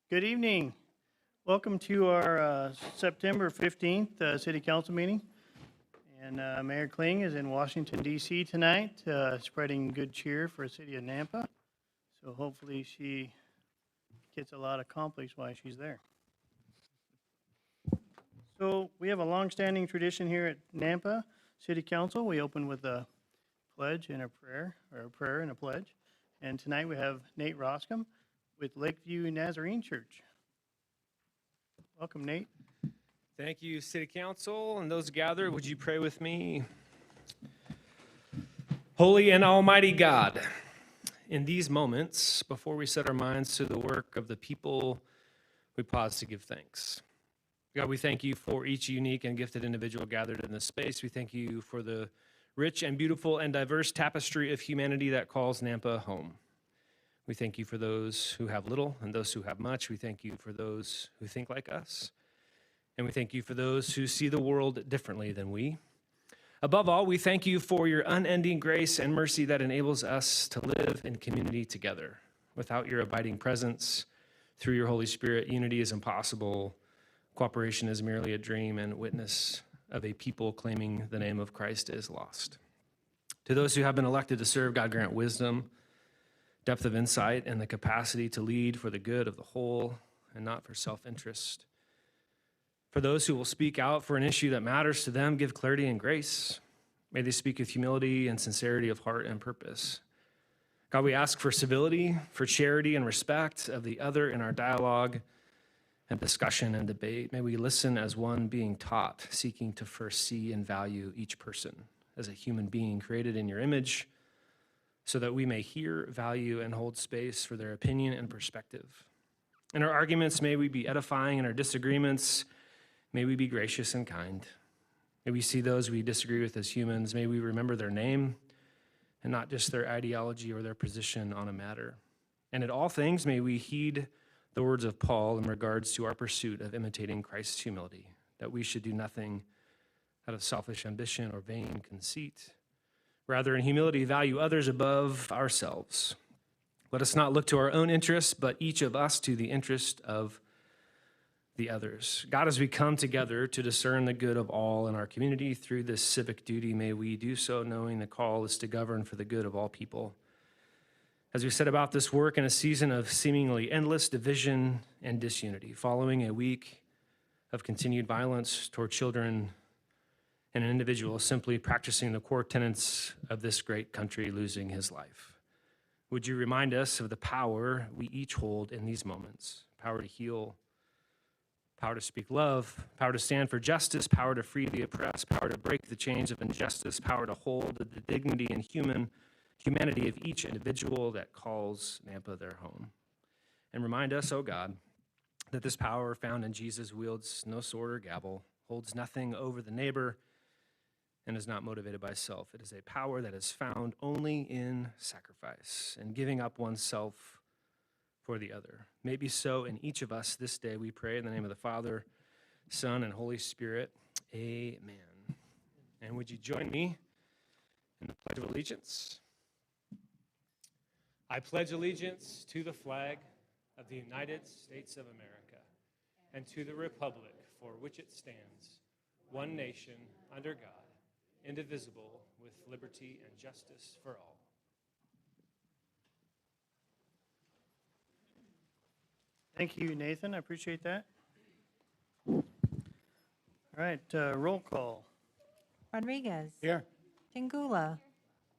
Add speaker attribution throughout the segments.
Speaker 1: Good evening. Welcome to our September 15th City Council meeting. And Mayor Kling is in Washington, D.C. tonight, spreading good cheer for the city of Nampa. So hopefully she gets a lot accomplished while she's there. So we have a long-standing tradition here at Nampa City Council. We open with a pledge and a prayer, or a prayer and a pledge. And tonight we have Nate Roscom with Lakeview Nazarene Church. Welcome, Nate.
Speaker 2: Thank you, City Council, and those gathered, would you pray with me? Holy and Almighty God, in these moments, before we set our minds to the work of the people, we pause to give thanks. God, we thank you for each unique and gifted individual gathered in this space. We thank you for the rich and beautiful and diverse tapestry of humanity that calls Nampa home. We thank you for those who have little and those who have much. We thank you for those who think like us. And we thank you for those who see the world differently than we. Above all, we thank you for your unending grace and mercy that enables us to live in community together. Without your abiding presence, through your Holy Spirit, unity is impossible. Cooperation is merely a dream, and witness of a people claiming the name of Christ is lost. To those who have been elected to serve, God grant wisdom, depth of insight, and the capacity to lead for the good of the whole and not for self-interest. For those who will speak out for an issue that matters to them, give clarity and grace. May they speak with humility and sincerity of heart and purpose. God, we ask for civility, for charity and respect of the other in our dialogue and discussion and debate. May we listen as one being taught, seeking to first see and value each person as a human being created in your image, so that we may hear, value, and hold space for their opinion and perspective. In our arguments, may we be edifying. In our disagreements, may we be gracious and kind. May we see those we disagree with as humans. May we remember their name and not just their ideology or their position on a matter. And in all things, may we heed the words of Paul in regards to our pursuit of imitating Christ's humility, that we should do nothing out of selfish ambition or vain conceit. Rather, in humility, value others above ourselves. Let us not look to our own interests, but each of us to the interest of the others. God, as we come together to discern the good of all in our community through this civic duty, may we do so knowing the call is to govern for the good of all people. As we set about this work in a season of seemingly endless division and disunity, following a week of continued violence toward children and an individual simply practicing the core tenets of this great country losing his life. Would you remind us of the power we each hold in these moments? Power to heal, power to speak love, power to stand for justice, power to free the oppressed, power to break the chains of injustice, power to hold the dignity and humanity of each individual that calls Nampa their home. And remind us, oh God, that this power found in Jesus wields no sword or gavel, holds nothing over the neighbor, and is not motivated by self. It is a power that is found only in sacrifice and giving up oneself for the other. May it be so in each of us this day, we pray in the name of the Father, Son, and Holy Spirit. Amen. And would you join me in the Pledge of Allegiance? I pledge allegiance to the flag of the United States of America and to the republic for which it stands, one nation, under God, indivisible, with liberty and justice for all.
Speaker 1: Thank you, Nathan. I appreciate that. All right, roll call.
Speaker 3: Rodriguez.
Speaker 4: Here.
Speaker 3: Chingula.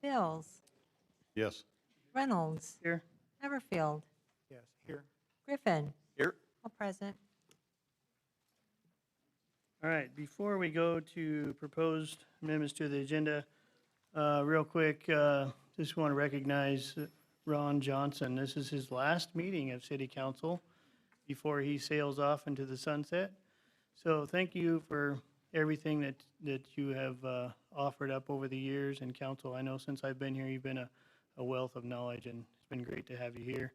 Speaker 3: Bills.
Speaker 4: Yes.
Speaker 3: Reynolds.
Speaker 1: Here.
Speaker 3: Everfield.
Speaker 4: Yes. Here.
Speaker 3: Griffin.
Speaker 4: Here.
Speaker 3: All present.
Speaker 1: All right, before we go to proposed amendments to the agenda, real quick, just want to recognize Ron Johnson. This is his last meeting of City Council before he sails off into the sunset. So thank you for everything that you have offered up over the years in council. I know since I've been here, you've been a wealth of knowledge, and it's been great to have you here.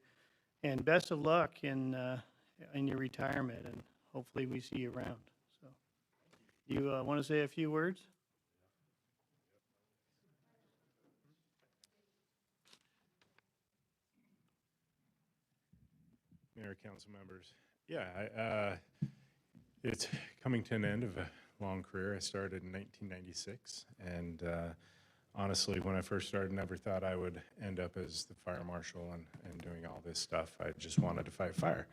Speaker 1: And best of luck in your retirement, and hopefully we see you around. So, you want to say a few words?
Speaker 5: Mayor, council members. Yeah, it's coming to an end of a long career. I started in 1996, and honestly, when I first started, never thought I would end up as the fire marshal and doing all this stuff. I just wanted to fight fire.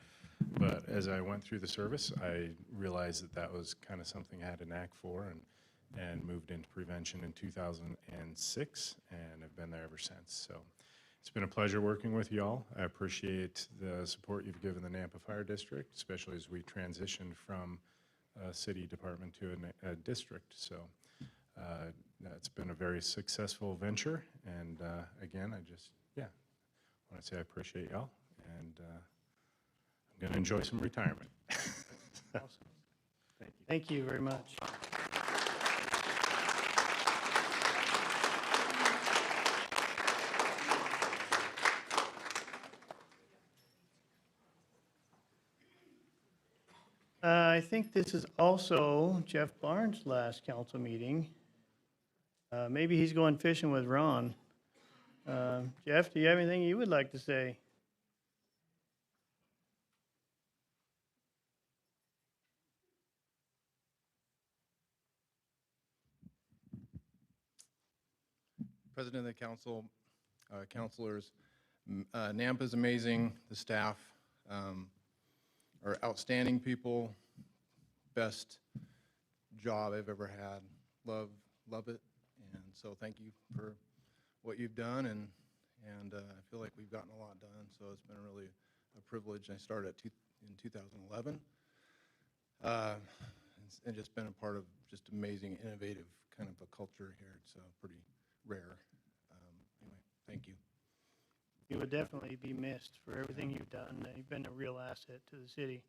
Speaker 5: But as I went through the service, I realized that that was kind of something I had a knack for, and moved into prevention in 2006, and have been there ever since. So it's been a pleasure working with y'all. I appreciate the support you've given the Nampa Fire District, especially as we transition from a city department to a district. So it's been a very successful venture. And again, I just, want to say I appreciate y'all. And I'm going to enjoy some retirement.
Speaker 1: Thank you very much. I think this is also Jeff Barnes' last council meeting. Maybe he's going fishing with Ron. Jeff, do you have anything you would like to say?
Speaker 6: President of the council, councilors, Nampa is amazing. The staff are outstanding people. Best job I've ever had. Love it. And so thank you for what you've done. And I feel like we've gotten a lot done. So it's been really a privilege. I started in 2011. And just been a part of just amazing, innovative kind of a culture here. It's pretty rare. Anyway, thank you.
Speaker 1: You would definitely be missed for everything you've done. You've been a real asset to the city,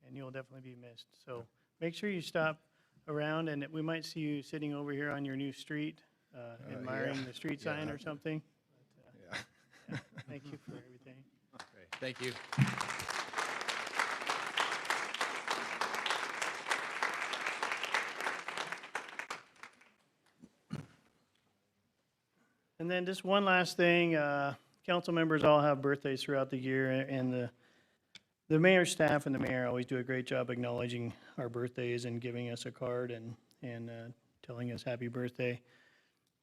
Speaker 1: and you'll definitely be missed. So make sure you stop around, and we might see you sitting over here on your new street, admiring the street sign or something. But, thank you for everything.
Speaker 6: Okay, thank you.
Speaker 1: And then just one last thing, council members all have birthdays throughout the year, and the mayor's staff and the mayor always do a great job acknowledging our birthdays and giving us a card and telling us happy birthday.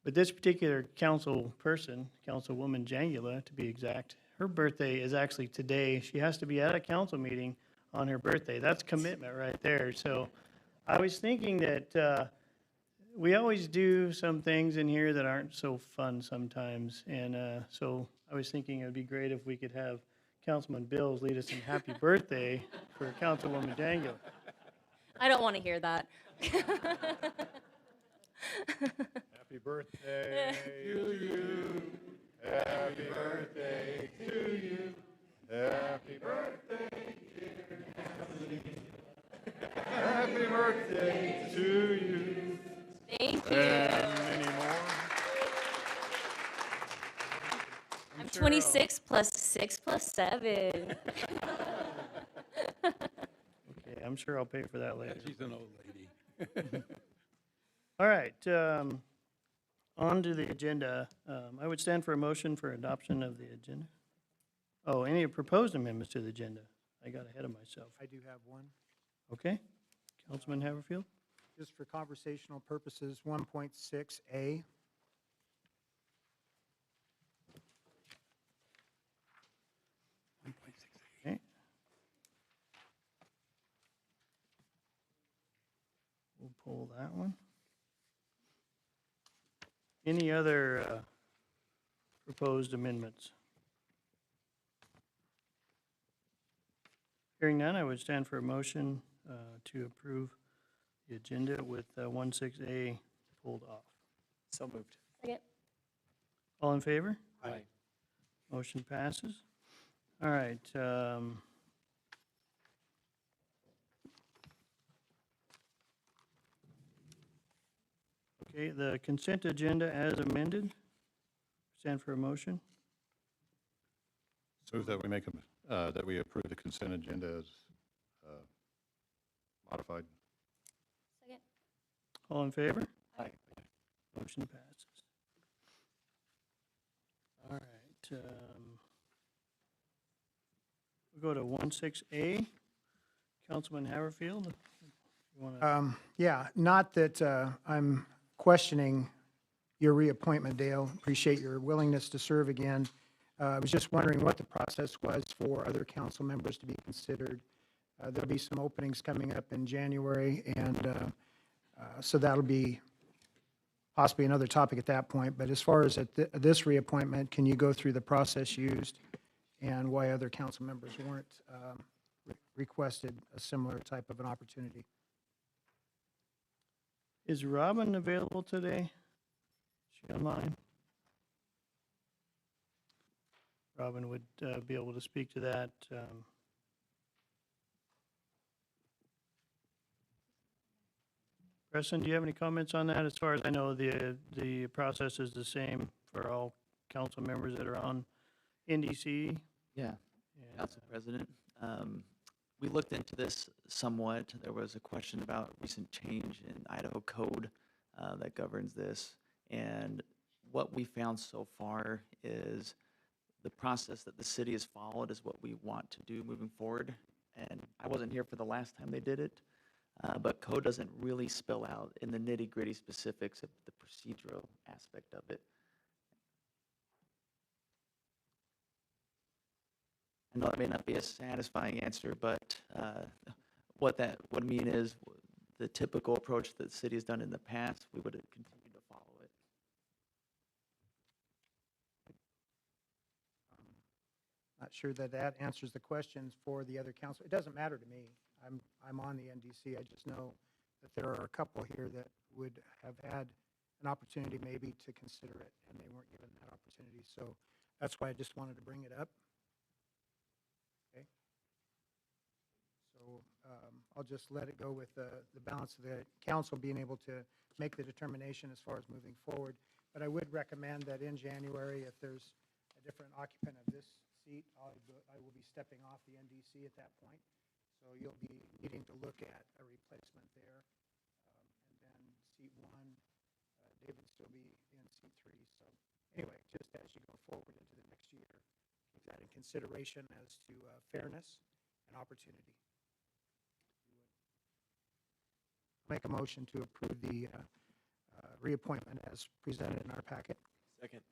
Speaker 1: But this particular council person, Councilwoman Jangula, to be exact, her birthday is actually today. She has to be at a council meeting on her birthday. That's commitment right there. So I was thinking that we always do some things in here that aren't so fun sometimes. And so I was thinking it would be great if we could have Councilman Bills lead us in happy birthday for Councilwoman Jangula.
Speaker 7: I don't want to hear that.
Speaker 4: Happy birthday to you. Happy birthday to you. Happy birthday, dear Natalie. Happy birthday to you.
Speaker 7: Thank you.
Speaker 4: And many more.
Speaker 7: I'm 26 plus 6 plus 7.
Speaker 1: Okay, I'm sure I'll pay for that later.
Speaker 4: She's an old lady.
Speaker 1: All right, on to the agenda. I would stand for a motion for adoption of the agenda. Oh, any proposed amendments to the agenda? I got ahead of myself.
Speaker 4: I do have one.
Speaker 1: Okay, Councilman Haverfield?
Speaker 4: Just for conversational purposes, 1.6A.
Speaker 1: Okay. We'll pull that one. Any other proposed amendments? Hearing none, I would stand for a motion to approve the agenda with 16A pulled off.
Speaker 2: So moved.
Speaker 7: Second.
Speaker 1: All in favor?
Speaker 2: Aye.
Speaker 1: Motion passes. All right. Okay, the consent agenda as amended. Stand for a motion.
Speaker 8: So that we make that we approve the consent agenda as modified.
Speaker 7: Second.
Speaker 1: All in favor?
Speaker 2: Aye.
Speaker 1: Motion passes. All right. We'll go to 16A. Councilman Haverfield. You wanna-
Speaker 4: Yeah, not that I'm questioning your reappointment, Dale. Appreciate your willingness to serve again. I was just wondering what the process was for other council members to be considered. There'll be some openings coming up in January, and so that'll be possibly another topic at that point. But as far as at this reappointment, can you go through the process used and why other council members weren't requested a similar type of an opportunity?
Speaker 1: Is Robin available today? Is she online? Robin would be able to speak to that. Preston, do you have any comments on that? As far as I know, the process is the same for all council members that are on NDC.
Speaker 9: Yeah,
Speaker 1: And,
Speaker 9: Council President. We looked into this somewhat. There was a question about recent change in Idaho code that governs this. And what we found so far is the process that the city has followed is what we want to do moving forward. And I wasn't here for the last time they did it, but code doesn't really spell out in the nitty-gritty specifics of the procedural aspect of it. I know that may not be a satisfying answer, but what that would mean is the typical approach that the city has done in the past, we would continue to follow it.
Speaker 4: Not sure that that answers the questions for the other council. It doesn't matter to me. I'm on the NDC. I just know that there are a couple here that would have had an opportunity maybe to consider it, and they weren't given that opportunity. So that's why I just wanted to bring it up. Okay. So I'll just let it go with the balance of the council being able to make the determination as far as moving forward. But I would recommend that in January, if there's a different occupant of this seat, I will be stepping off the NDC at that point. So you'll be needing to look at a replacement there. And then seat 1, David will still be in seat 3. So anyway, just as you go forward into the next year, keep that in consideration as to fairness and opportunity. Make a motion to approve the reappointment as presented in our packet.
Speaker 9: Second.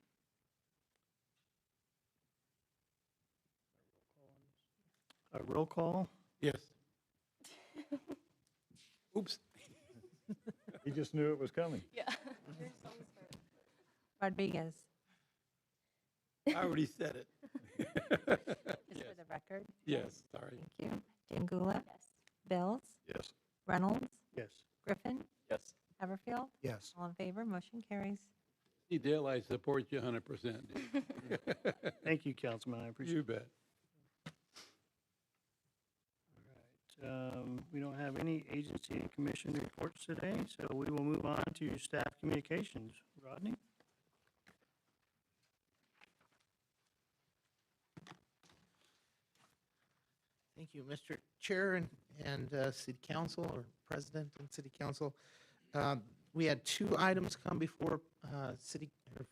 Speaker 1: A roll call?
Speaker 8: Yes. Oops. He just knew it was coming.
Speaker 7: Yeah.
Speaker 3: Rodriguez.
Speaker 8: I already said it.
Speaker 3: Just for the record.
Speaker 8: Yes, sorry.
Speaker 3: Thank you. Dangula.
Speaker 7: Yes.
Speaker 3: Bills.
Speaker 8: Yes.
Speaker 3: Reynolds.
Speaker 1: Yes.
Speaker 3: Griffin.
Speaker 9: Yes.
Speaker 3: Haverfield.
Speaker 4: Yes.
Speaker 3: All in favor, motion carries.
Speaker 10: Hey, Dale, I support you 100%.
Speaker 1: Thank you, Councilman. I appreciate
Speaker 10: You
Speaker 1: it.
Speaker 10: bet.
Speaker 1: We don't have any agency and commission reports today, so we will move on to staff communications. Rodney?
Speaker 11: Thank you, Mr. Chair and City Council, or President and City Council. We had 2 items come before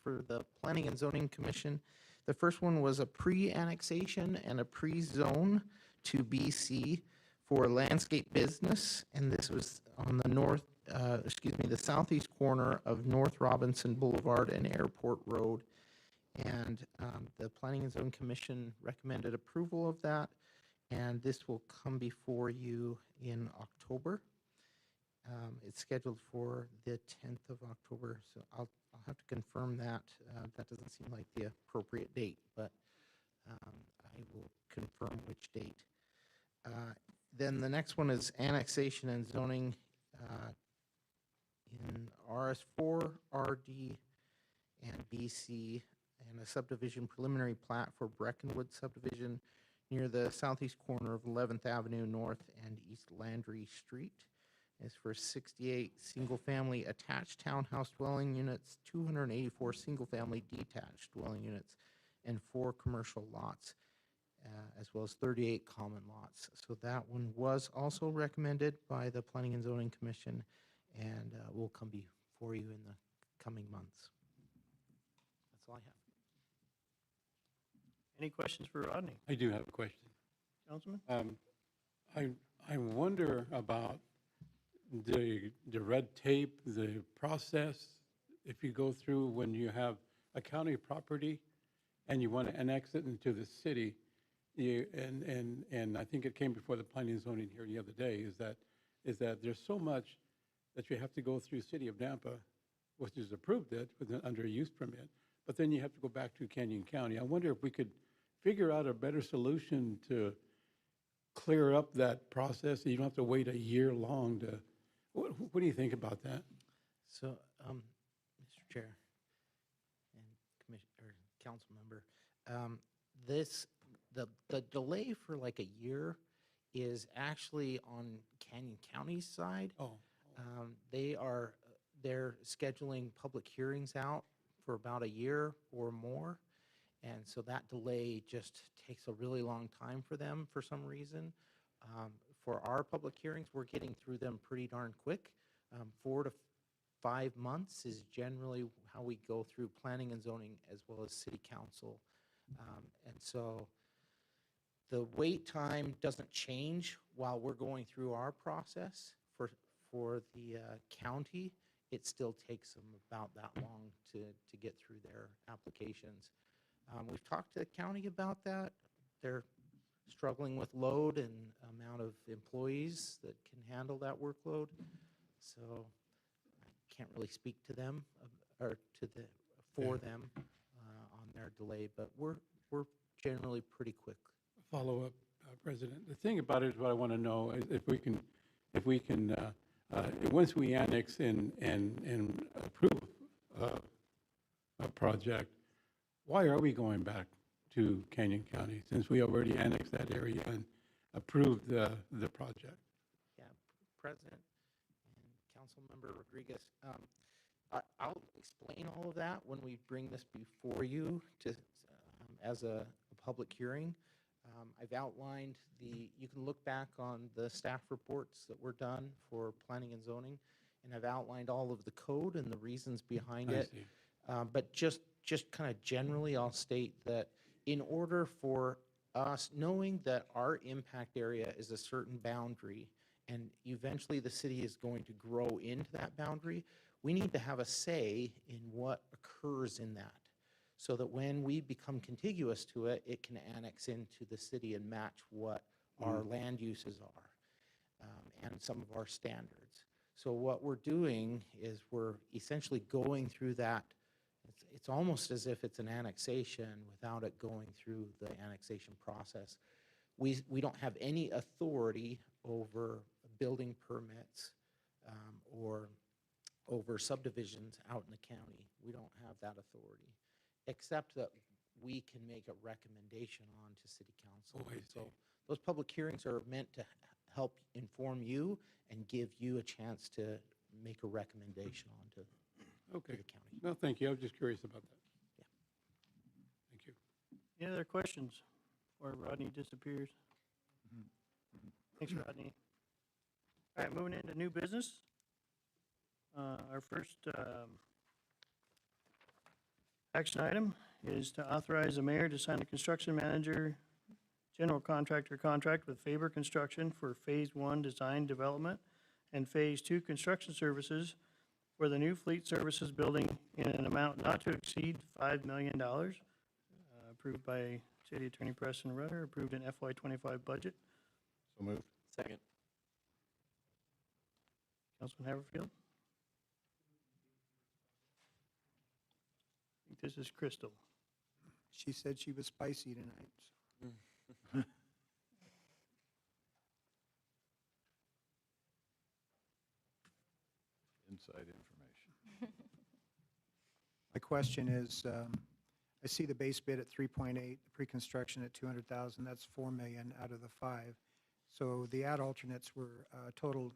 Speaker 11: for the Planning and Zoning Commission. The first one was a pre-annexation and a pre-zone to BC for landscape business, and this was on the the southeast corner of North Robinson Boulevard and Airport Road. And the Planning and Zoning Commission recommended approval of that, and this will come before you in October. It's scheduled for the 10th of October, so I'll have to confirm that. That doesn't seem like the appropriate date, but I will confirm which date. Then the next one is annexation and zoning in RS4, RD, and BC, and a subdivision preliminary plat for Breckenwood subdivision near the southeast corner of 11th Avenue North and East Landry Street. It's for 68 single-family attached townhouse dwelling units, 284 single-family detached dwelling units, and 4 commercial lots, as well as 38 common lots. So that one was also recommended by the Planning and Zoning Commission, and will come before you in the coming months. That's all I have.
Speaker 1: Any questions for Rodney?
Speaker 10: I do have a question.
Speaker 1: Councilman?
Speaker 10: I wonder about the red tape, the process, if you go through when you have a county property and you want to annex it into the city, and I think it came before the planning and zoning here the other day, is that there's so much that you have to go through City of Nampa, which has approved it under a use permit, but then you have to go back to Canyon County. I wonder if we could figure out a better solution to clear up that process. You don't have to wait a year long to, what do you think about that?
Speaker 11: So, Mr. Chair and Commissioner, or council member, the delay for like a year is actually on Canyon County's side.
Speaker 10: Oh,
Speaker 11: They're scheduling public hearings out for about a year or more. And so that delay just takes a really long time for them for some reason. For our public hearings, we're getting through them pretty darn quick. 4 to 5 months is generally how we go through planning and zoning as well as city council. And so the wait time doesn't change while we're going through our process. For the county, it still takes them about that long to get through their applications. We've talked to the county about that. They're struggling with load and amount of employees that can handle that workload. So I can't really speak to them or for them on their delay, but we're generally pretty quick.
Speaker 10: follow up, President. The thing about it is what I want to know is if we can, once we annex and approve a project, why are we going back to Canyon County since we already annexed that area and approved the project?
Speaker 11: Yeah, President and Councilmember Rodriguez, I'll explain all of that when we bring this before you to, as a public hearing. I've outlined you can look back on the staff reports that were done for planning and zoning, and I've outlined all of the code and the reasons behind
Speaker 10: I
Speaker 11: it.
Speaker 10: see.
Speaker 11: But just kind of generally, I'll state that in order for us, knowing that our impact area is a certain boundary, and eventually the city is going to grow into that boundary, we need to have a say in what occurs in that, so that when we become contiguous to it, it can annex into the city and match what our land uses are and some of our standards. So what we're doing is we're essentially going through that. It's almost as if it's an annexation without it going through the annexation process. We don't have any authority over building permits or over subdivisions out in the county. We don't have that authority, except that we can make a recommendation on to city council.
Speaker 10: Oh, I
Speaker 11: So
Speaker 10: see.
Speaker 11: those public hearings are meant to help inform you and give you a chance to make a recommendation on to
Speaker 10: Okay.
Speaker 11: the county.
Speaker 10: No, thank you. I was just curious about that.
Speaker 11: Yeah.
Speaker 10: Thank you.
Speaker 1: Any other questions before Rodney disappears? Thanks, Rodney. All right, moving into new business. Our first action item is to authorize the mayor to sign a construction manager general contractor contract with Faber Construction for Phase 1 design development and Phase 2 construction services for the new Fleet Services building in an amount not to exceed $5 million. Approved by City Attorney Preston Rutter, approved in FY25 budget.
Speaker 8: So moved.
Speaker 9: Second.
Speaker 1: Councilman Haverfield? I think this is Crystal.
Speaker 4: She said she was spicy tonight.
Speaker 8: Inside information.
Speaker 4: My question is, I see the base bid at 3.8, the pre-construction at 200,000, that's 4 million out of the 5. So the ad alternates were totaled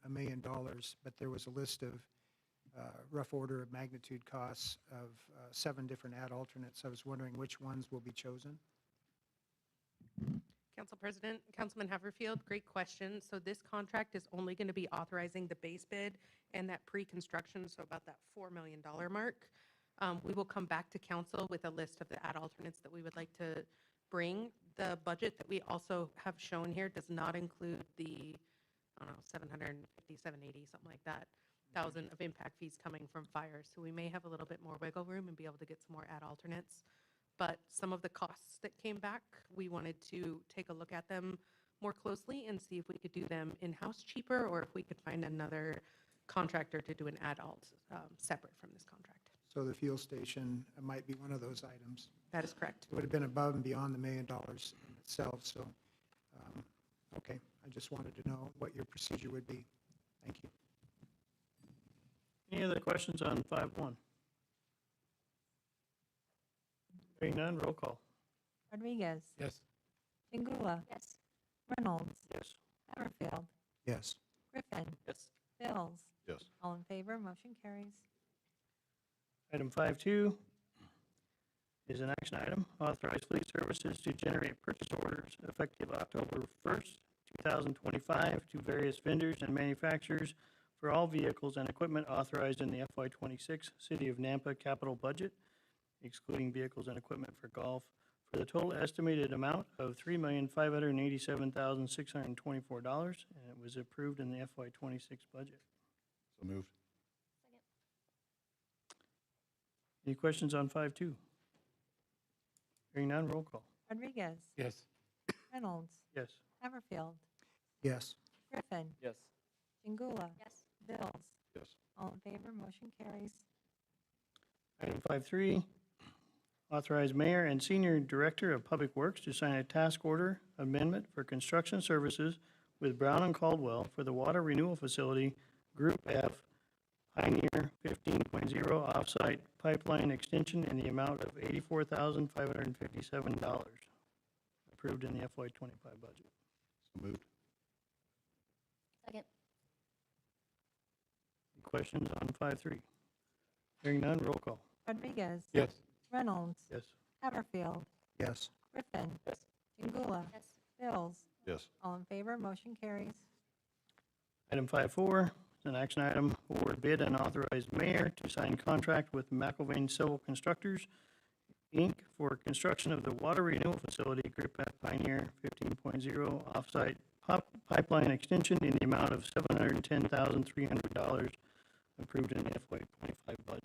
Speaker 4: $1 million, but there was a list of rough order of magnitude costs of 7 different ad alternates. I was wondering which ones will be chosen?
Speaker 12: Council President, Councilman Haverfield, great question. So this contract is only going to be authorizing the base bid and that pre-construction, so about that $4 million mark. We will come back to council with a list of the ad alternates that we would like to bring. the budget that we also have shown here does not include the, I don't know, 750, 780, something like that, thousand of impact fees coming from fires. So we may have a little bit more wiggle room and be able to get some more ad alternates. But some of the costs that came back, we wanted to take a look at them more closely and see if we could do them in-house cheaper, or if we could find another contractor to do an ad alt separate from this contract.
Speaker 4: So the fuel station might be one of those items.
Speaker 12: That is correct.
Speaker 4: It would have been above and beyond the $1 million in itself, so, okay. I just wanted to know what your procedure would be. Thank you.
Speaker 1: Any other questions on 5.1? Hearing none, roll call.
Speaker 3: Rodriguez.
Speaker 10: Yes.
Speaker 3: Chingula.
Speaker 7: Yes.
Speaker 3: Reynolds.
Speaker 1: Yes.
Speaker 3: Haverfield.
Speaker 4: Yes.
Speaker 3: Griffin.
Speaker 2: Yes.
Speaker 3: Bills.
Speaker 8: Yes.
Speaker 3: All in favor, motion carries.
Speaker 1: Item 5.2 is an action item. Authorize fleet services to generate purchase orders effective October 1st, 2025 to various vendors and manufacturers for all vehicles and equipment authorized in the FY26 City of Nampa capital budget, excluding vehicles and equipment for golf, for the total estimated amount of $3,587,624, and it was approved in the FY26 budget.
Speaker 8: So moved.
Speaker 1: Any questions on 5.2? Hearing none, roll call.
Speaker 3: Rodriguez.
Speaker 10: Yes.
Speaker 3: Reynolds.
Speaker 1: Yes.
Speaker 3: Haverfield.
Speaker 4: Yes.
Speaker 3: Griffin.
Speaker 2: Yes.
Speaker 3: Chingula.
Speaker 7: Yes.
Speaker 3: Bills.
Speaker 8: Yes.
Speaker 3: All in favor, motion carries.
Speaker 1: Item 5.3, authorize mayor and senior director of public works to sign a task order amendment for construction services with Brown and Caldwell for the water renewal facility, Group F, Pioneer 15.0 offsite pipeline extension in the amount of $84,557, approved in the FY25 budget.
Speaker 8: So moved.
Speaker 7: Second.
Speaker 1: Any questions on 5.3? Hearing none, roll call.
Speaker 3: Rodriguez.
Speaker 10: Yes.
Speaker 3: Reynolds.
Speaker 1: Yes.
Speaker 3: Haverfield.
Speaker 4: Yes.
Speaker 3: Griffin.
Speaker 2: Yes.
Speaker 3: Chingula.
Speaker 7: Yes.
Speaker 3: Bills.
Speaker 8: Yes.
Speaker 3: All in favor, motion carries.
Speaker 1: Item 5.4 is an action item, award bid and authorize mayor to sign contract with McIlvain Civil Constructors, Inc. for construction of the water renewal facility, Group F Pioneer 15.0 offsite pipeline extension in the amount of $710,300, approved in the FY25 budget.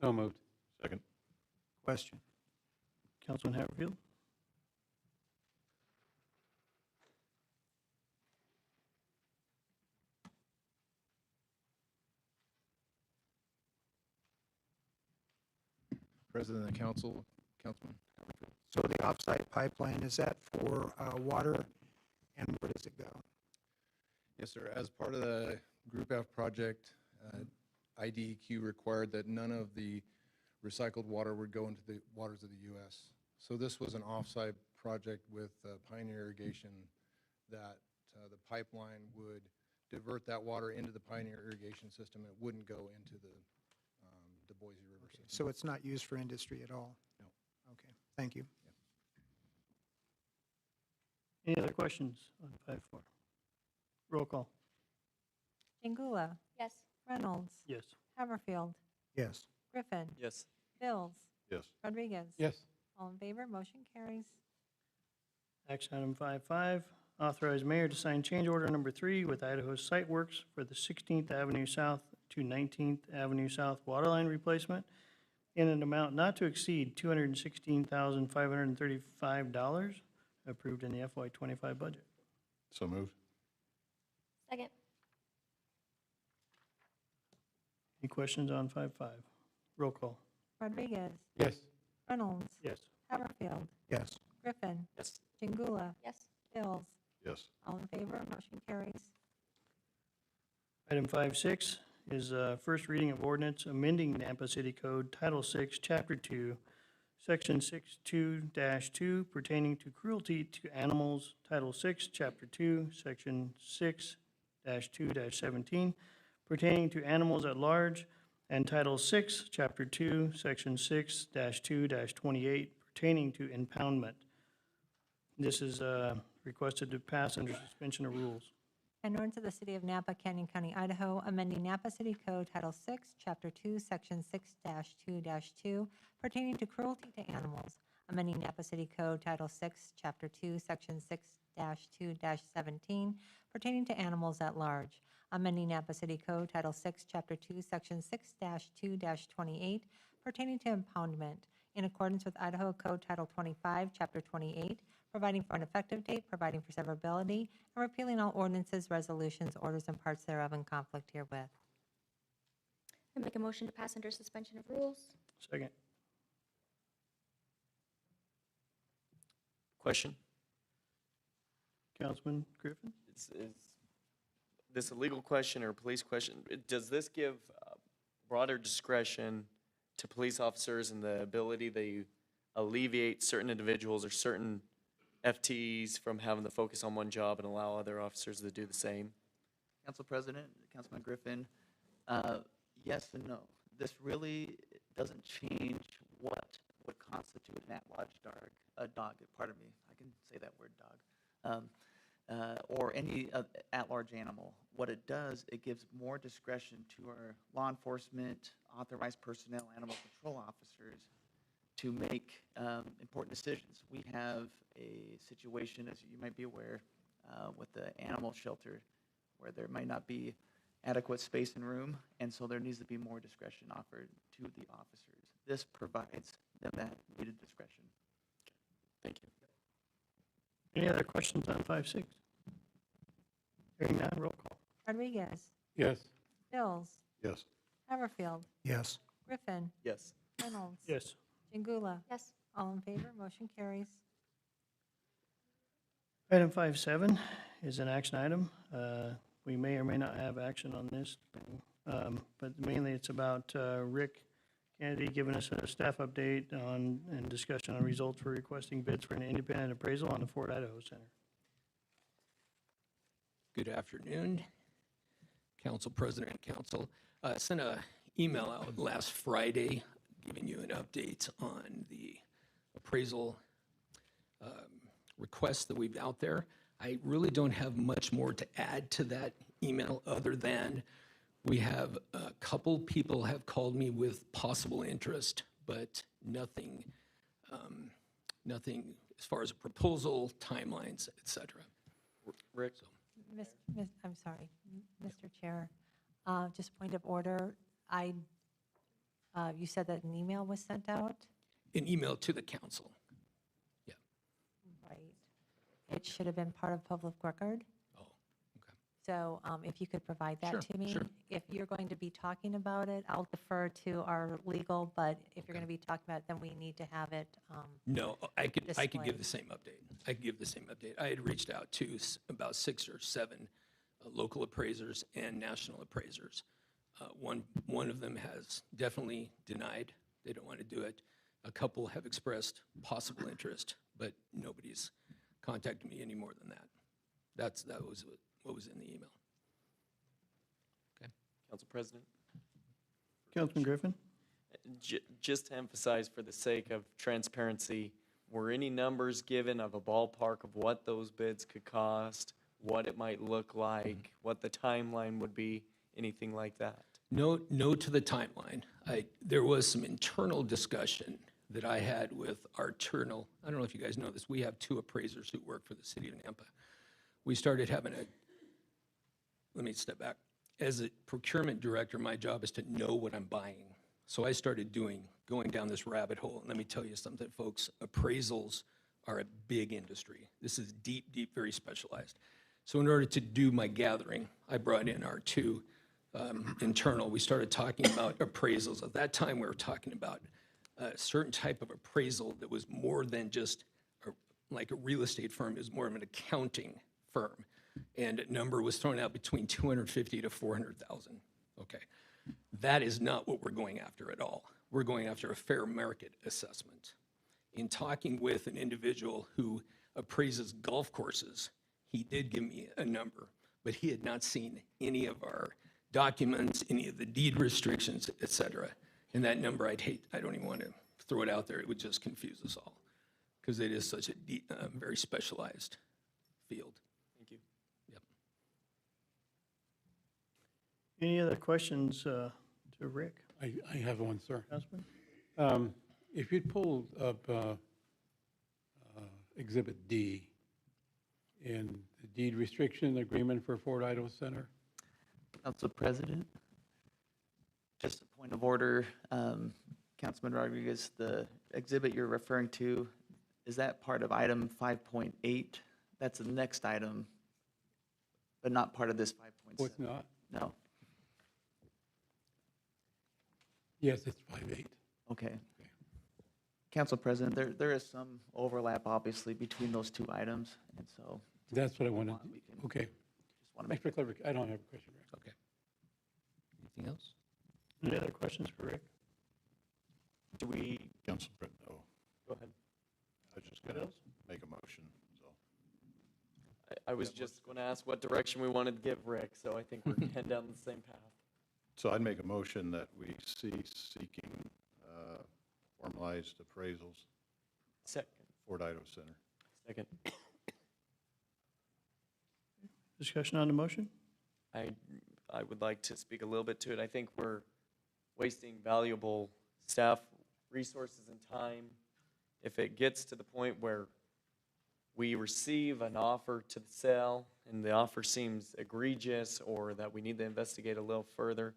Speaker 10: So moved.
Speaker 8: Second.
Speaker 4: Question.
Speaker 1: Councilman Haverfield?
Speaker 6: President of the council, Councilman.
Speaker 4: So the offsite pipeline, is that for water, and where does it go?
Speaker 6: Yes, sir. As part of the Group F project, IDEQ required that none of the recycled water would go into the waters of the U.S. So this was an offsite project with Pioneer Irrigation that the pipeline would divert that water into the Pioneer Irrigation system. It wouldn't go into the Boise River system.
Speaker 4: So it's not used for industry at all?
Speaker 6: No.
Speaker 4: Okay, thank you.
Speaker 1: Any other questions on 5.4? Roll call.
Speaker 3: Chingula.
Speaker 7: Yes.
Speaker 3: Reynolds.
Speaker 1: Yes.
Speaker 3: Haverfield.
Speaker 4: Yes.
Speaker 3: Griffin.
Speaker 2: Yes.
Speaker 3: Bills.
Speaker 8: Yes.
Speaker 3: Rodriguez.
Speaker 10: Yes.
Speaker 3: All in favor, motion carries.
Speaker 1: Action item 5.5, authorize mayor to sign change order number 3 with Idaho Site Works for the 16th Avenue South to 19th Avenue South waterline replacement in an amount not to exceed $216,535, approved in the FY25 budget.
Speaker 8: So moved.
Speaker 7: Second.
Speaker 1: Any questions on 5.5? Roll call.
Speaker 3: Rodriguez.
Speaker 10: Yes.
Speaker 3: Reynolds.
Speaker 1: Yes.
Speaker 3: Haverfield.
Speaker 4: Yes.
Speaker 3: Griffin.
Speaker 2: Yes.
Speaker 3: Chingula.
Speaker 7: Yes.
Speaker 3: Bills.
Speaker 8: Yes.
Speaker 3: All in favor, motion carries.
Speaker 1: Item 5.6 is first reading of ordinance amending Nampa City Code Title 6, Chapter 2, Section 62-2 pertaining to cruelty to animals, Title 6, Chapter 2, Section 6-2-17 pertaining to animals at large, and Title 6, Chapter 2, Section 6-2-28 pertaining to impoundment. This is requested to pass under suspension of rules.
Speaker 3: An ordinance of the City of Nampa, Canyon County, Idaho, amending Nampa City Code Title 6, Chapter 2, Section 6-2-2, pertaining to cruelty to animals, amending Napa City Code Title 6, Chapter 2, Section 6-2-17, pertaining to animals at large, amending Napa City Code Title 6, Chapter 2, Section 6-2-28, pertaining to impoundment, in accordance with Idaho Code Title 25, Chapter 28, providing for an effective date, providing for severability, and repealing all ordinances, resolutions, orders, and parts thereof in conflict herewith.
Speaker 7: I make a motion to pass under suspension of rules.
Speaker 1: Second.
Speaker 13: Question?
Speaker 1: Councilman Griffin?
Speaker 13: Is this a legal question or a police question? Does this give broader discretion to police officers and the ability to alleviate certain individuals or certain FTEs from having to focus on one job and allow other officers to do the same?
Speaker 9: Council President, Councilman Griffin, yes and no. This really doesn't change what would constitute an at-large dog, pardon me, I can say that word, dog, or any at-large animal. What it does, it gives more discretion to our law enforcement, authorized personnel, animal control officers to make important decisions. We have a situation, as you might be aware, with the animal shelter where there might not be adequate space and room, and so there needs to be more discretion offered to the officers. This provides them that needed discretion.
Speaker 13: Thank you.
Speaker 1: Any other questions on 5-6? Hearing none, roll call.
Speaker 3: Rodriguez,
Speaker 10: Yes.
Speaker 3: Bills,
Speaker 8: Yes.
Speaker 3: Haverfield,
Speaker 4: Yes.
Speaker 3: Griffin,
Speaker 13: Yes.
Speaker 3: Reynolds.
Speaker 1: Yes.
Speaker 3: Jingula.
Speaker 7: Yes.
Speaker 3: All in favor, motion carries.
Speaker 1: Item 5-7 is an action item. We may or may not have action on this, but mainly it's about Rick Kennedy giving us a staff update on and discussion on results for requesting bids for an independent appraisal on the Fort Idaho Center.
Speaker 14: Good afternoon, Council President and Council. I sent an email out last Friday giving you an update on the appraisal requests that we've out there. I really don't have much more to add to that email other than we have a couple people have called me with possible interest, but nothing, nothing as far as a proposal, timelines, et cetera.
Speaker 13: Rick?
Speaker 3: I'm sorry, Mr. Chair, just point of order. You said that an email was sent out?
Speaker 14: An email to the council. Yeah.
Speaker 3: Right. It should have been part of public record.
Speaker 14: Oh, okay.
Speaker 3: So if you could provide that
Speaker 14: Sure,
Speaker 3: to me.
Speaker 14: sure.
Speaker 3: If you're going to be talking about it, I'll defer to our legal, but if you're going to be talking about it, then we need to have it.
Speaker 14: No, I could
Speaker 3: displayed.
Speaker 14: give the same update. I could give the same update. I had reached out to about 6 or 7 local appraisers and national appraisers. One of them has definitely denied they don't want to do it. A couple have expressed possible interest, but nobody's contacted me any more than that. That was what was in the email. Okay.
Speaker 13: Council President?
Speaker 1: Councilman Griffin?
Speaker 13: Just to emphasize for the sake of transparency, were any numbers given of a ballpark of what those bids could cost, what it might look like, what the timeline would be, anything like that?
Speaker 14: No to the timeline. There was some internal discussion that I had with our internal, I don't know if you guys know this, we have 2 appraisers who work for the city of Nampa. We started having let me step back. As a procurement director, my job is to know what I'm buying. So I started going down this rabbit hole. And let me tell you something, folks, appraisals are a big industry. This is deep, very specialized. So in order to do my gathering, I brought in our 2 internal. We started talking about appraisals. At that time, we were talking about a certain type of appraisal that was more than just like a real estate firm. It was more of an accounting firm. And a number was thrown out between $250,000 to $400,000. Okay. That is not what we're going after at all. We're going after a fair market assessment. In talking with an individual who appraises golf courses, he did give me a number, but he had not seen any of our documents, any of the deed restrictions, et cetera. And that number, I don't even want to throw it out there. It would just confuse us all because it is such a very specialized field.
Speaker 13: Thank you.
Speaker 14: Yep.
Speaker 1: Any other questions to Rick?
Speaker 10: I have one, sir.
Speaker 1: Councilman?
Speaker 10: If you'd pull up Exhibit D in the deed restriction agreement for Fort Idaho Center.
Speaker 9: Council President, just a point of order. Councilman Rodriguez, the exhibit you're referring to, is that part of item 5.8? That's the next item, but not part of this 5.7.
Speaker 10: Oh, it's not?
Speaker 9: No.
Speaker 10: Yes, it's 5.8.
Speaker 9: Okay. Council President, there is some overlap, obviously, between those two items, and so.
Speaker 10: That's what I wanted.
Speaker 9: we can-
Speaker 10: Okay.
Speaker 9: Just want to
Speaker 10: Thanks
Speaker 9: make
Speaker 10: for clarification. I don't have a question. Rick.
Speaker 2: Okay. Anything else?
Speaker 1: Any other questions for Rick?
Speaker 9: Do we,
Speaker 8: Council President, oh,
Speaker 9: go ahead.
Speaker 8: I was just gonna make a motion, so.
Speaker 13: I was just going to ask what direction we wanted to give Rick, so I think we're heading down the same path.
Speaker 8: So I'd make a motion that we cease seeking formalized appraisals,
Speaker 13: Second.
Speaker 8: Fort Idaho Center.
Speaker 13: Second.
Speaker 1: Discussion on the motion?
Speaker 13: I would like to speak a little bit to it. I think we're wasting valuable staff resources and time. If it gets to the point where we receive an offer to sell and the offer seems egregious or that we need to investigate a little further,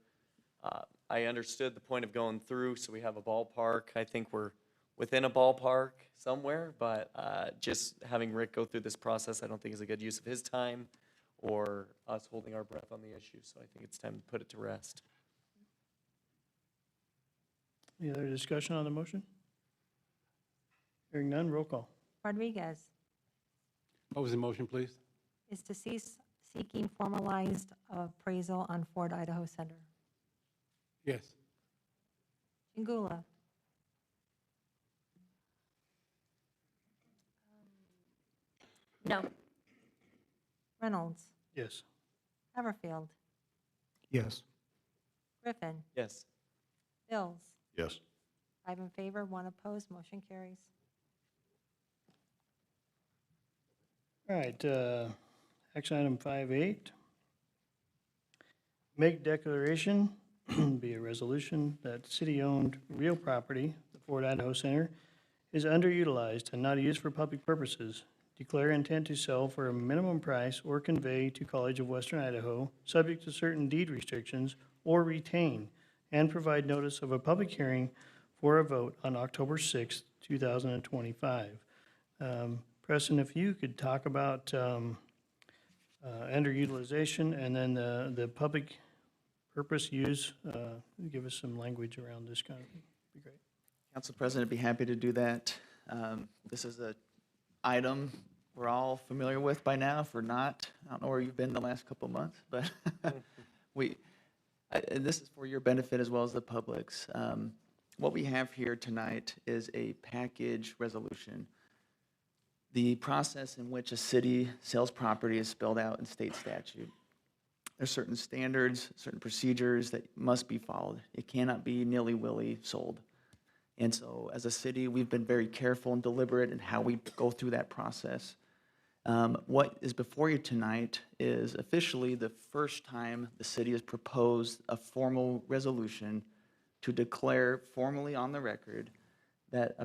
Speaker 13: I understood the point of going through, so we have a ballpark. I think we're within a ballpark somewhere, but just having Rick go through this process, I don't think is a good use of his time or us holding our breath on the issue. So I think it's time to put it to rest.
Speaker 1: Any other discussion on the motion? Hearing none, roll call.
Speaker 3: Rodriguez
Speaker 10: What was the motion, please?
Speaker 3: is to cease seeking formalized appraisal on Fort Idaho Center.
Speaker 10: Yes.
Speaker 3: Chingula,
Speaker 7: No.
Speaker 3: Reynolds,
Speaker 1: Yes.
Speaker 3: Haverfield,
Speaker 4: Yes.
Speaker 3: Griffin,
Speaker 13: Yes.
Speaker 3: Bills.
Speaker 8: Yes.
Speaker 3: 5 in favor, 1 opposed, motion carries.
Speaker 1: All right, action item 5.8. Make declaration, be a resolution that city-owned real property, the Fort Idaho Center, is underutilized and not used for public purposes. Declare intent to sell for a minimum price or convey to College of Western Idaho, subject to certain deed restrictions, or retain, and provide notice of a public hearing for a vote on October 6th, 2025. Preston, if you could talk about underutilization and then the public purpose use, give us some language around this kind of thing, be great.
Speaker 9: Council President, I'd be happy to do that. This is an item we're all familiar with by now. If we're not, I don't know where you've been the last couple of months, but and this is for your benefit as well as the public's. What we have here tonight is a package resolution. The process in which a city sells property is spelled out in state statute. There's certain standards, certain procedures that must be followed. It cannot be nilly-willy sold. And so as a city, we've been very careful and deliberate in how we go through that process. What is before you tonight is officially the first time the city has proposed a formal resolution to declare formally on the record that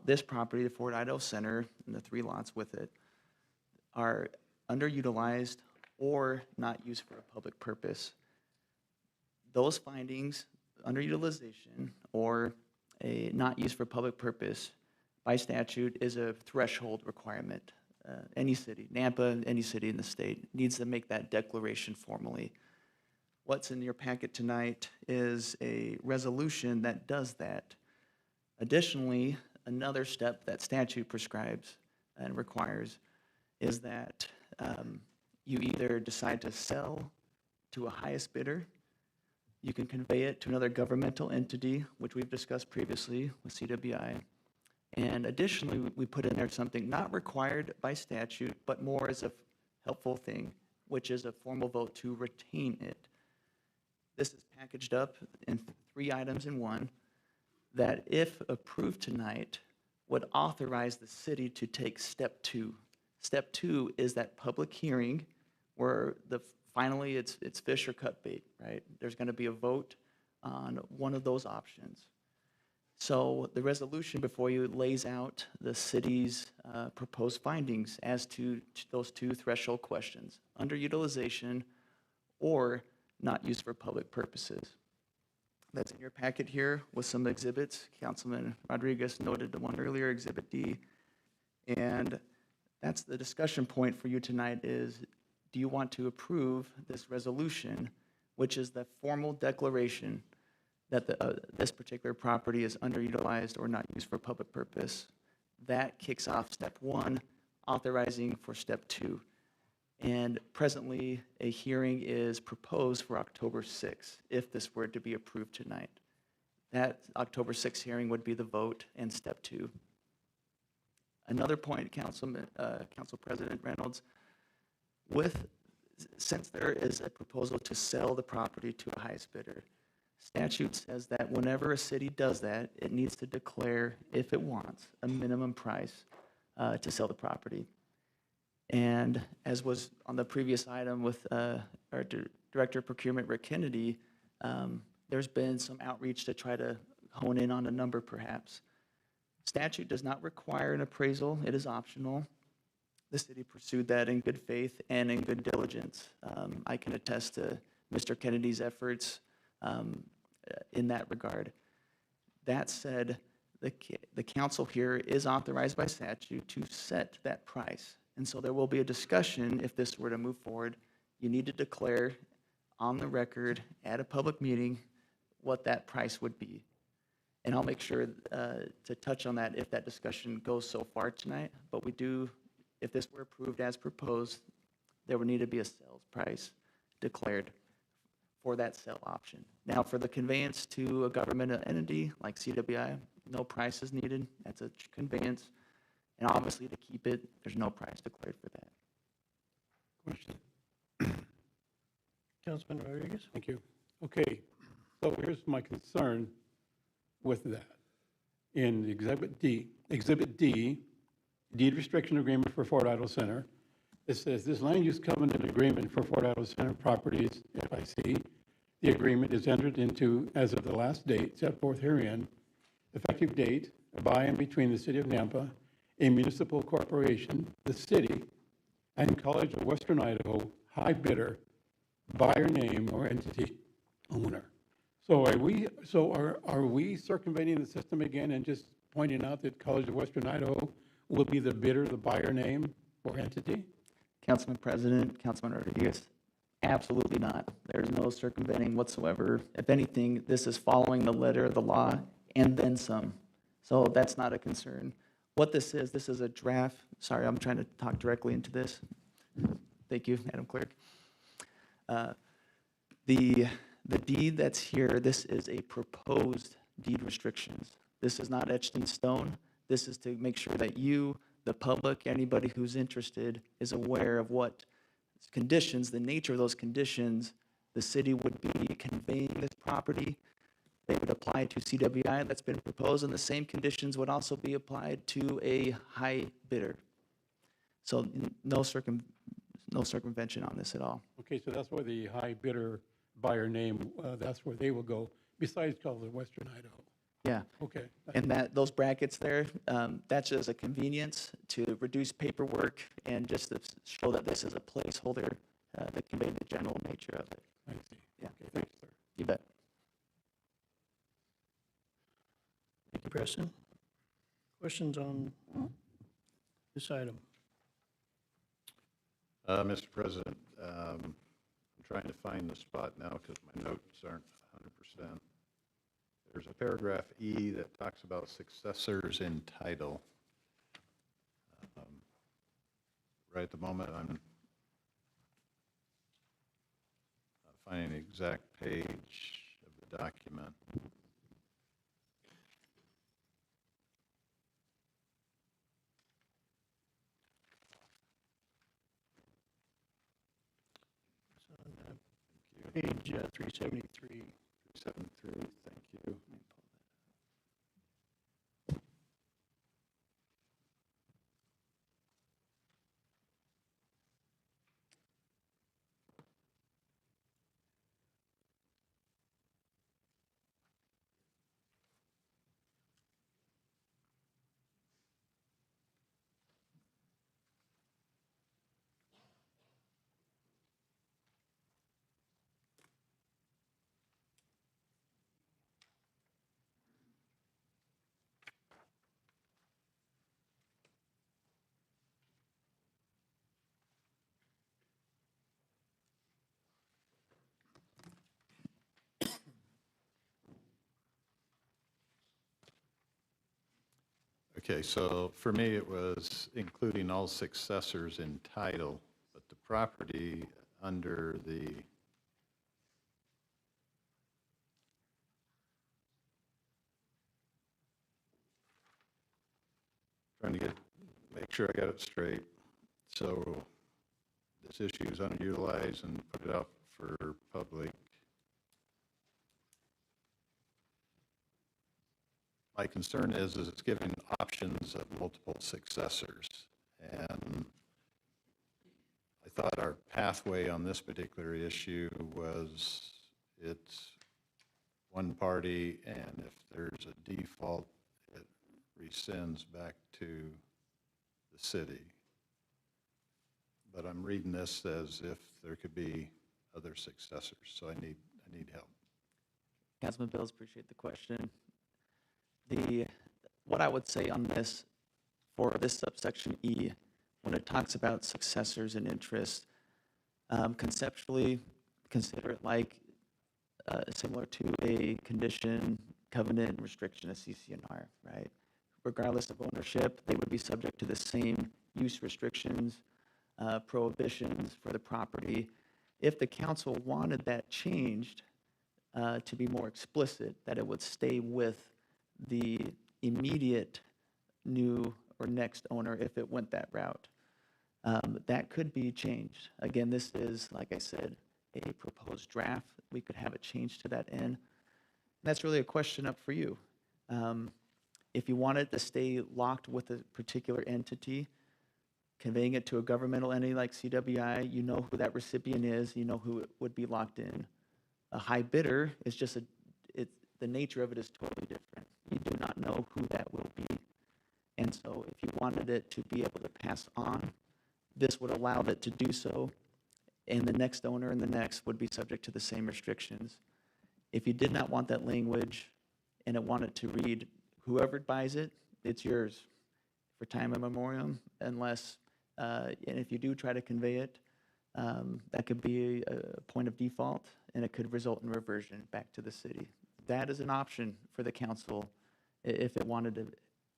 Speaker 9: this property, the Fort Idaho Center, and the 3 lots with it, are underutilized or not used for a public purpose. Those findings, underutilization or a not used for public purpose, by statute, is a threshold requirement. Any city, Nampa, any city in the state, needs to make that declaration formally. What's in your packet tonight is a resolution that does that. Additionally, another step that statute prescribes and requires is that you either decide to sell to a highest bidder, you can convey it to another governmental entity, which we've discussed previously with CWI, and additionally, we put in there something not required by statute, but more as a helpful thing, which is a formal vote to retain it. This is packaged up in 3 items in one that, if approved tonight, would authorize the city to take step 2. Step 2 is that public hearing where finally it's fish or cut bait, right? There's going to be a vote on one of those options. So the resolution before you lays out the city's proposed findings as to those two threshold questions, underutilization or not used for public purposes. That's in your packet here with some exhibits. Councilman Rodriguez noted the one earlier, Exhibit D. And that's the discussion point for you tonight is, do you want to approve this resolution, which is the formal declaration that this particular property is underutilized or not used for public purpose? That kicks off step one, authorizing for step two. And presently, a hearing is proposed for October 6th, if this were to be approved tonight. That October 6th hearing would be the vote and step two. Another point, Council President Reynolds, since there is a proposal to sell the property to a highest bidder, statute says that whenever a city does that, it needs to declare, if it wants, a minimum price to sell the property. And as was on the previous item with our Director of Procurement, Rick Kennedy, there's been some outreach to try to hone in on a number perhaps. Statute does not require an appraisal, it is optional. The city pursued that in good faith and in good diligence. I can attest to Mr. Kennedy's efforts in that regard. That said, the council here is authorized by statute to set that price. And so there will be a discussion if this were to move forward. You need to declare on the record at a public meeting what that price would be. And I'll make sure to touch on that if that discussion goes so far tonight. But we do, if this were approved as proposed, there would need to be a sales price declared for that sale option. Now, for the conveyance to a government entity like CWI, no price is needed. That's a conveyance. And obviously, to keep it, there's no price declared for that.
Speaker 10: Question.
Speaker 1: Councilman Rodriguez?
Speaker 10: Thank you. Okay, so here's my concern with that. In Exhibit D, deed restriction agreement for Fort Idle Center, it says this land use covenant agreement for Fort Idle Center properties, FIC, the agreement is entered into as of the last date set forth herein, effective date, by and between the City of Nampa, a municipal corporation, the city, and College of Western Idaho, high bidder, buyer name or entity owner. So are we circumventing the system again and just pointing out that College of Western Idaho will be the bidder, the buyer name or entity?
Speaker 9: Councilman President, Councilman Rodriguez, absolutely not. There's no circumventing whatsoever. If anything, this is following the letter of the law and then some. So that's not a concern. What this is a draft. Sorry, I'm trying to talk directly into this. Thank you, Madam Clerk. The deed that's here, this is a proposed deed restrictions. This is not etched in stone. This is to make sure that you, the public, anybody who's interested is aware of what conditions, the nature of those conditions, the city would be conveying this property. They would apply to CWI that's been proposed, and the same conditions would also be applied to a high bidder. So no circumvention on this at all.
Speaker 10: Okay, so that's where the high bidder buyer name, that's where they will go, besides College of Western Idaho.
Speaker 9: Yeah.
Speaker 10: Okay.
Speaker 9: And those brackets there, that's just a convenience to reduce paperwork and just to show that this is a placeholder that convey the general nature of it.
Speaker 10: I see.
Speaker 9: Yeah.
Speaker 10: Okay, thanks, sir.
Speaker 9: You bet.
Speaker 1: Thank you, Preston. Questions on this item?
Speaker 8: Mr. President, I'm trying to find the spot now because my notes aren't 100%. There's a paragraph E that talks about successors in title. Right at the moment, I'm not finding the exact page of the document.
Speaker 1: Page 373.
Speaker 8: 373, thank you. Okay, so for me, it was including all successors in title, but the property under the, trying to make sure I got it straight. So this issue is underutilized and put it out for public. My concern is it's giving options of multiple successors. And I thought our pathway on this particular issue was it's one party, and if there's a default, it rescinds back to the city. But I'm reading this as if there could be other successors, so I need help.
Speaker 9: Councilman Bills, appreciate the question. What I would say on this, for this subsection E, when it talks about successors and interest, conceptually, consider it like similar to a condition, covenant, and restriction, a CC&R, right? Regardless of ownership, they would be subject to the same use restrictions, prohibitions for the property. If the council wanted that changed to be more explicit, that it would stay with the immediate new or next owner if it went that route. That could be changed. Again, this is, like I said, a proposed draft. We could have it changed to that end. That's really a question up for you. If you wanted to stay locked with a particular entity, conveying it to a governmental entity like CWI, you know who that recipient is, you know who it would be locked in. A high bidder is just the nature of it is totally different. You do not know who that will be. And so if you wanted it to be able to pass on, this would allow it to do so, and the next owner and the next would be subject to the same restrictions. If you did not want that language and it wanted to read, whoever buys it, it's yours for time immemorial, unless, and if you do try to convey it, that could be a point of default, and it could result in reversion back to the city. That is an option for the council if it wanted to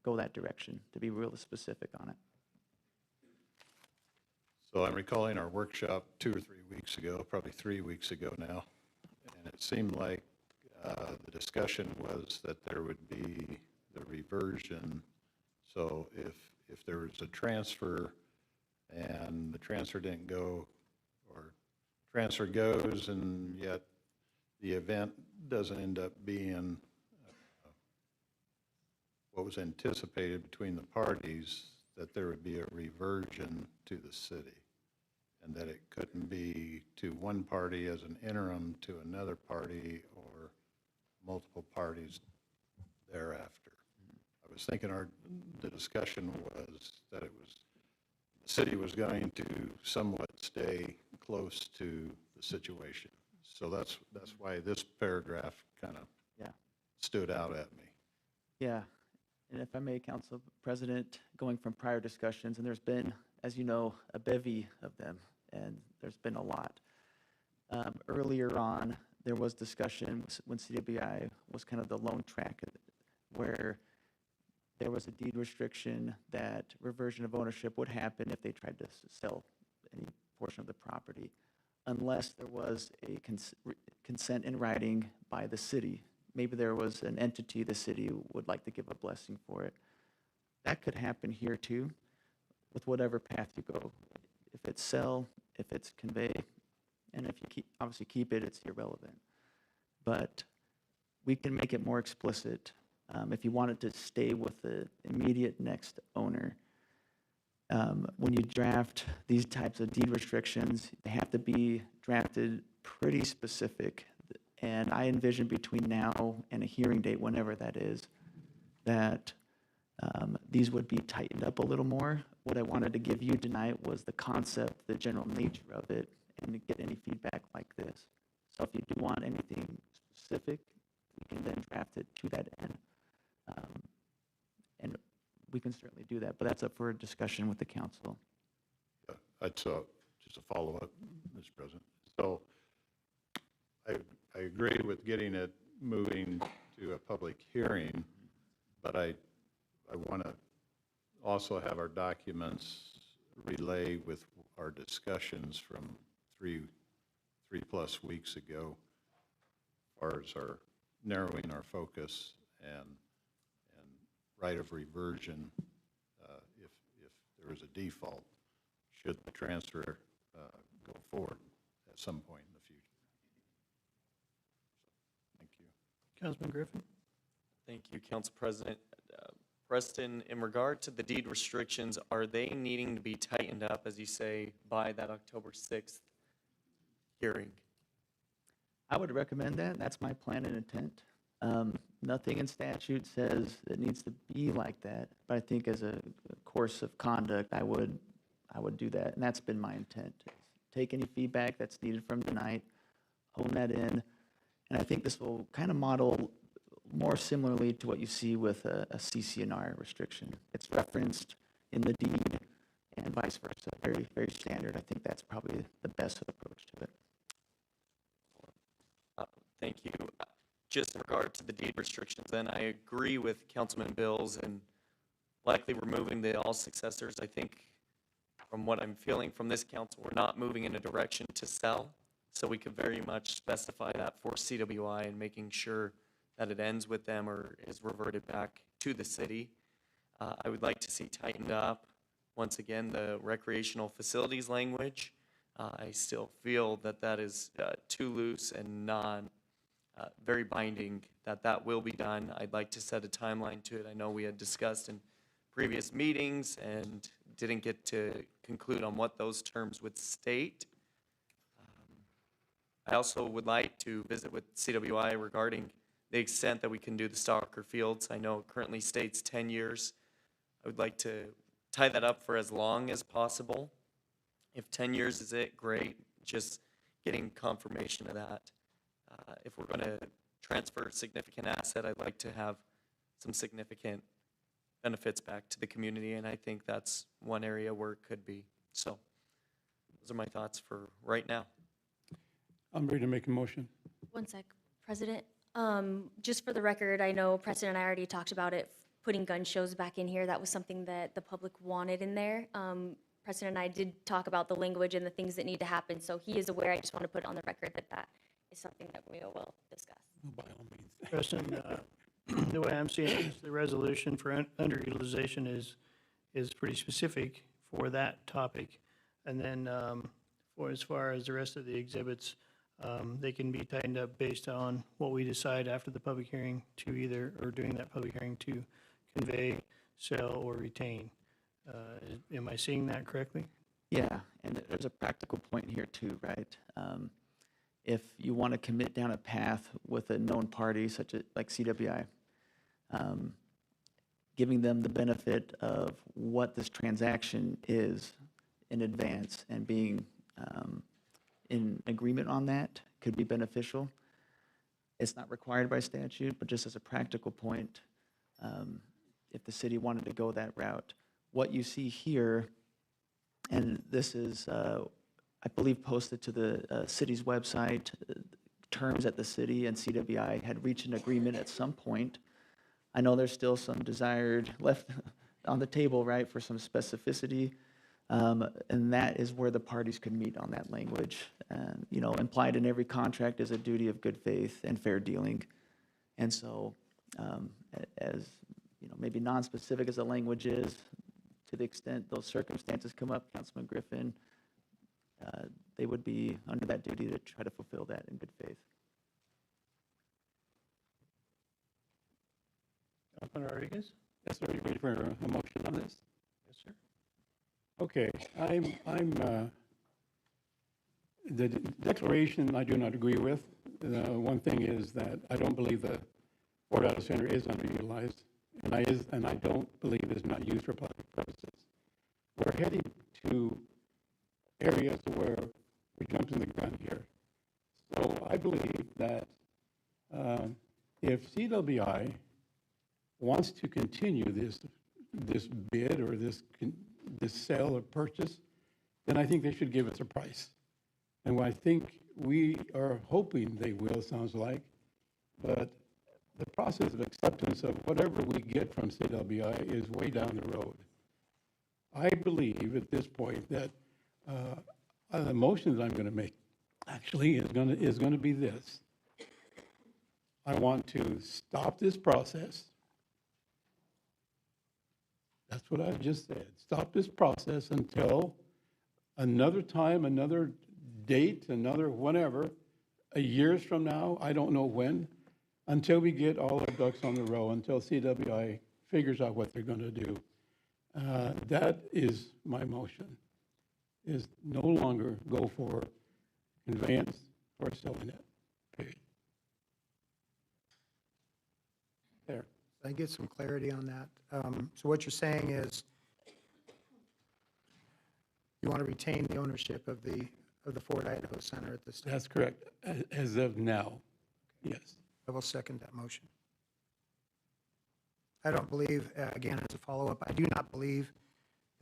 Speaker 9: go that direction, to be real specific on it.
Speaker 8: So I'm recalling our workshop 2 or 3 weeks ago, probably 3 weeks ago now, and it seemed like the discussion was that there would be the reversion. So if there was a transfer and the transfer didn't go, or transfer goes and yet the event doesn't end up being what was anticipated between the parties, that there would be a reversion to the city, and that it couldn't be to one party as an interim to another party or multiple parties thereafter. I was thinking the discussion was that it was, the city was going to somewhat stay close to the situation. So that's why this paragraph kind of stood out at me.
Speaker 9: Yeah, and if I may, Council President, going from prior discussions, and there's been, as you know, a bevy of them, and there's been a lot. Earlier on, there was discussion when CWI was kind of the lone track where there was a deed restriction that reversion of ownership would happen if they tried to sell any portion of the property, unless there was a consent in writing by the city. Maybe there was an entity the city would like to give a blessing for it. That could happen here too, with whatever path you go. If it's sell, if it's convey, and if you obviously keep it, it's irrelevant. But we can make it more explicit. If you wanted to stay with the immediate next owner, when you draft these types of deed restrictions, they have to be drafted pretty specific. And I envision between now and a hearing date, whenever that is, that these would be tightened up a little more. What I wanted to give you tonight was the concept, the general nature of it, and to get any feedback like this. So if you do want anything specific, we can then draft it to that end. And we can certainly do that, but that's up for a discussion with the council.
Speaker 8: That's just a follow-up, Mr. President. So I agree with getting it moving to a public hearing, but I want to also have our documents relay with our discussions from three-plus weeks ago, as far as our narrowing our focus and right of reversion, if there is a default, should the transfer go forward at some point in the future. Thank you.
Speaker 1: Councilman Griffin?
Speaker 13: Thank you, Council President. Preston, in regard to the deed restrictions, are they needing to be tightened up, as you say, by that October 6th hearing?
Speaker 9: I would recommend that. That's my plan and intent. Nothing in statute says it needs to be like that, but I think as a course of conduct, I would do that, and that's been my intent. Take any feedback that's needed from tonight, hone that in, and I think this will kind of model more similarly to what you see with a CC&R restriction. It's referenced in the deed and vice versa. Very, very standard. I think that's probably the best approach to it.
Speaker 13: Thank you. Just in regard to the deed restrictions, then I agree with Councilman Bills and likely removing the all successors. I think from what I'm feeling from this council, we're not moving in a direction to sell. So we could very much specify that for CWI and making sure that it ends with them or is reverted back to the city. I would like to see tightened up, once again, the recreational facilities language. I still feel that that is too loose and not very binding, that will be done. I'd like to set a timeline to it. I know we had discussed in previous meetings and didn't get to conclude on what those terms would state. I also would like to visit with CWI regarding the extent that we can do the soccer fields. I know it currently states 10 years. I would like to tie that up for as long as possible. If 10 years is it, great. Just getting confirmation of that. If we're going to transfer a significant asset, I'd like to have some significant benefits back to the community, and I think that's one area where it could be. So those are my thoughts for right now.
Speaker 10: I'm ready to make a motion.
Speaker 7: One sec, President. Just for the record, I know Preston and I already talked about it, putting gun shows back in here. That was something that the public wanted in there. Preston and I did talk about the language and the things that need to happen, so he is aware. I just want to put on the record that that is something that we will discuss.
Speaker 10: By all means.
Speaker 1: Preston, the way I'm seeing it is the resolution for underutilization is pretty specific for that topic. And then for as far as the rest of the exhibits, they can be tightened up based on what we decide after the public hearing to either, or during that public hearing to convey, sell, or retain. Am I seeing that correctly?
Speaker 9: Yeah, and there's a practical point here too, right? If you want to commit down a path with a known party, such as like CWI, giving them the benefit of what this transaction is in advance and being in agreement on that could be beneficial. It's not required by statute, but just as a practical point, if the city wanted to go that route, what you see here, and this is, I believe, posted to the city's website, terms that the city and CWI had reached an agreement at some point. I know there's still some desired left on the table, right, for some specificity. And that is where the parties could meet on that language. And, you know, implied in every contract is a duty of good faith and fair dealing. And so, as, you know, maybe non-specific as the language is, to the extent those circumstances come up, Councilman Griffin, they would be under that duty to try to fulfill that in good faith.
Speaker 1: Councilman Rodriguez?
Speaker 10: Yes, sir. You ready for a motion on this?
Speaker 1: Yes, sir.
Speaker 10: Okay, the declaration I do not agree with. One thing is that I don't believe the Fort Auto Center is underutilized, and I don't believe it's not used for public purposes. We're heading to areas where we're jumping the gun here. So I believe that if CWI wants to continue this bid or this sale or purchase, then I think they should give us a price. And I think we are hoping they will, sounds like, but the process of acceptance of whatever we get from CWI is way down the road. I believe at this point that the motion that I'm going to make actually is going to be this. I want to stop this process. That's what I just said. Stop this process until another time, another date, another whenever, a years from now, I don't know when, until we get all our ducks on the row, until CWI figures out what they're going to do. That is my motion, is no longer go for conveyance or selling it, period. There.
Speaker 4: I get some clarity on that. So what you're saying is you want to retain the ownership of the Ford Idaho Center at this time?
Speaker 10: That's correct, as of now, yes.
Speaker 4: I will second that motion. I don't believe, again, as a follow-up, I do not believe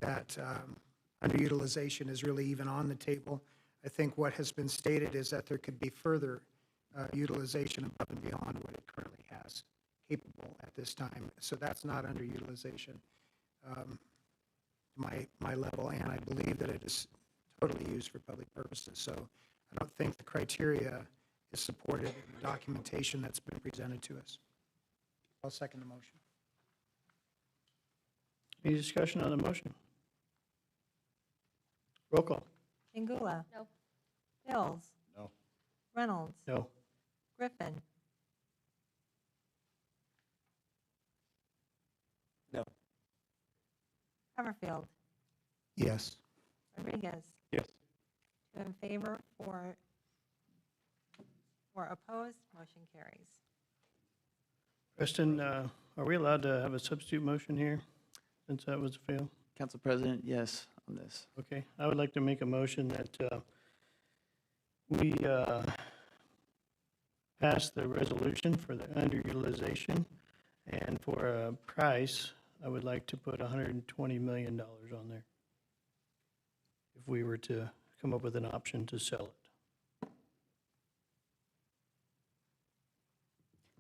Speaker 4: that underutilization is really even on the table. I think what has been stated is that there could be further utilization above and beyond what it currently has capable at this time. So that's not underutilization my level, and I believe that it is totally used for public purposes. So I don't think the criteria is supported in the documentation that's been presented to us. I'll second the motion.
Speaker 1: Any discussion on the motion? Roll call.
Speaker 3: Chingula.
Speaker 7: No.
Speaker 3: Mills.
Speaker 8: No.
Speaker 3: Reynolds.
Speaker 1: No.
Speaker 3: Griffin.
Speaker 13: No.
Speaker 3: Summerfield.
Speaker 4: Yes.
Speaker 3: Rodriguez.
Speaker 10: Yes.
Speaker 3: 2 in favor, 4 opposed, motion carries.
Speaker 1: Preston, are we allowed to have a substitute motion here, since that was a fail?
Speaker 9: Council President, yes, on this.
Speaker 1: Okay, I would like to make a motion that we pass the resolution for the underutilization, and for a price, I would like to put $120 million on there, if we were to come up with an option to sell it.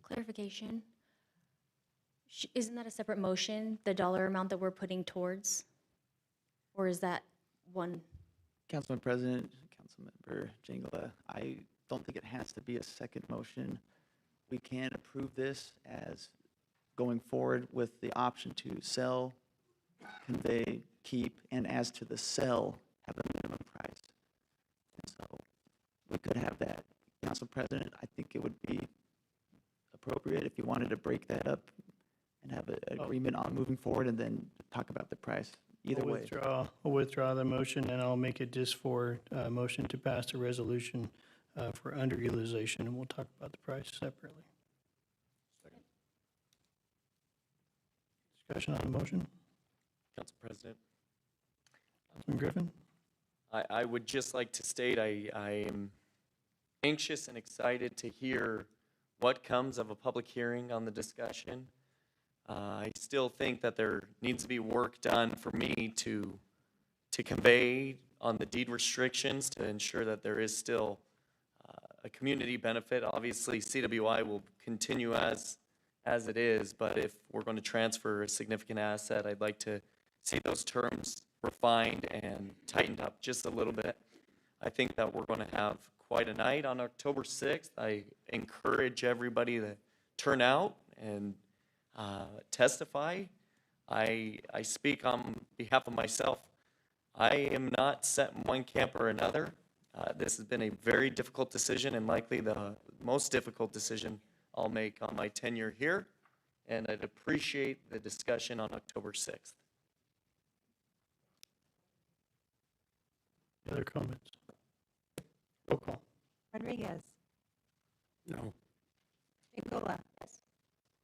Speaker 7: Clarification. Isn't that a separate motion, the dollar amount that we're putting towards? Or is that one?
Speaker 9: Councilman President, Councilmember Jingala, I don't think it has to be a second motion. We can approve this as going forward with the option to sell, convey, keep, and as to the sell, have a minimum price. And so we could have that. Council President, I think it would be appropriate if you wanted to break that up and have an agreement on moving forward and then talk about the price. Either way.
Speaker 1: I'll withdraw the motion, and I'll make it just for motion to pass the resolution for underutilization, and we'll talk about the price separately. Discussion on the motion?
Speaker 13: Council President,
Speaker 1: Councilman Griffin?
Speaker 13: I would just like to state I am anxious and excited to hear what comes of a public hearing on the discussion. I still think that there needs to be work done for me to convey on the deed restrictions to ensure that there is still a community benefit. Obviously, CWI will continue as it is, but if we're going to transfer a significant asset, I'd like to see those terms refined and tightened up just a little bit. I think that we're going to have quite a night on October 6th. I encourage everybody to turn out and testify. I speak on behalf of myself. I am not set in one camp or another. This has been a very difficult decision, and likely the most difficult decision I'll make on my tenure here, and I'd appreciate the discussion on October 6th.
Speaker 1: Any other comments? Roll call.
Speaker 3: Rodriguez.
Speaker 10: No.
Speaker 3: Chingula. Yes.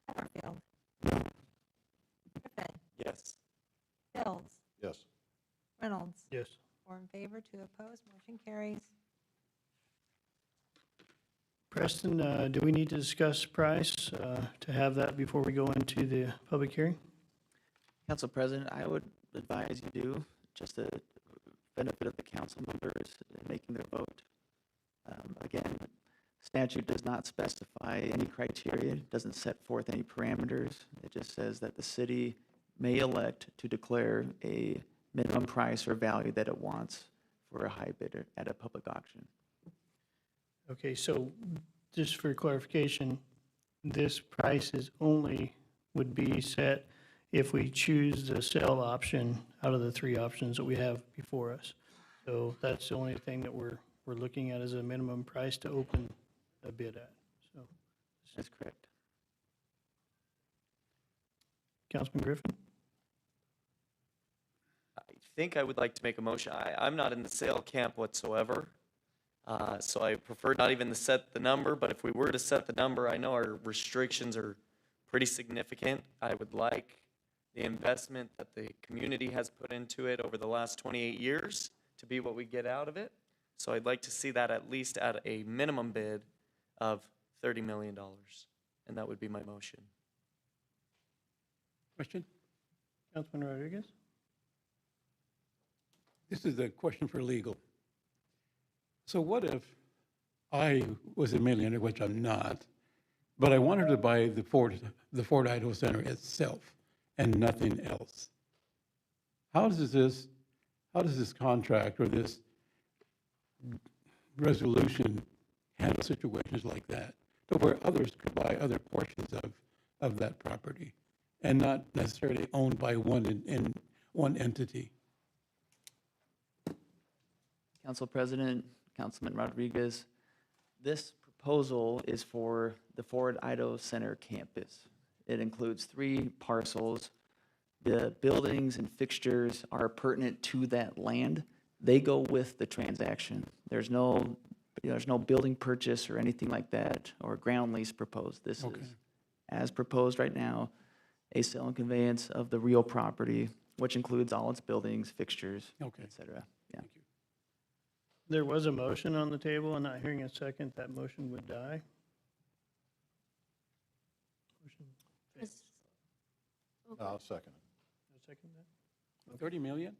Speaker 3: Summerfield. Griffin.
Speaker 13: Yes.
Speaker 3: Mills.
Speaker 8: Yes.
Speaker 3: Reynolds.
Speaker 1: Yes.
Speaker 3: 4 in favor, 2 opposed, motion carries.
Speaker 1: Preston, do we need to discuss price to have that before we go into the public hearing?
Speaker 9: Council President, I would advise you do, just the benefit of the council members in making their vote. Again, statute does not specify any criteria, doesn't set forth any parameters. It just says that the city may elect to declare a minimum price or value that it wants for a high bidder at a public auction.
Speaker 1: Okay, so just for clarification, this price is only, would be set if we choose the sell option out of the three options that we have before us. So that's the only thing that we're looking at as a minimum price to open a bid at. So,
Speaker 9: That's correct.
Speaker 1: Councilman Griffin?
Speaker 13: I think I would like to make a motion. I'm not in the sale camp whatsoever. So I prefer not even to set the number, but if we were to set the number, I know our restrictions are pretty significant. I would like the investment that the community has put into it over the last 28 years to be what we get out of it. So I'd like to see that at least at a minimum bid of $30 million. And that would be my motion.
Speaker 10: Question?
Speaker 1: Councilman Rodriguez?
Speaker 10: This is a question for legal. So what if I was a millionaire, which I'm not, but I wanted to buy the Ford Idaho Center itself and nothing else? How does this contract or this resolution handle situations like that, to where others could buy other portions of that property and not necessarily owned by one entity?
Speaker 9: Council President, Councilman Rodriguez, this proposal is for the Ford Idaho Center campus. It includes 3 parcels. The buildings and fixtures are pertinent to that land. They go with the transaction. There's no building purchase or anything like that, or ground lease proposed. This
Speaker 10: Okay.
Speaker 9: is, as proposed right now, a sale and conveyance of the real property, which includes all its buildings, fixtures,
Speaker 10: Okay.
Speaker 9: et cetera. Yeah.
Speaker 10: Thank you.
Speaker 1: There was a motion on the table, and not hearing a second, that motion would die. Motion fails.
Speaker 8: I'll second it.
Speaker 1: A second that?
Speaker 10: 30 million?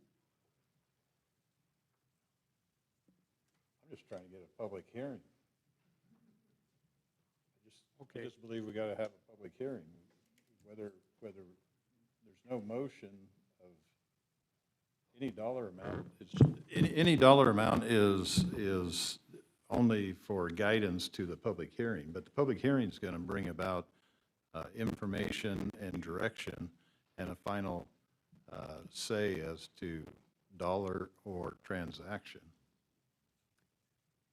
Speaker 8: I'm just trying to get a public hearing. I
Speaker 10: Okay.
Speaker 8: just believe we got to have a public hearing. Whether there's no motion of any dollar amount, any dollar amount is only for guidance to the public hearing, but the public hearing is going to bring about information and direction and a final say as to dollar or transaction.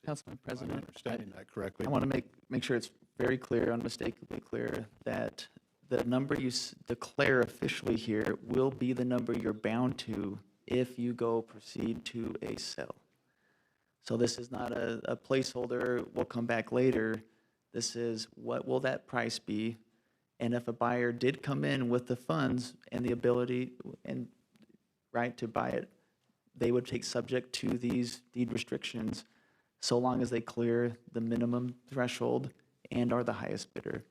Speaker 9: Councilman
Speaker 8: Am I
Speaker 9: President,
Speaker 8: understanding that correctly?
Speaker 9: I want to make sure it's very clear, unmistakably clear, that the number you declare officially here will be the number you're bound to if you proceed to a sale. So this is not a placeholder, we'll come back later. This is, what will that price be? And if a buyer did come in with the funds and the ability and right to buy it, they would take subject to these deed restrictions, so long as they clear the minimum threshold and are the highest bidder.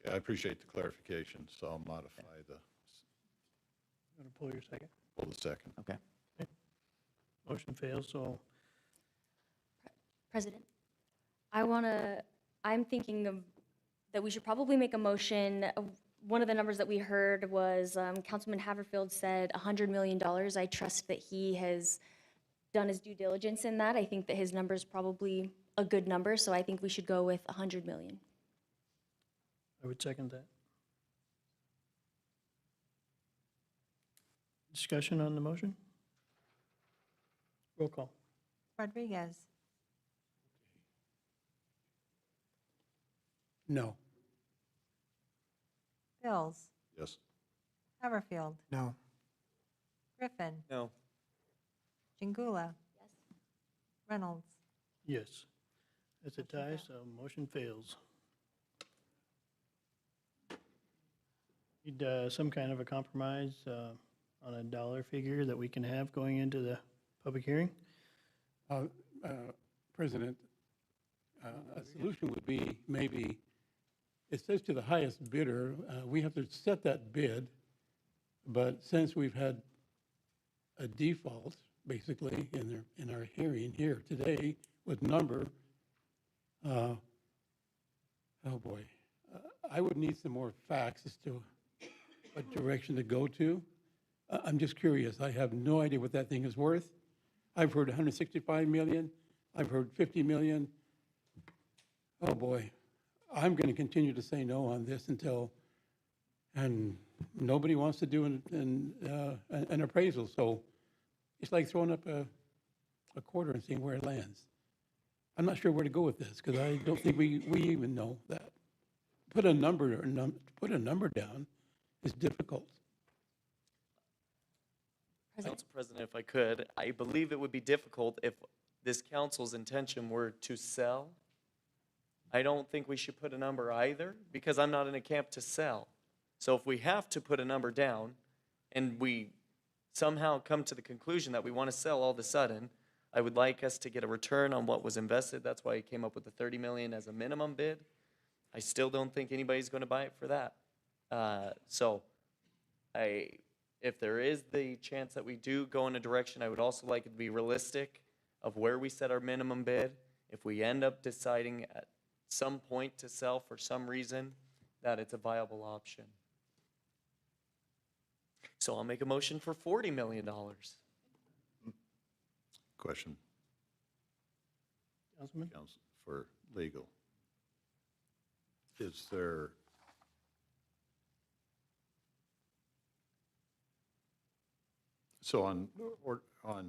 Speaker 8: Yeah, I appreciate the clarification, so I'll modify the,
Speaker 1: Want to pull your second?
Speaker 8: pull the second.
Speaker 9: Okay.
Speaker 1: Motion fails, so
Speaker 7: President, I'm thinking of, that we should probably make a motion. One of the numbers that we heard was Councilman Haverfield said $100 million. I trust that he has done his due diligence in that. I think that his number is probably a good number, so I think we should go with 100 million.
Speaker 1: I would second that. Discussion on the motion? Roll call.
Speaker 3: Rodriguez,
Speaker 10: No.
Speaker 3: Bills,
Speaker 8: Yes.
Speaker 3: Haverfield,
Speaker 4: No.
Speaker 3: Griffin,
Speaker 13: No.
Speaker 3: Jingula. Reynolds.
Speaker 1: Yes. It's a tie, so motion fails. Need some kind of a compromise on a dollar figure that we can have going into the public hearing?
Speaker 10: President, a solution would be maybe, it says to the highest bidder, we have to set that bid, but since we've had a default, basically, in our hearing here today with number, oh boy, I would need some more facts as to what direction to go to. I'm just curious. I have no idea what that thing is worth. I've heard 165 million. I've heard 50 million. Oh, boy. I'm going to continue to say no on this until, and nobody wants to do an appraisal. So it's like throwing up a quarter and seeing where it lands. I'm not sure where to go with this because I don't think we even know that. Put a number down is difficult.
Speaker 13: Council President, if I could, I believe it would be difficult if this council's intention were to sell. I don't think we should put a number either, because I'm not in a camp to sell. So if we have to put a number down, and we somehow come to the conclusion that we want to sell all of a sudden, I would like us to get a return on what was invested. That's why I came up with the 30 million as a minimum bid. I still don't think anybody's going to buy it for that. If there is the chance that we do go in a direction, I would also like it to be realistic of where we set our minimum bid. If we end up deciding at some point to sell for some reason, that it's a viable option. So I'll make a motion for $40 million.
Speaker 8: Question,
Speaker 1: Councilman?
Speaker 8: Council, for legal. Is there, so on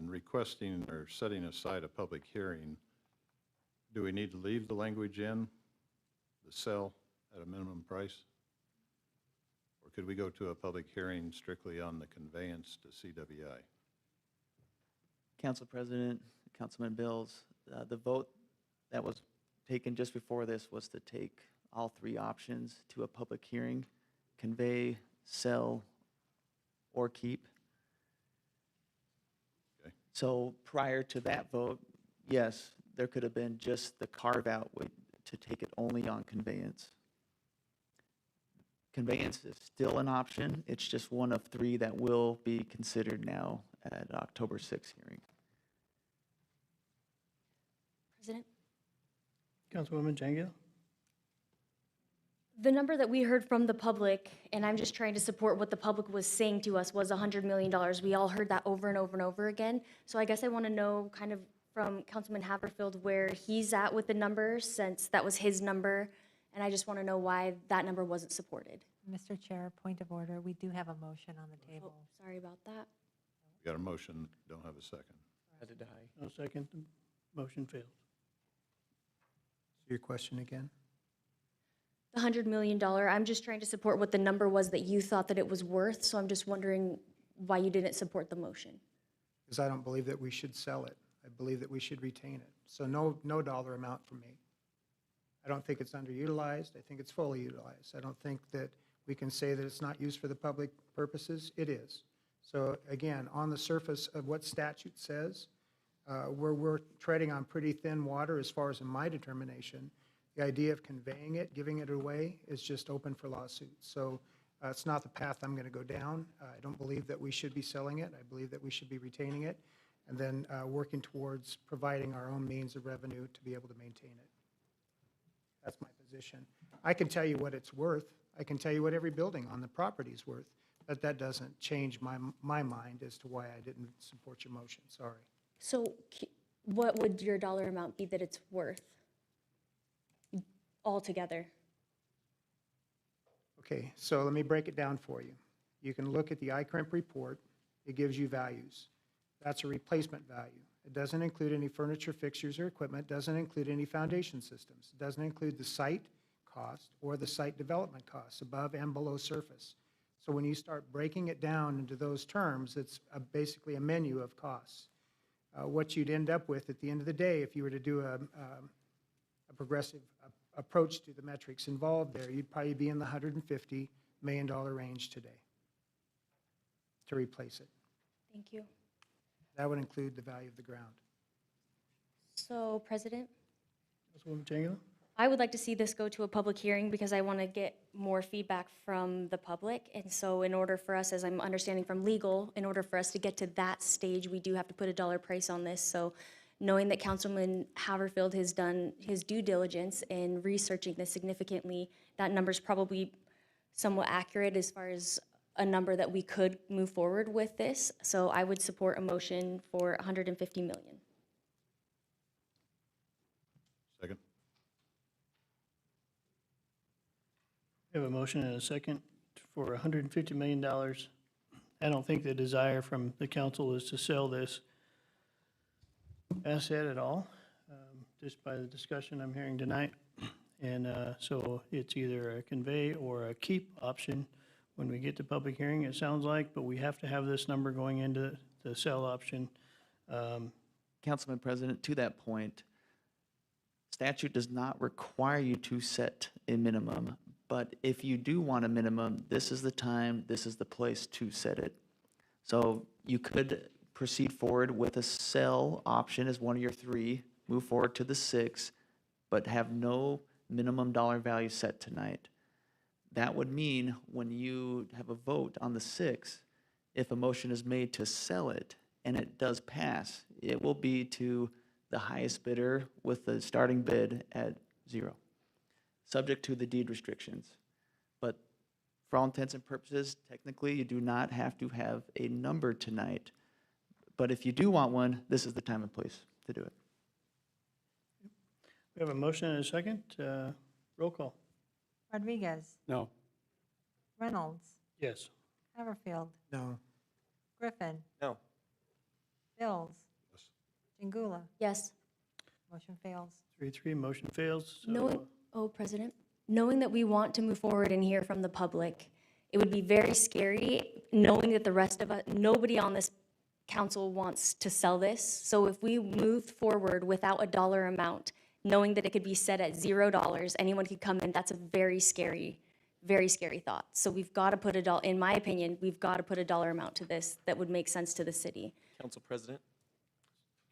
Speaker 8: requesting or setting aside a public hearing, do we need to leave the language in, the sell at a minimum price? Or could we go to a public hearing strictly on the conveyance to CWI?
Speaker 9: Council President, Councilman Bills, the vote that was taken just before this was to take all three options to a public hearing: convey, sell, or keep.
Speaker 8: Okay.
Speaker 9: So prior to that vote, yes, there could have been just the carve-out to take it only on conveyance. Conveyance is still an option. It's just one of three that will be considered now at October 6th hearing.
Speaker 7: President?
Speaker 1: Councilwoman Jangil?
Speaker 7: The number that we heard from the public, and I'm just trying to support what the public was saying to us, was $100 million. We all heard that over and over and over again. So I guess I want to know kind of from Councilman Haverfield where he's at with the numbers, since that was his number. And I just want to know why that number wasn't supported.
Speaker 3: Mr. Chair, point of order, we do have a motion on the table.
Speaker 7: Oh, sorry about that.
Speaker 8: We got a motion, don't have a second.
Speaker 13: Had to die.
Speaker 1: No second, the motion fails.
Speaker 4: Your question again?
Speaker 7: The $100 million, I'm just trying to support what the number was that you thought that it was worth. So I'm just wondering why you didn't support the motion.
Speaker 4: Because I don't believe that we should sell it. I believe that we should retain it. So no dollar amount from me. I don't think it's underutilized. I think it's fully utilized. I don't think that we can say that it's not used for the public purposes. It is. So again, on the surface of what statute says, we're treading on pretty thin water as far as in my determination. The idea of conveying it, giving it away, is just open for lawsuits. So it's not the path I'm going to go down. I don't believe that we should be selling it. I believe that we should be retaining it and then working towards providing our own means of revenue to be able to maintain it. That's my position. I can tell you what it's worth. I can tell you what every building on the property is worth, but that doesn't change my mind as to why I didn't support your motion. Sorry.
Speaker 7: So what would your dollar amount be that it's worth altogether?
Speaker 4: Okay, so let me break it down for you. You can look at the iCrimp report. It gives you values. That's a replacement value. It doesn't include any furniture, fixtures, or equipment, doesn't include any foundation systems. It doesn't include the site cost or the site development costs above and below surface. So when you start breaking it down into those terms, it's basically a menu of costs. What you'd end up with at the end of the day, if you were to do a progressive approach to the metrics involved there, you'd probably be in the $150 million range today to replace it.
Speaker 7: Thank you.
Speaker 4: That would include the value of the ground.
Speaker 7: So, President,
Speaker 1: Councilwoman Jangil?
Speaker 7: I would like to see this go to a public hearing because I want to get more feedback from the public. And so in order for us, as I'm understanding from legal, in order for us to get to that stage, we do have to put a dollar price on this. So knowing that Councilman Haverfield has done his due diligence in researching this significantly, that number's probably somewhat accurate as far as a number that we could move forward with this. So I would support a motion for 150 million.
Speaker 8: Second?
Speaker 1: We have a motion and a second for $150 million. I don't think the desire from the council is to sell this asset at all, just by the discussion I'm hearing tonight. And so it's either a convey or a keep option when we get to public hearing, it sounds like, but we have to have this number going into the sell option.
Speaker 9: Councilman President, to that point, statute does not require you to set a minimum, but if you do want a minimum, this is the time, this is the place to set it. So you could proceed forward with a sell option as one of your three, move forward to the 6, but have no minimum dollar value set tonight. That would mean when you have a vote on the 6, if a motion is made to sell it and it does pass, it will be to the highest bidder with the starting bid at 0, subject to the deed restrictions. But for all intents and purposes, technically, you do not have to have a number tonight. But if you do want one, this is the time and place to do it.
Speaker 1: We have a motion and a second. Roll call.
Speaker 3: Rodriguez,
Speaker 10: No.
Speaker 3: Reynolds,
Speaker 1: Yes.
Speaker 3: Haverfield,
Speaker 4: No.
Speaker 3: Griffin,
Speaker 13: No.
Speaker 3: Bills, Jingula.
Speaker 7: Yes.
Speaker 3: Motion fails.
Speaker 1: 3-3, motion fails. So,
Speaker 7: Knowing, President, knowing that we want to move forward and hear from the public, it would be very scary knowing that the rest of us, nobody on this council wants to sell this. So if we moved forward without a dollar amount, knowing that it could be set at $0, anyone could come in, that's a very scary thought. So we've got to put in my opinion, we've got to put a dollar amount to this that would make sense to the city.
Speaker 13: Council President,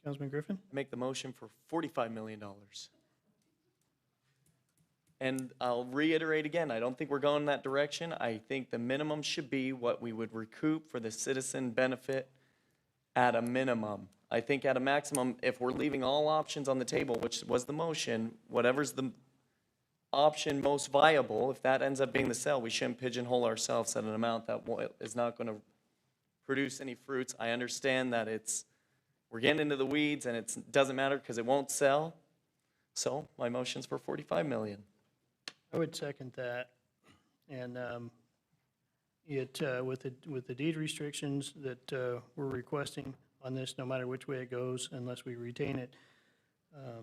Speaker 1: Councilman Griffin?
Speaker 13: I make the motion for $45 million. And I'll reiterate again, I don't think we're going that direction. I think the minimum should be what we would recoup for the citizen benefit at a minimum. I think at a maximum, if we're leaving all options on the table, which was the motion, whatever's the option most viable, if that ends up being the sell, we shouldn't pigeonhole ourselves at an amount that is not going to produce any fruits. I understand that we're getting into the weeds and it doesn't matter because it won't sell. So my motion's for 45 million.
Speaker 1: I would second that. And with the deed restrictions that we're requesting on this, no matter which way it goes, unless we retain it, I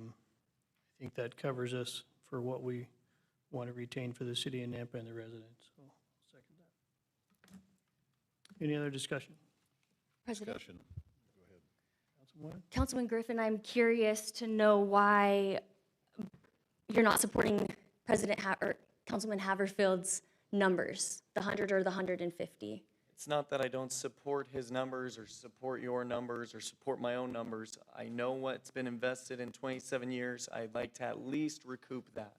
Speaker 1: think that covers us for what we want to retain for the city of Nampa and the residents. So, second that. Any other discussion?
Speaker 7: President.
Speaker 8: Discussion.
Speaker 1: Councilwoman?
Speaker 7: Councilman Griffin, I'm curious to know why you're not supporting Councilman Haverfield's numbers, the 100 or the 150.
Speaker 13: It's not that I don't support his numbers or support your numbers or support my own numbers. I know what's been invested in 27 years. I'd like to at least recoup that.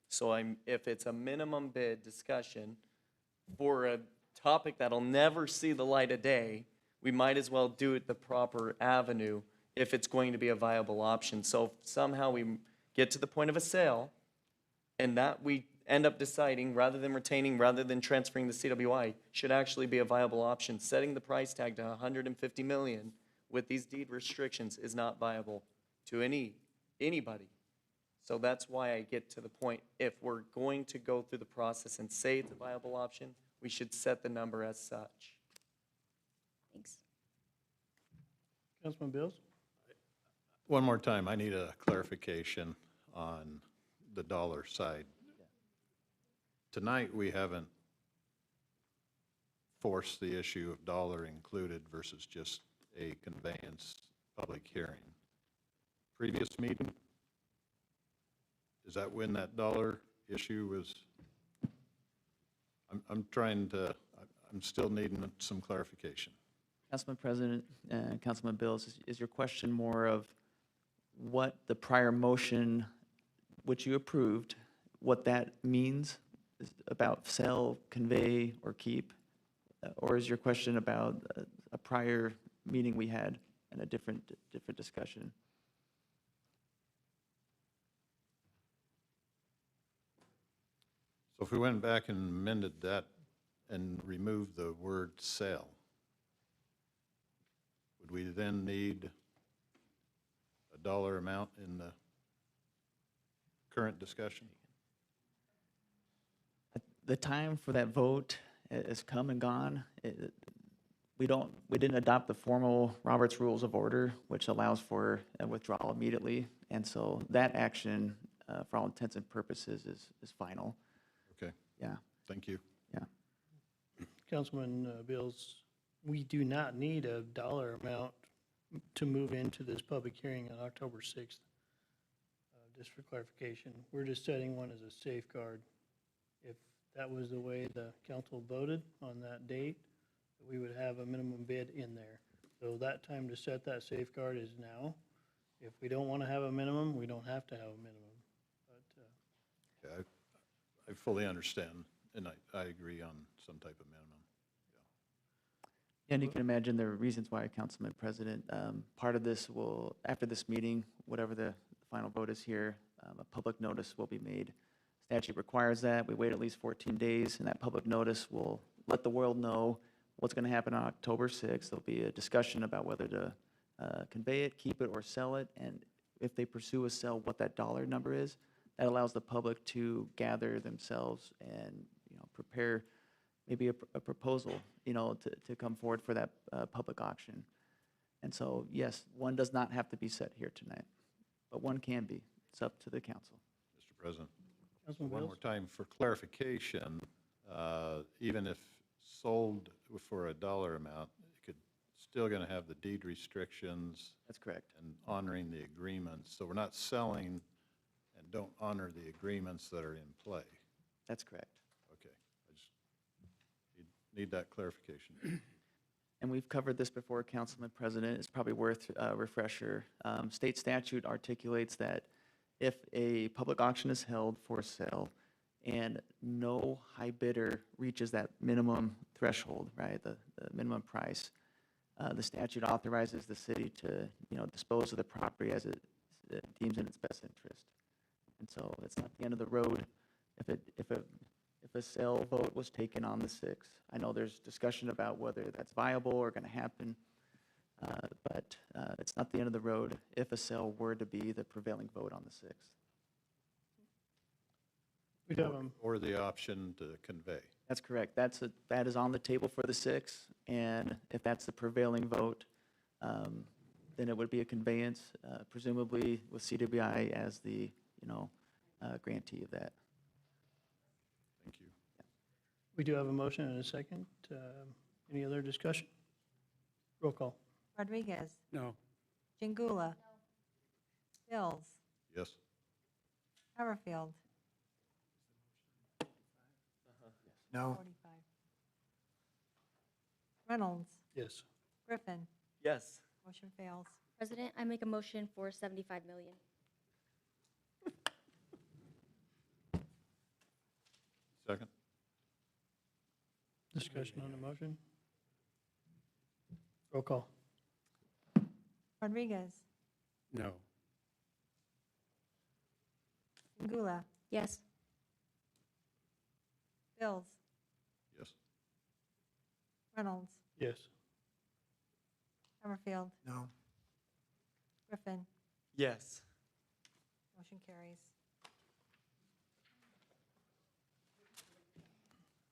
Speaker 13: So if it's a minimum bid discussion for a topic that'll never see the light of day, we might as well do it the proper avenue if it's going to be a viable option. So if somehow we get to the point of a sale and that we end up deciding, rather than retaining, rather than transferring the CWI, should actually be a viable option. Setting the price tag to 150 million with these deed restrictions is not viable to anybody. So that's why I get to the point, if we're going to go through the process and say it's a viable option, we should set the number as such.
Speaker 7: Thanks.
Speaker 1: Councilman Bills?
Speaker 8: One more time, I need a clarification on the dollar side. Tonight, we haven't forced the issue of dollar included versus just a conveyance public hearing. Previous meeting, is that when that dollar issue was? I'm still needing some clarification.
Speaker 9: Councilman President, Councilman Bills, is your question more of what the prior motion, which you approved, what that means about sell, convey, or keep? Or is your question about a prior meeting we had and a different discussion?
Speaker 8: So if we went back and amended that and remove the word sell, would we then need a dollar amount in the current discussion?
Speaker 9: The time for that vote has come and gone. We didn't adopt the formal Robert's Rules of Order, which allows for a withdrawal immediately. And so that action, for all intents and purposes, is final.
Speaker 8: Okay,
Speaker 9: Yeah,
Speaker 8: thank you.
Speaker 9: yeah.
Speaker 1: Councilman Bills, we do not need a dollar amount to move into this public hearing on October 6th. Just for clarification, we're just setting one as a safeguard. If that was the way the council voted on that date, we would have a minimum bid in there. So that time to set that safeguard is now. If we don't want to have a minimum, we don't have to have a minimum. But
Speaker 8: Yeah, I fully understand, and I agree on some type of minimum.
Speaker 9: And you can imagine there are reasons why, Councilman President, part of this will, after this meeting, whatever the final vote is here, a public notice will be made. Statute requires that. We wait at least 14 days, and that public notice will let the world know what's going to happen on October 6th. There'll be a discussion about whether to convey it, keep it, or sell it, and if they pursue a sell, what that dollar number is. That allows the public to gather themselves and, prepare maybe a proposal, to come forward for that public auction. And so, yes, one does not have to be set here tonight, but one can be. It's up to the council.
Speaker 8: Mr. President,
Speaker 1: Councilman
Speaker 8: one
Speaker 1: Bills?
Speaker 8: more time for clarification, even if sold for a dollar amount, it could still going to have the deed restrictions
Speaker 9: That's correct.
Speaker 8: and honoring the agreements. So we're not selling and don't honor the agreements that are in play.
Speaker 9: That's correct.
Speaker 8: Okay, I just need that clarification.
Speaker 9: And we've covered this before, Councilman President. It's probably worth a refresher. State statute articulates that if a public auction is held for sale and no high bidder reaches that minimum threshold, right, the minimum price, the statute authorizes the city to, dispose of the property as it deems in its best interest. And so it's not the end of the road if a sale vote was taken on the 6th. I know there's discussion about whether that's viable or going to happen, but it's not the end of the road if a sale were to be the prevailing vote on the 6th.
Speaker 1: we'd have them.
Speaker 8: Or the option to convey.
Speaker 9: That's correct. That is on the table for the 6th, and if that's the prevailing vote, then it would be a conveyance, presumably with CWI as the, grantee of that.
Speaker 8: Thank you.
Speaker 1: We do have a motion and a second. Any other discussion? Roll call.
Speaker 3: Rodriguez,
Speaker 10: No.
Speaker 3: Jingula. Bills,
Speaker 8: Yes.
Speaker 3: Haverfield,
Speaker 4: No.
Speaker 3: 45. Reynolds,
Speaker 1: Yes.
Speaker 3: Griffin,
Speaker 13: Yes.
Speaker 3: motion fails.
Speaker 7: President, I make a motion for 75 million.
Speaker 8: Second?
Speaker 1: Discussion on the motion? Roll call.
Speaker 3: Rodriguez,
Speaker 10: No.
Speaker 3: Jingula,
Speaker 7: Yes.
Speaker 3: Bills,
Speaker 8: Yes.
Speaker 3: Reynolds,
Speaker 1: Yes.
Speaker 3: Haverfield,
Speaker 4: No.
Speaker 3: Griffin,
Speaker 13: Yes.
Speaker 3: motion carries.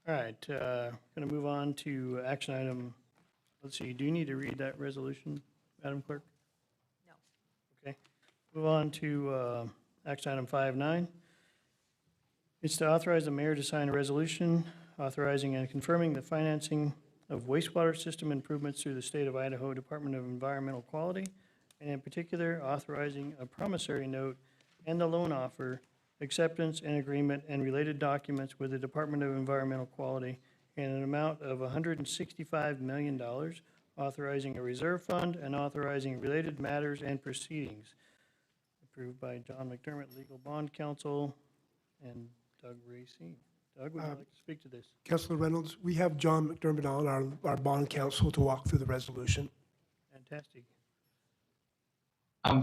Speaker 1: All right, going to move on to action item, let's see, do you need to read that resolution, Madam Clerk?
Speaker 3: No.
Speaker 1: Okay. Move on to action item 5.9. It's to authorize the mayor to sign a resolution authorizing and confirming the financing of wastewater system improvements through the State of Idaho Department of Environmental Quality, and in particular authorizing a promissory note and the loan offer, acceptance and agreement and related documents with the Department of Environmental Quality in an amount of $165 million, authorizing a reserve fund and authorizing related matters and proceedings. Approved by John McDermott, Legal Bond Counsel, and Doug Racine. Doug, would you like to speak to this?
Speaker 15: Councilor Reynolds, we have John McDermott on, our bond counsel, to walk through the resolution.
Speaker 1: Fantastic.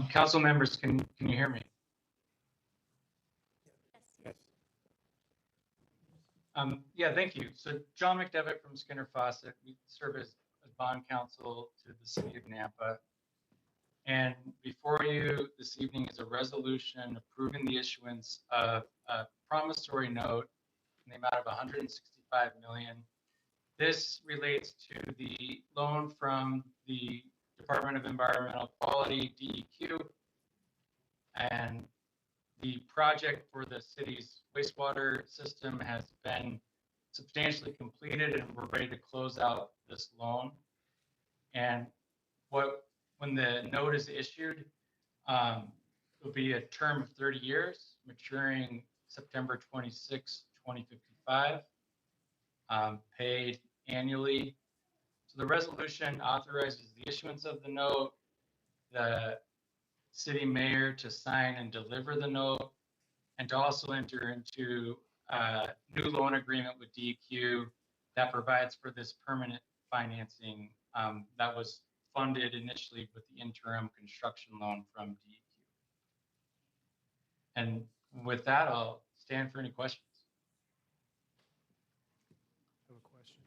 Speaker 16: Council members, can you hear me?
Speaker 10: Yes.
Speaker 16: Yeah, thank you. So John McDevitt from Skinner Fawcett. We serve as bond counsel to the city of Nampa. And before you this evening is a resolution approving the issuance of a promissory note in the amount of 165 million. This relates to the loan from the Department of Environmental Quality, DEQ, and the project for the city's wastewater system has been substantially completed, and we're ready to close out this loan. And when the note is issued, it'll be a term of 30 years, maturing September 26, 2055, paid annually. So the resolution authorizes the issuance of the note, the city mayor to sign and deliver the note, and to also enter into a new loan agreement with DEQ that provides for this permanent financing that was funded initially with the interim construction loan from DEQ. And with that, I'll stand for any questions.
Speaker 4: I have a question.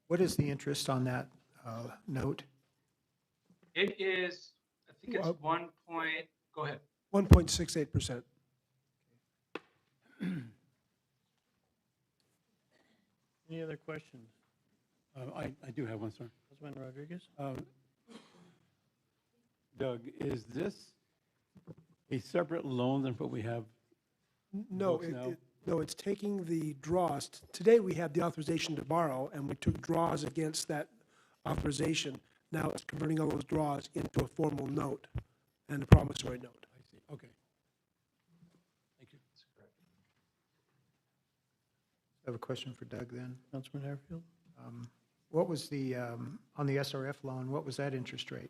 Speaker 4: What is the interest on that note?
Speaker 16: It is, I think it's 1 point, go ahead.
Speaker 15: 1.68%.
Speaker 1: Any other questions?
Speaker 10: I do have one, sir.
Speaker 1: Councilman Rodriguez?
Speaker 10: Doug, is this a separate loan than what we have?
Speaker 15: No,
Speaker 10: books now?
Speaker 15: no, it's taking the draws. Today, we have the authorization to borrow, and we took draws against that authorization. Now it's converting all those draws into a formal note and a promissory note.
Speaker 10: I see, okay. Thank you.
Speaker 4: I have a question for Doug then.
Speaker 1: Councilman Harefield?
Speaker 4: What was the, on the SRF loan, what was that interest rate?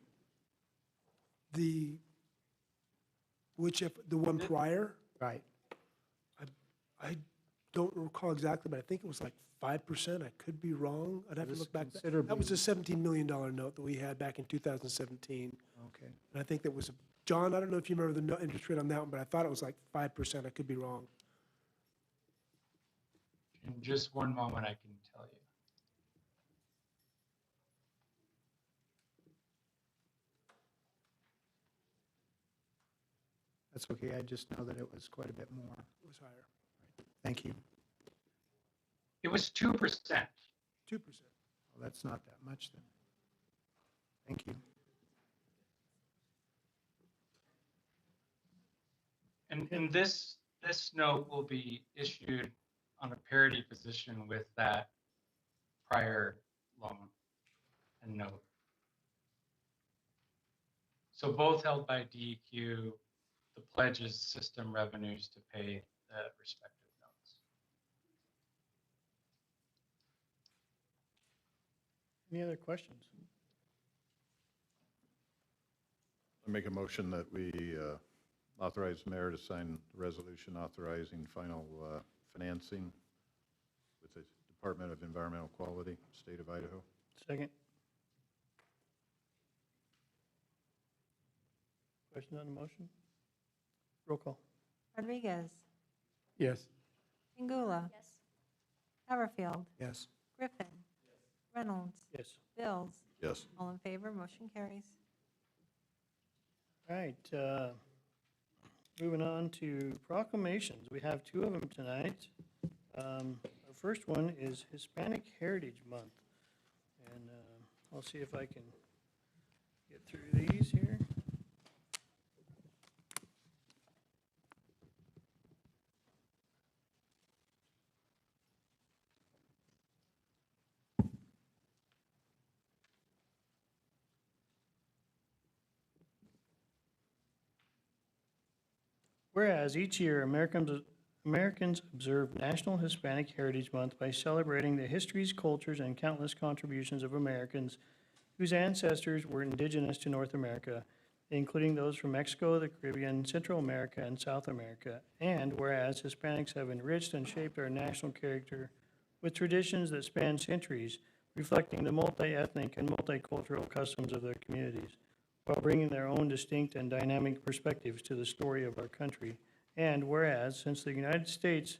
Speaker 15: The one prior,
Speaker 4: Right.
Speaker 15: I don't recall exactly, but I think it was like 5%. I could be wrong. I'd have to
Speaker 4: It was
Speaker 15: look back. That
Speaker 4: considerably-
Speaker 15: was a $17 million note that we had back in 2017.
Speaker 4: Okay.
Speaker 15: And I think that was, John, I don't know if you remember the interest rate on that one, but I thought it was like 5%. I could be wrong.
Speaker 16: In just one moment, I can tell you.
Speaker 4: That's okay. I just know that it was quite a bit more.
Speaker 15: It was higher.
Speaker 4: Thank you.
Speaker 16: It was 2%.
Speaker 15: 2%.
Speaker 4: Well, that's not that much then. Thank you.
Speaker 16: And this note will be issued on a parity position with that prior loan and note. So both held by DEQ, the pledges system revenues to pay the respective notes.
Speaker 1: Any other questions?
Speaker 8: I make a motion that we authorize the mayor to sign the resolution authorizing final financing with the Department of Environmental Quality, State of Idaho.
Speaker 1: Second. Question on the motion? Roll call.
Speaker 3: Rodriguez,
Speaker 10: Yes.
Speaker 3: Pingula.
Speaker 7: Yes.
Speaker 3: Haverfield,
Speaker 4: Yes.
Speaker 3: Griffin. Reynolds,
Speaker 1: Yes.
Speaker 3: Bills.
Speaker 8: Yes.
Speaker 3: All in favor, motion carries.
Speaker 1: All right, moving on to proclamations. We have two of them tonight. Our first one is Hispanic Heritage Month. And I'll see if I can get through these here. Whereas each year, Americans observe National Hispanic Heritage Month by celebrating the histories, cultures, and countless contributions of Americans whose ancestors were indigenous to North America, including those from Mexico, the Caribbean, Central America, and South America. And whereas Hispanics have enriched and shaped our national character with traditions that span centuries, reflecting the multi-ethnic and multicultural customs of their communities, while bringing their own distinct and dynamic perspectives to the story of our country. And whereas, since the United States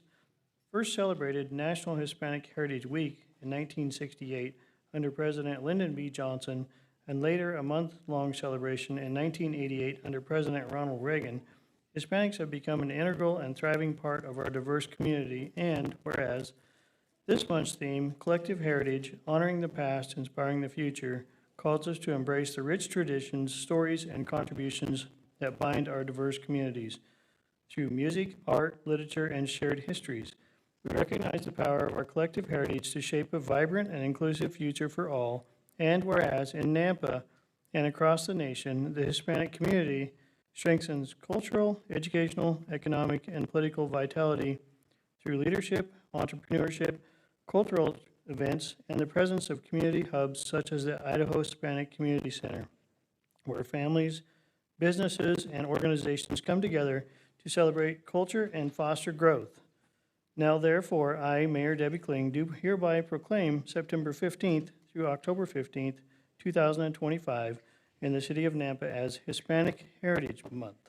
Speaker 1: first celebrated National Hispanic Heritage Week in 1968 under President Lyndon B. Johnson, and later a month-long celebration in 1988 under President Ronald Reagan, Hispanics have become an integral and thriving part of our diverse community, and whereas this month's theme, Collective Heritage, Honoring the Past, Inspiring the Future, calls us to embrace the rich traditions, stories, and contributions that bind our diverse communities through music, art, literature, and shared histories. We recognize the power of our collective heritage to shape a vibrant and inclusive future for all, and whereas in Nampa and across the nation, the Hispanic community strengthens cultural, educational, economic, and political vitality through leadership, entrepreneurship, cultural events, and the presence of community hubs such as the Idaho Hispanic Community Center, where families, businesses, and organizations come together to celebrate culture and foster growth. Now therefore, I, Mayor Debbie Kling, do hereby proclaim September 15th through October 15th, 2025, in the city of Nampa as Hispanic Heritage Month.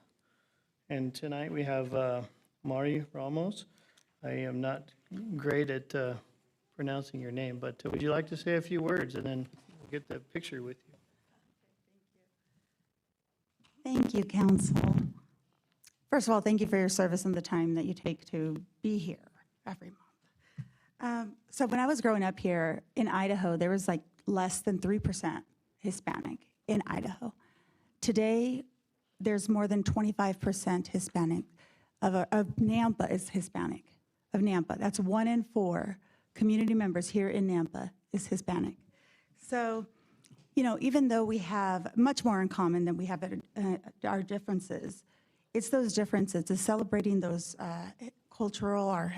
Speaker 1: And tonight we have Mari Ramos. I am not great at pronouncing your name, but would you like to say a few words, and then we'll get the picture with you.
Speaker 17: Thank you, Council. First of all, thank you for your service and the time that you take to be here every month. So when I was growing up here in Idaho, there was like less than 3% Hispanic in Idaho. Today, there's more than 25% Hispanic of Nampa is Hispanic, of Nampa. That's 1 in 4 community members here in Nampa is Hispanic. So, you know, even though we have much more in common than we have our differences, it's those differences, it's celebrating those cultural, our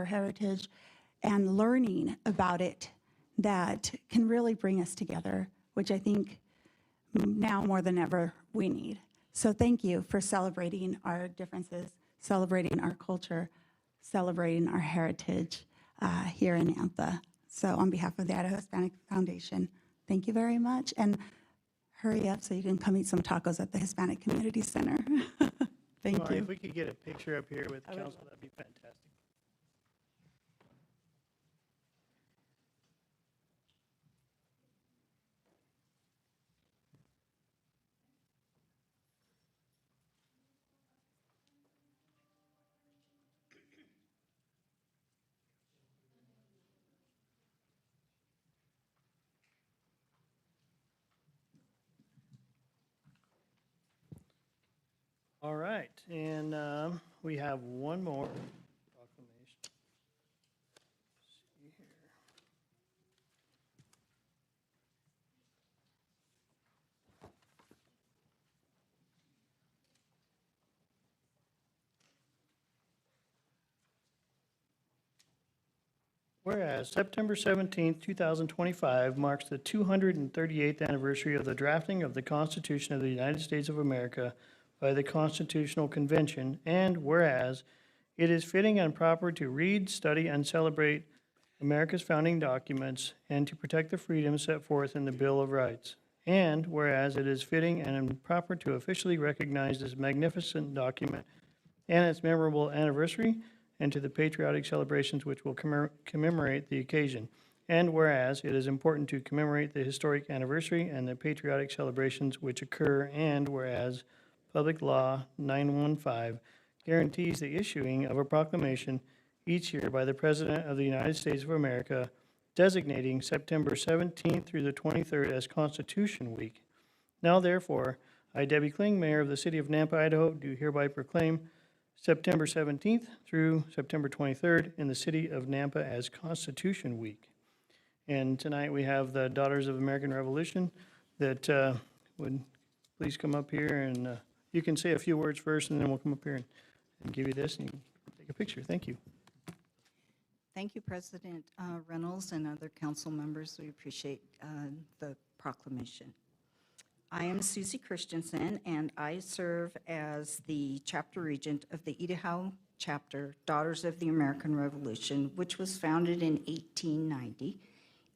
Speaker 17: heritage, and learning about it that can really bring us together, which I think now more than ever we need. So thank you for celebrating our differences, celebrating our culture, celebrating our heritage here in Nampa. So on behalf of the Idaho Hispanic Foundation, thank you very much. And hurry up so you can come eat some tacos at the Hispanic Community Center. Thank
Speaker 1: Mari,
Speaker 17: you.
Speaker 1: if we could get a picture up here with council, that'd be fantastic. All right, and we have one more proclamation. Let's see here. Whereas September 17th, 2025 marks the 238th anniversary of the drafting of the Constitution of the United States of America by the Constitutional Convention, and whereas it is fitting and proper to read, study, and celebrate America's founding documents and to protect the freedoms set forth in the Bill of Rights, and whereas it is fitting and proper to officially recognize this magnificent document and its memorable anniversary, and to the patriotic celebrations which will commemorate the occasion. And whereas it is important to commemorate the historic anniversary and the patriotic celebrations which occur, and whereas Public Law 915 guarantees the issuing of a proclamation each year by the President of the United States of America designating September 17th through the 23rd as Constitution Week. Now therefore, I, Debbie Kling, Mayor of the City of Nampa, Idaho, do hereby proclaim September 17th through September 23rd in the City of Nampa as Constitution Week. And tonight we have the Daughters of American Revolution that would please come up here, and you can say a few words first, and then we'll come up here and give you this, and you can take a picture. Thank you.
Speaker 18: Thank you, President Reynolds and other council members. We appreciate the proclamation. I am Susie Christensen, and I serve as the chapter regent of the Idaho chapter, Daughters of the American Revolution, which was founded in 1890.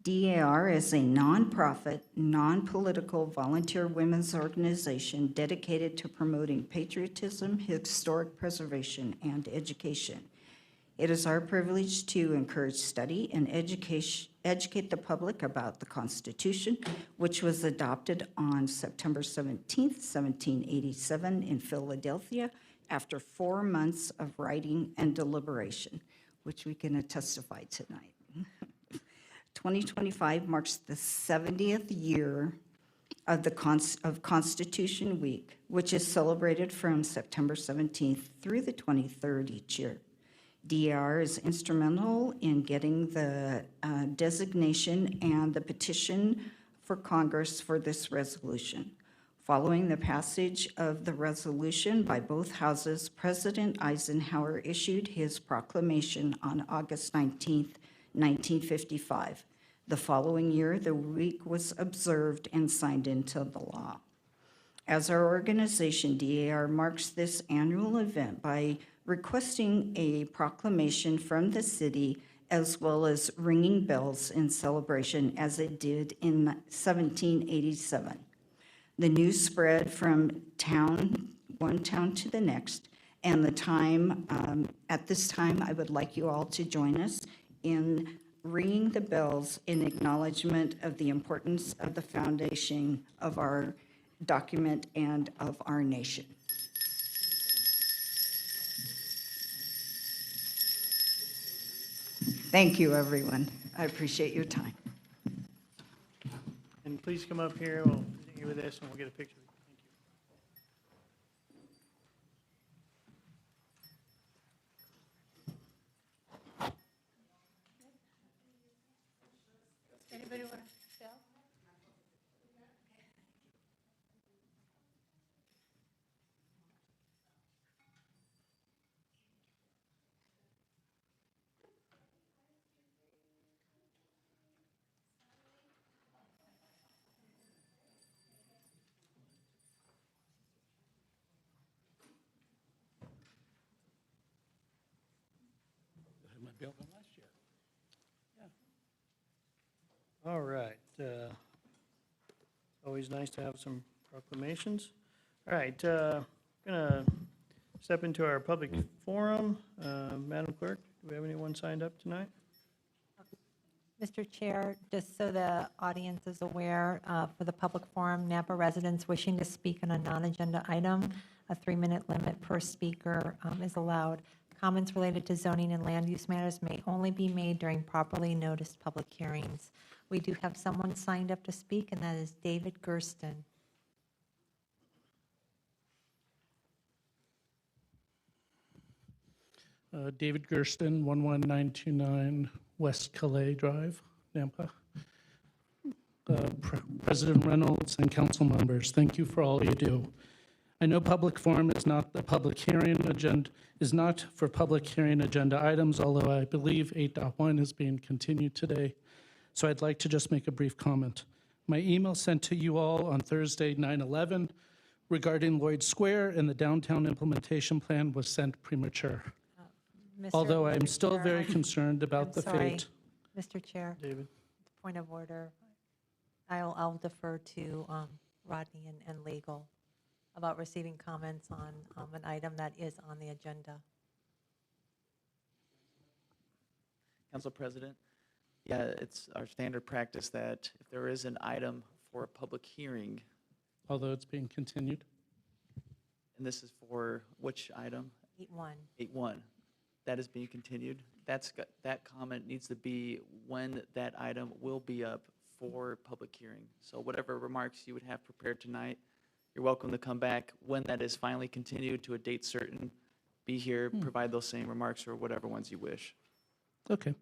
Speaker 18: DAR is a nonprofit, non-political volunteer women's organization dedicated to promoting patriotism, historic preservation, and education. It is our privilege to encourage study and educate the public about the Constitution, which was adopted on September 17th, 1787 in Philadelphia after 4 months of writing and deliberation, which we can testify tonight. 2025 marks the 70th year of Constitution Week, which is celebrated from September 17th through the 23rd each year. DAR is instrumental in getting the designation and the petition for Congress for this resolution. Following the passage of the resolution by both houses, President Eisenhower issued his proclamation on August 19th, 1955. The following year, the week was observed and signed into the law. As our organization, DAR marks this annual event by requesting a proclamation from the city as well as ringing bells in celebration as it did in 1787. The news spread from one town to the next, and at this time, I would like you all to join us in ringing the bells in acknowledgement of the importance of the foundation of our document and of our nation. Thank you, everyone. I appreciate your time.
Speaker 1: And please come up here, we'll continue with this, and we'll get a picture.
Speaker 3: Anybody want to sell?
Speaker 10: That might be open last year.
Speaker 1: All right. Always nice to have some proclamations. All right, going to step into our public forum. Madam Clerk, do we have anyone signed up tonight?
Speaker 3: Mr. Chair, just so the audience is aware, for the public forum, Napa residents wishing to speak on a non-agenda item, a 3-minute limit per speaker is allowed. Comments related to zoning and land use matters may only be made during properly noticed public hearings. We do have someone signed up to speak, and that is David Gersten.
Speaker 19: David Gersten, 11929 West Calais Drive, Nampa. President Reynolds and council members, thank you for all you do. I know public forum is not for public hearing agenda items, although I believe 8.1 is being continued today. So I'd like to just make a brief comment. My email sent to you all on Thursday, 9/11, regarding Lloyd Square and the downtown implementation plan was sent premature. Although I'm still very concerned about the fate.
Speaker 3: Mr. Chair.
Speaker 1: David.
Speaker 3: Point of order. I'll defer to Rodney and legal about receiving comments on an item that is on the agenda.
Speaker 9: Council President, yeah, it's our standard practice that if there is an item for a public hearing.
Speaker 19: Although it's being continued.
Speaker 9: And this is for which item?
Speaker 3: 8.1.
Speaker 9: 8.1. That is being continued. That comment needs to be when that item will be up for public hearing. So whatever remarks you would have prepared tonight, you're welcome to come back when that is finally continued to a date certain. Be here, provide those same remarks or whatever ones you wish.
Speaker 19: Okay.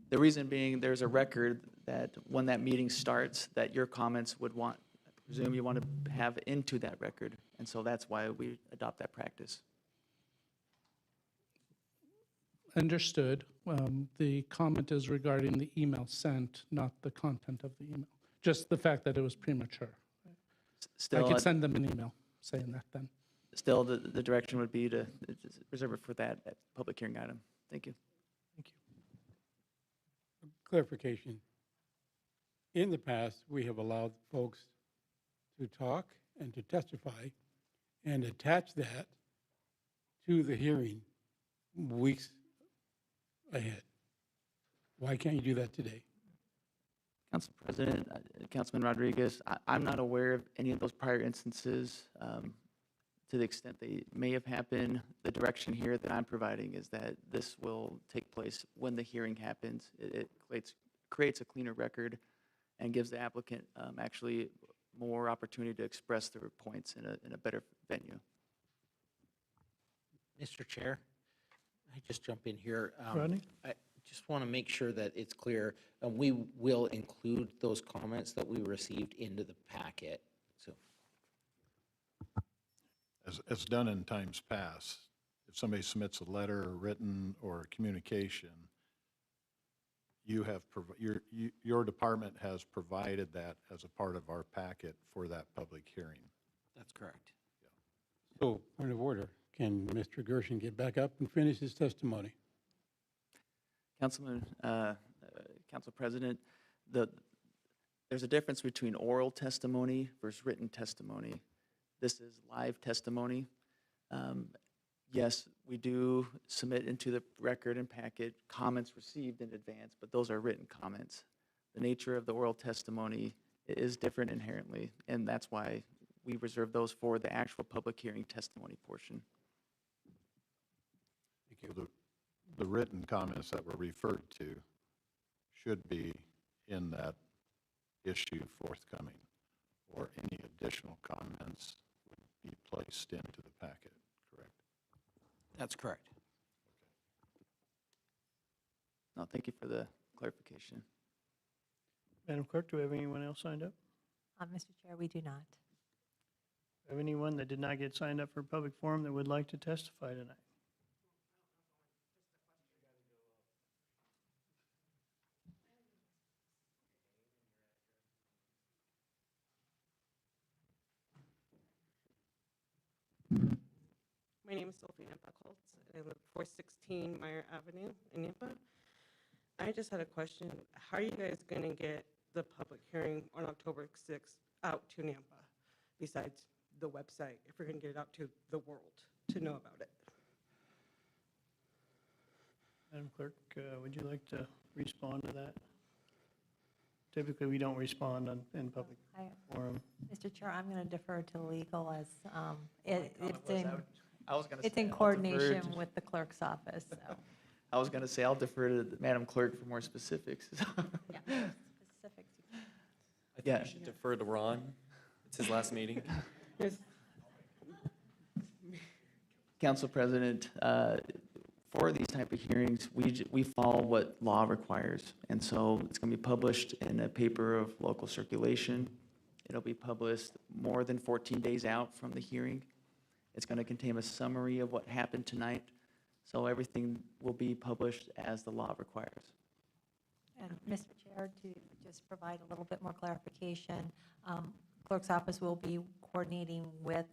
Speaker 9: The reason being, there's a record that when that meeting starts, that your comments would want, I presume you want to have into that record. And so that's why we adopt that practice.
Speaker 19: Understood. The comment is regarding the email sent, not the content of the email. Just the fact that it was premature.
Speaker 9: Still,
Speaker 19: I could send them an email saying that then.
Speaker 9: Still, the direction would be to reserve it for that public hearing item. Thank you.
Speaker 10: Clarification. In the past, we have allowed folks to talk and to testify and attach that to the hearing weeks ahead. Why can't you do that today?
Speaker 9: Council President, Councilman Rodriguez, I'm not aware of any of those prior instances. To the extent they may have happened, the direction here that I'm providing is that this will take place when the hearing happens. It creates a cleaner record and gives the applicant actually more opportunity to express their points in a better venue.
Speaker 11: Mr. Chair, I just jump in here.
Speaker 1: Rodney?
Speaker 11: I just want to make sure that it's clear, and we will include those comments that we received into the packet. So,
Speaker 8: As done in times past, if somebody submits a letter, or written, or a communication, you have, your department has provided that as a part of our packet for that public hearing.
Speaker 11: that's correct.
Speaker 10: So, point of order, can Mr. Gershon get back up and finish his testimony?
Speaker 9: Council President, there's a difference between oral testimony versus written testimony. This is live testimony. Yes, we do submit into the record and packet comments received in advance, but those are written comments. The nature of the oral testimony is different inherently, and that's why we reserve those for the actual public hearing testimony portion.
Speaker 8: The written comments that were referred to should be in that issue forthcoming, or any additional comments would be placed into the packet, correct?
Speaker 11: That's correct.
Speaker 9: No, thank you for the clarification.
Speaker 1: Madam Clerk, do we have anyone else signed up?
Speaker 3: Mr. Chair, we do not.
Speaker 1: Have anyone that did not get signed up for public forum that would like to testify tonight?
Speaker 20: My name is Sophie Buckholz. I live at 416 Meyer Avenue in Nampa. I just had a question. How are you guys going to get the public hearing on October 6th out to Nampa, besides the website, if we're going to get it out to the world to know about it?
Speaker 1: Madam Clerk, would you like to respond to that? Typically, we don't respond in public forum.
Speaker 3: Mr. Chair, I'm going to defer to legal as it's in,
Speaker 9: I was going to
Speaker 3: it's
Speaker 9: say,
Speaker 3: in
Speaker 9: I'll
Speaker 3: coordination
Speaker 9: defer to-
Speaker 3: with the clerk's office, so.
Speaker 9: I was going to say, I'll defer to the Madam Clerk for more specifics.
Speaker 3: Yeah, specifics.
Speaker 13: I think you should defer to Ron. It's his last meeting.
Speaker 9: Council President, for these type of hearings, we follow what law requires. And so it's going to be published in a paper of local circulation. It'll be published more than 14 days out from the hearing. It's going to contain a summary of what happened tonight. So everything will be published as the law requires.
Speaker 3: And Mr. Chair, to just provide a little bit more clarification, clerk's office will be coordinating with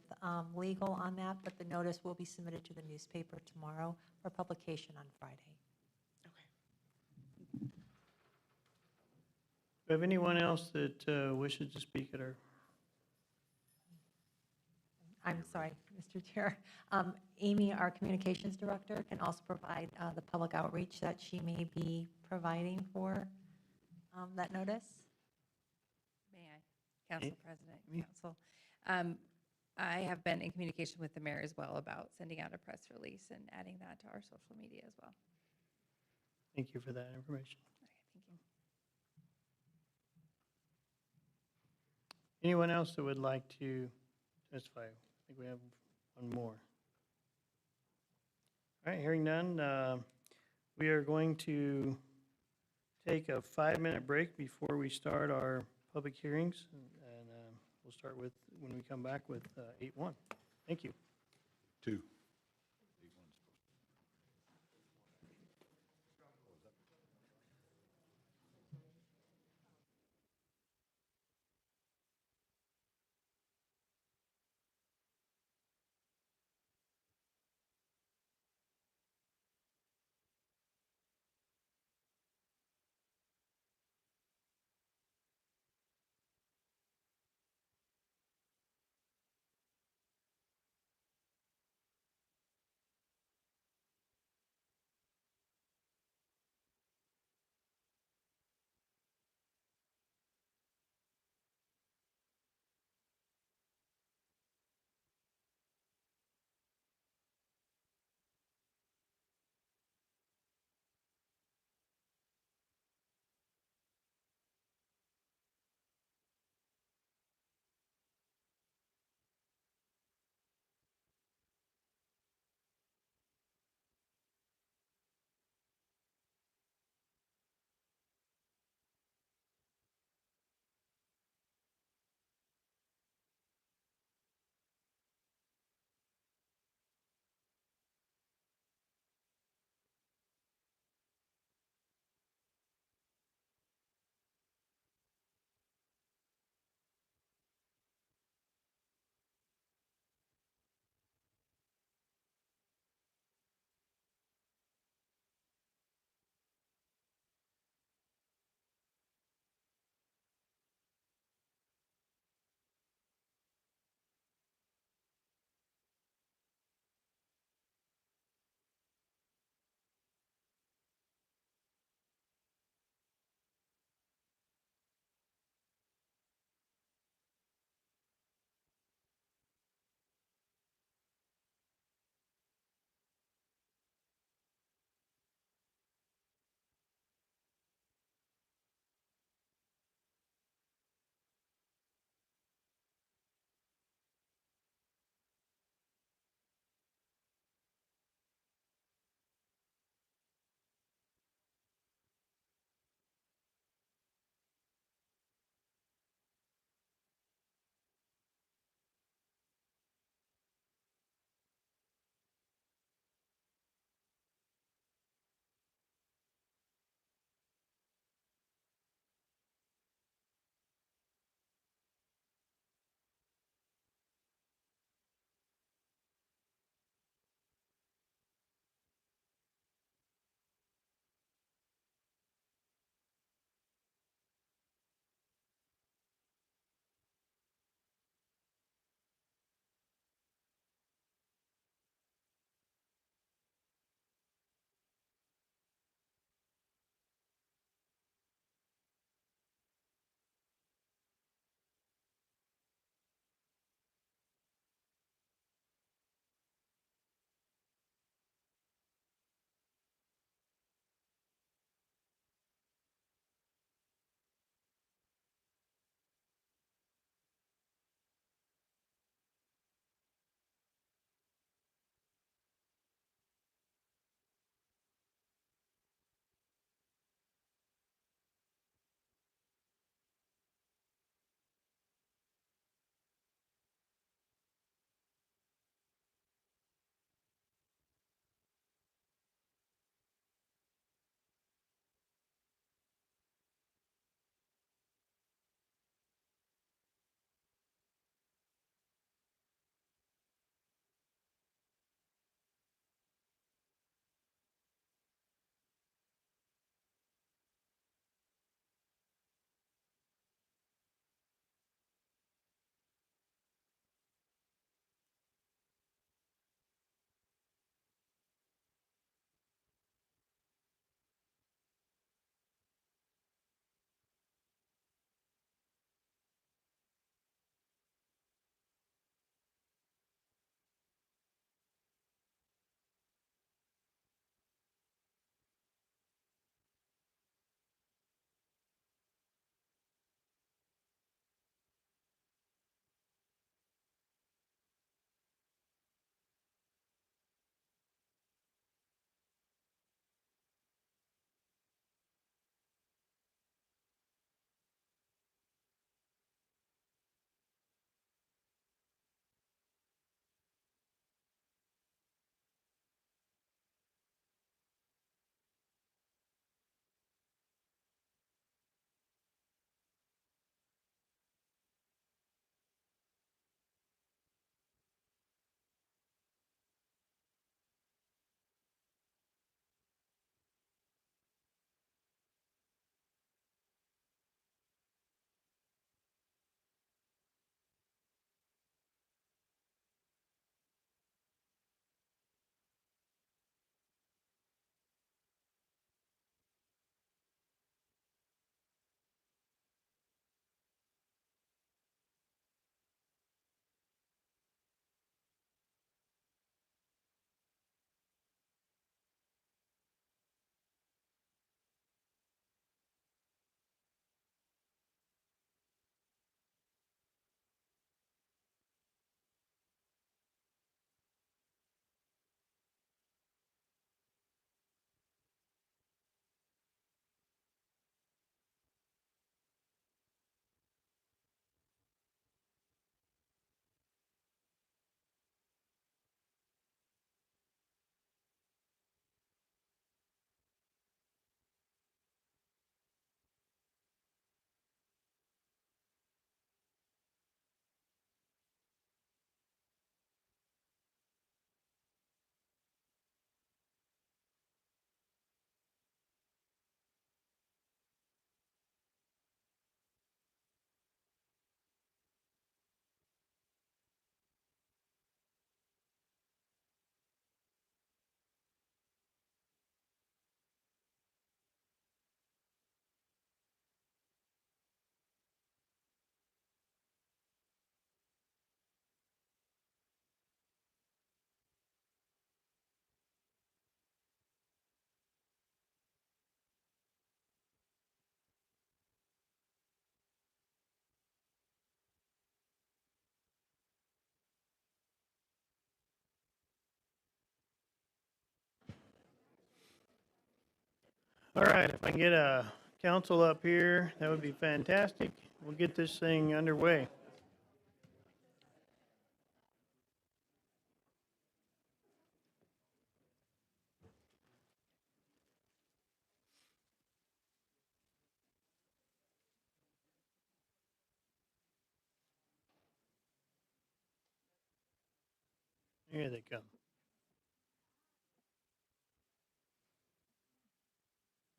Speaker 3: legal on that, but the notice will be submitted to the newspaper tomorrow for publication on Friday.
Speaker 1: Do we have anyone else that wishes to speak at our?
Speaker 3: I'm sorry, Mr. Chair. Amy, our communications director, can also provide the public outreach that she may be providing for that notice.
Speaker 21: May I, Council President, Council? I have been in communication with the mayor as well about sending out a press release and adding that to our social media as well.
Speaker 1: Thank you for that information.
Speaker 21: Thank you.
Speaker 1: Anyone else that would like to testify? I think we have one more. All right, hearing none, we are going to take a 5-minute break before we start our public hearings, and we'll start with, when we come back, with 8-1. Thank you.
Speaker 8: 2.
Speaker 1: All right, if I can get a council up here, that would be fantastic. We'll get this thing underway. Here they come.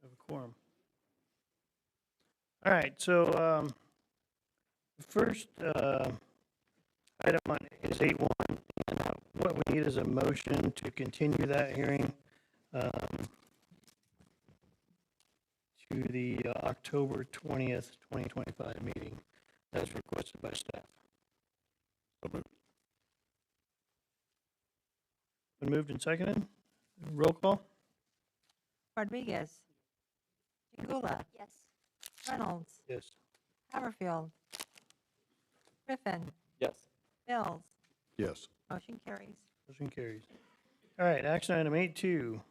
Speaker 1: Have a quorum. All right, so the first item on is 8.1, and what we need is a motion to continue that hearing to the October 20th, 2025 meeting as requested by staff. Been moved and seconded. Roll call.
Speaker 3: Rodriguez. Chingula.
Speaker 7: Yes.
Speaker 3: Reynolds.
Speaker 1: Yes.
Speaker 3: Haverfield. Griffin.
Speaker 13: Yes.
Speaker 3: Mills.
Speaker 8: Yes.
Speaker 3: Motion carries.
Speaker 1: Motion carries. All right, action item 8.2.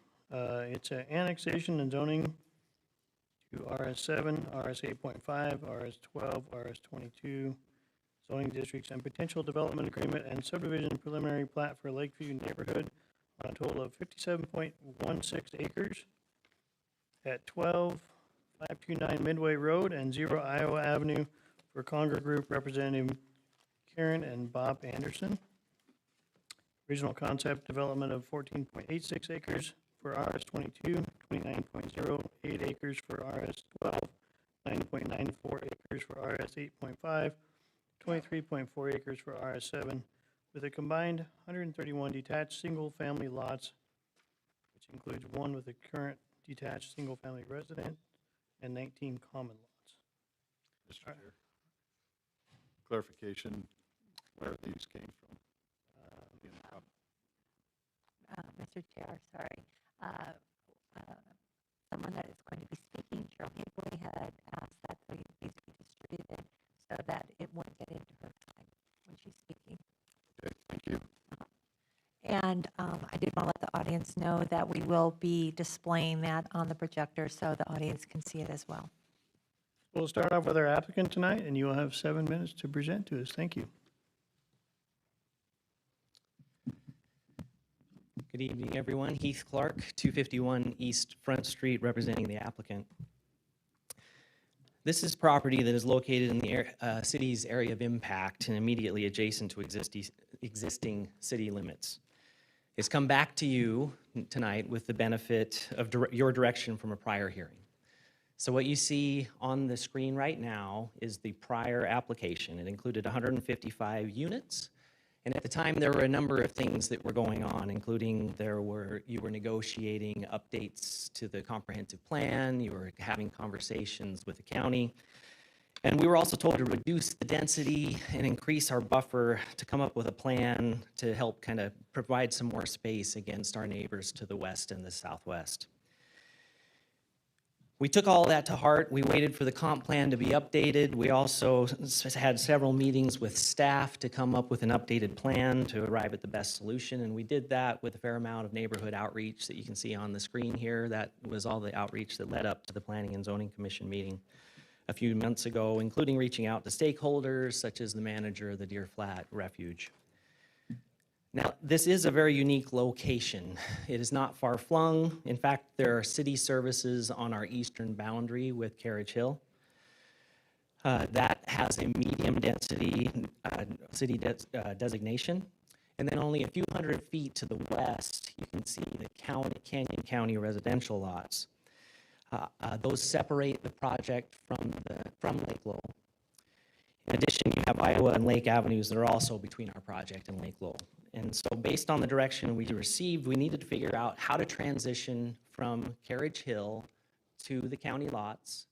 Speaker 1: It's an annexation and zoning to RS7, RS 8.5, RS 12, RS 22 zoning districts and potential development agreement and subdivision preliminary plat for Lakeview neighborhood on a total of 57.16 acres at 12529 Midway Road and 0 Iowa Avenue for Conger Group Representative Karen and Bob Anderson. Original concept development of 14.86 acres for RS 22, 29.08 acres for RS 12, 9.94 acres for RS 8.5, 23.4 acres for RS 7, with a combined 131 detached single-family lots, which includes one with a current detached single-family resident and 19 common lots.
Speaker 8: Mr. Chair. Clarification, where these came from.
Speaker 3: Mr. Chair, sorry. Someone that is going to be speaking, Cheryl Higley, had asked that these be distributed so that it wouldn't get into her time when she's speaking.
Speaker 8: Okay, thank you.
Speaker 3: And I did want to let the audience know that we will be displaying that on the projector so the audience can see it as well.
Speaker 1: We'll start off with our applicant tonight, and you will have 7 minutes to present to us. Thank you.
Speaker 5: Good evening, everyone. Heath Clark, 251 East Front Street, representing the applicant. This is property that is located in the city's area of impact and immediately adjacent to existing city limits. It's come back to you tonight with the benefit of your direction from a prior hearing. So what you see on the screen right now is the prior application. It included 155 units. And at the time, there were a number of things that were going on, including you were negotiating updates to the comprehensive plan, you were having conversations with the county, and we were also told to reduce the density and increase our buffer to come up with a plan to help kind of provide some more space against our neighbors to the west and the southwest. We took all of that to heart. We waited for the comp plan to be updated. We also had several meetings with staff to come up with an updated plan to arrive at the best solution, and we did that with a fair amount of neighborhood outreach that you can see on the screen here. That was all the outreach that led up to the Planning and Zoning Commission meeting a few months ago, including reaching out to stakeholders such as the manager of the Deer Flat Refuge. Now, this is a very unique location. It is not far flung. In fact, there are city services on our eastern boundary with Carriage Hill. That has a medium density city designation. And then only a few hundred feet to the west, you can see the Canyon County residential lots. Those separate the project from Lake Lowell. In addition, you have Iowa and Lake Avenues that are also between our project and Lake Lowell. And so based on the direction we received, we needed to figure out how to transition from Carriage Hill to the county lots.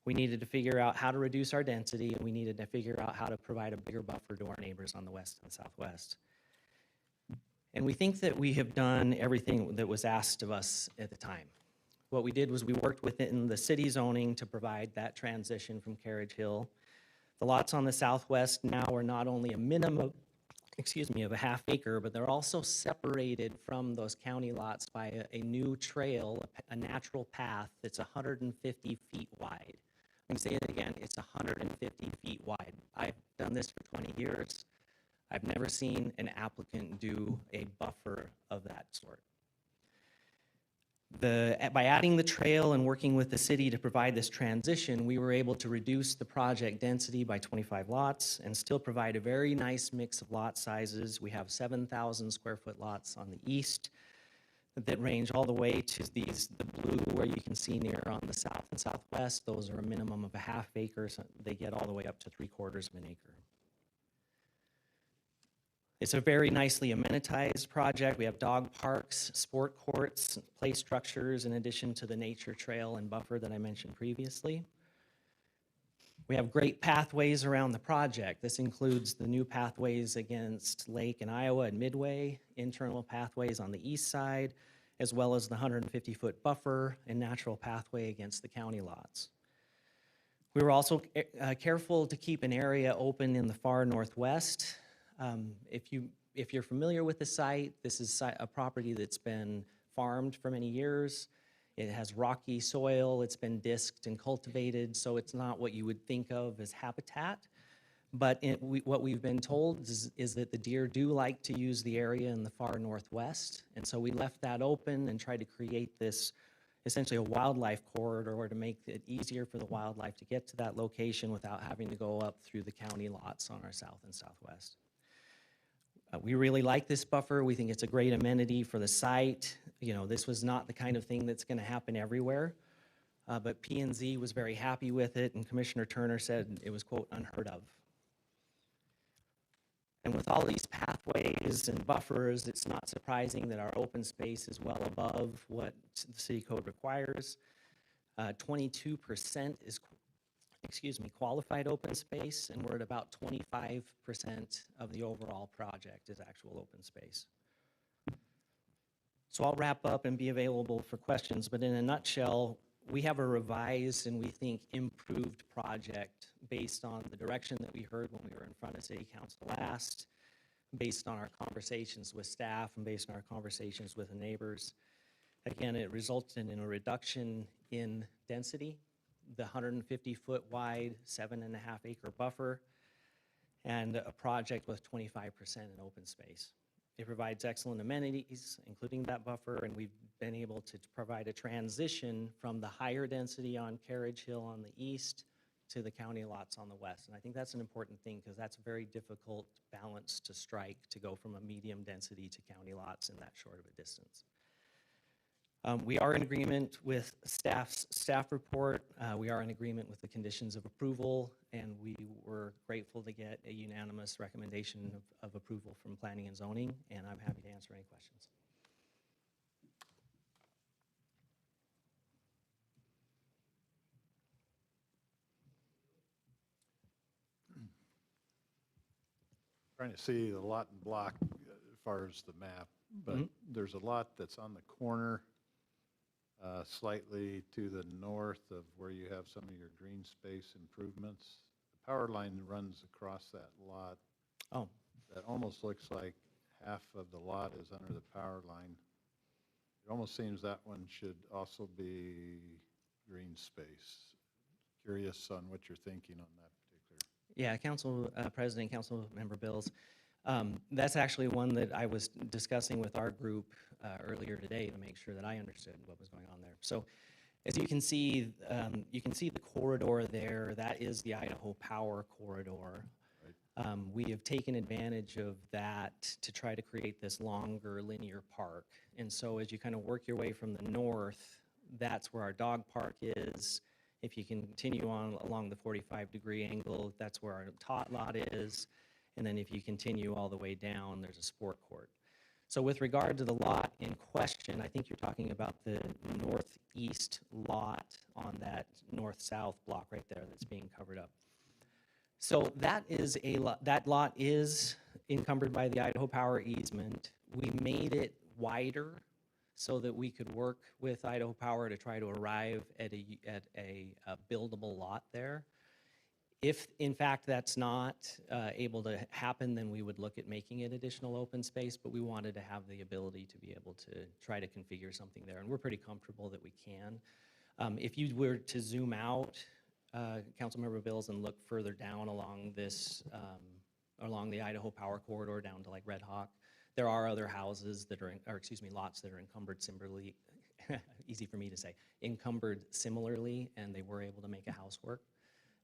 Speaker 5: We needed to figure out how to reduce our density, and we needed to figure out how to provide a bigger buffer to our neighbors on the west and southwest. And we think that we have done everything that was asked of us at the time. What we did was we worked within the city zoning to provide that transition from Carriage Hill. The lots on the southwest now are not only a minimum of a half acre, but they're also separated from those county lots by a new trail, a natural path that's 150 feet wide. Let me say it again, it's 150 feet wide. I've done this for 20 years. I've never seen an applicant do a buffer of that sort. By adding the trail and working with the city to provide this transition, we were able to reduce the project density by 25 lots and still provide a very nice mix of lot sizes. We have 7,000 square foot lots on the east that range all the way to the blue where you can see near on the south and southwest. Those are a minimum of a half acre, so they get all the way up to 3/4 of an acre. It's a very nicely amenitized project. We have dog parks, sport courts, play structures, in addition to the nature trail and buffer that I mentioned previously. We have great pathways around the project. This includes the new pathways against Lake and Iowa and Midway, internal pathways on the east side, as well as the 150-foot buffer and natural pathway against the county lots. We were also careful to keep an area open in the far northwest. If you're familiar with the site, this is a property that's been farmed for many years. It has rocky soil, it's been disked and cultivated, so it's not what you would think of as habitat. But what we've been told is that the deer do like to use the area in the far northwest, and so we left that open and tried to create this essentially a wildlife corridor to make it easier for the wildlife to get to that location without having to go up through the county lots on our south and southwest. We really like this buffer. We think it's a great amenity for the site. You know, this was not the kind of thing that's going to happen everywhere, but P&Z was very happy with it, and Commissioner Turner said it was, quote, unheard of. And with all these pathways and buffers, it's not surprising that our open space is well above what the city code requires. 22% is qualified open space, and we're at about 25% of the overall project is actual open space. So I'll wrap up and be available for questions, but in a nutshell, we have a revised and we think improved project based on the direction that we heard when we were in front of City Council last, based on our conversations with staff and based on our conversations with the neighbors. Again, it resulted in a reduction in density, the 150-foot wide, 7.5 acre buffer, and a project with 25% in open space. It provides excellent amenities, including that buffer, and we've been able to provide a transition from the higher density on Carriage Hill on the east to the county lots on the west. And I think that's an important thing because that's a very difficult balance to strike, to go from a medium density to county lots in that short of a distance. We are in agreement with staff's staff report. We are in agreement with the conditions of approval, and we were grateful to get a unanimous recommendation of approval from Planning and Zoning, and I'm happy to answer any questions.
Speaker 8: Trying to see the lot and block as far as the map, but there's a lot that's on the corner slightly to the north of where you have some of your green space improvements. The power line runs across that lot.
Speaker 5: Oh.
Speaker 8: That almost looks like half of the lot is under the power line. It almost seems that one should also be green space. Curious on what you're thinking on that particular.
Speaker 5: Yeah, Council President, Council Member Bills. That's actually one that I was discussing with our group earlier today to make sure that I understood what was going on there. So as you can see the corridor there. That is the Idaho Power Corridor. Right. We have taken advantage of that to try to create this longer linear park. And so as you kind of work your way from the north, that's where our dog park is. If you continue on along the 45-degree angle, that's where our tot lot is. And then if you continue all the way down, there's a sport court. So with regard to the lot in question, I think you're talking about the northeast lot on that north-south block right there that's being covered up. So that is that lot is encumbered by the Idaho Power easement. We made it wider so that we could work with Idaho Power to try to arrive at a buildable lot there. If in fact that's not able to happen, then we would look at making it additional open space, but we wanted to have the ability to be able to try to configure something there, and we're pretty comfortable that we can. If you were to zoom out, Councilmember Bills, and look further down along this, along the Idaho Power Corridor down to like Red Hawk, there are other houses that are, lots that are encumbered similarly, easy for me to say, encumbered similarly, and they were able to make a house work.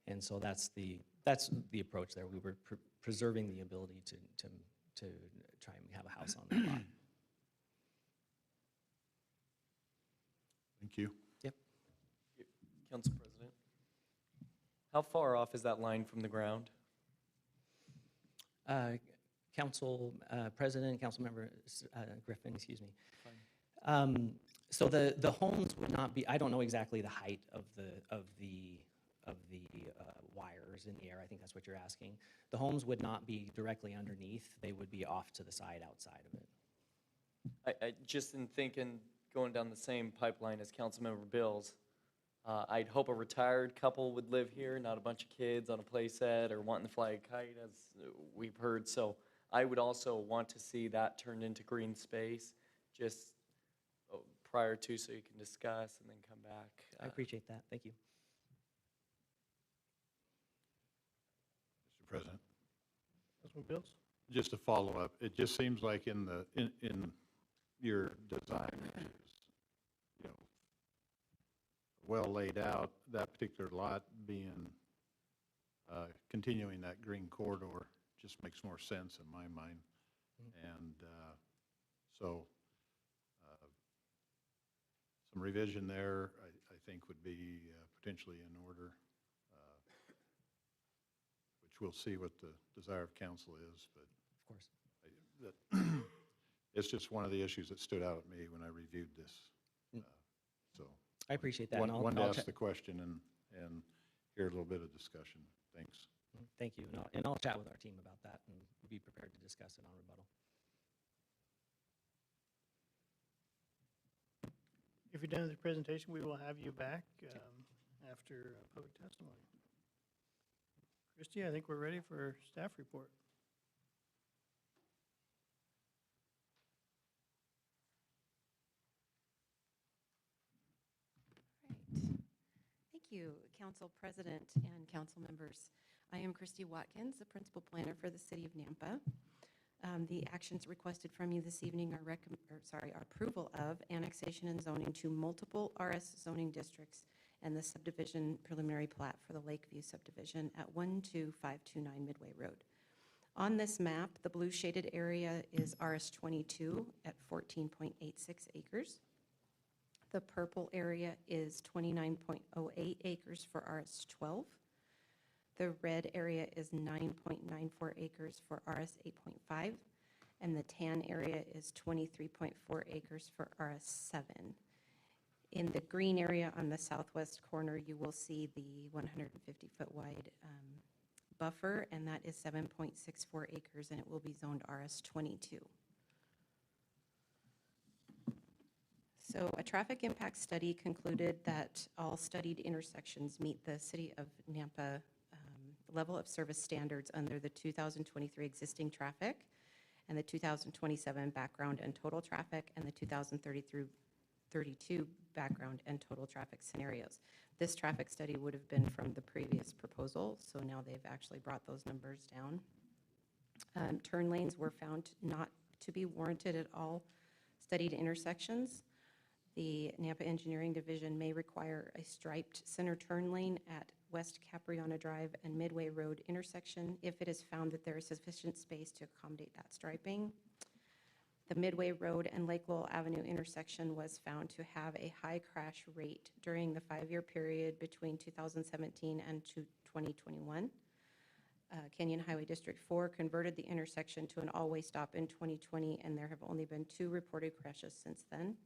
Speaker 5: And so that's the approach there. We were preserving the ability to try and have a house on that lot.
Speaker 8: Thank you.
Speaker 5: Yep.
Speaker 13: Council President, how far off is that line from the ground?
Speaker 5: Council President, Councilmember Griffin, excuse me. So the homes would not be, I don't know exactly the height of the wires in the air. I think that's what you're asking. The homes would not be directly underneath. They would be off to the side outside of it.
Speaker 13: I just in thinking, going down the same pipeline as Councilmember Bills, I'd hope a retired couple would live here, not a bunch of kids on a play set or wanting to fly a kite, as we've heard. So I would also want to see that turned into green space, just prior to, so you can discuss and then come back.
Speaker 5: I appreciate that. Thank you.
Speaker 8: Mr. President.
Speaker 1: Councilman Bills?
Speaker 8: Just to follow up, it just seems like in your design, which is, you know, well laid out, that particular lot being, continuing that green corridor just makes more sense in my mind. And so some revision there, I think would be potentially in order, which we'll see what the desire of council is, but
Speaker 5: of course,
Speaker 8: it's just one of the issues that stood out at me when I reviewed this. So
Speaker 5: I appreciate that.
Speaker 8: Wanted to ask the question and hear a little bit of discussion. Thanks.
Speaker 5: Thank you. And I'll chat with our team about that and be prepared to discuss it on rebuttal.
Speaker 1: If you're done with the presentation, we will have you back after public testimony. Christie, I think we're ready for staff report.
Speaker 12: Thank you, Council President and council members. I am Christy Watkins, the Principal Planner for the City of Nampa. The actions requested from you this evening are approval of annexation and zoning to multiple RS zoning districts and the subdivision preliminary plat for the Lakeview subdivision at 12529 Midway Road. On this map, the blue shaded area is RS 22 at 14.86 acres. The purple area is 29.08 acres for RS 12. The red area is 9.94 acres for RS 8.5, and the tan area is 23.4 acres for RS 7. In the green area on the southwest corner, you will see the 150-foot wide buffer, and that is 7.64 acres, and it will be zoned RS 22. So a traffic impact study concluded that all studied intersections meet the City of Nampa level of service standards under the 2023 existing traffic and the 2027 background and total traffic and the 2032 background and total traffic scenarios. This traffic study would have been from the previous proposal, so now they've actually brought those numbers down. Turn lanes were found not to be warranted at all studied intersections. The Nampa Engineering Division may require a striped center turn lane at West Capriona Drive and Midway Road intersection if it is found that there is sufficient space to accommodate that striping. The Midway Road and Lake Lowell Avenue intersection was found to have a high crash rate during the 5-year period between 2017 and 2021. Canyon Highway District 4 converted the intersection to an all-way stop in 2020, and there have only been 2 reported crashes since then.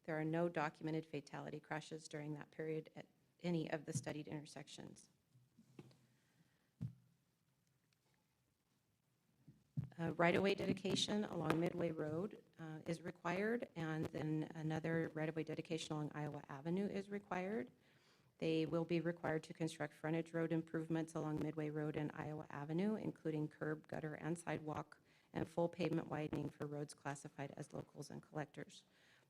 Speaker 12: There are no documented fatality crashes during that period at any of the studied intersections. Right-of-way dedication along Midway Road is required, and then another right-of-way dedication along Iowa Avenue is required. They will be required to construct frontage road improvements along Midway Road and Iowa Avenue, including curb, gutter, and sidewalk, and full pavement widening for roads classified as locals and collectors.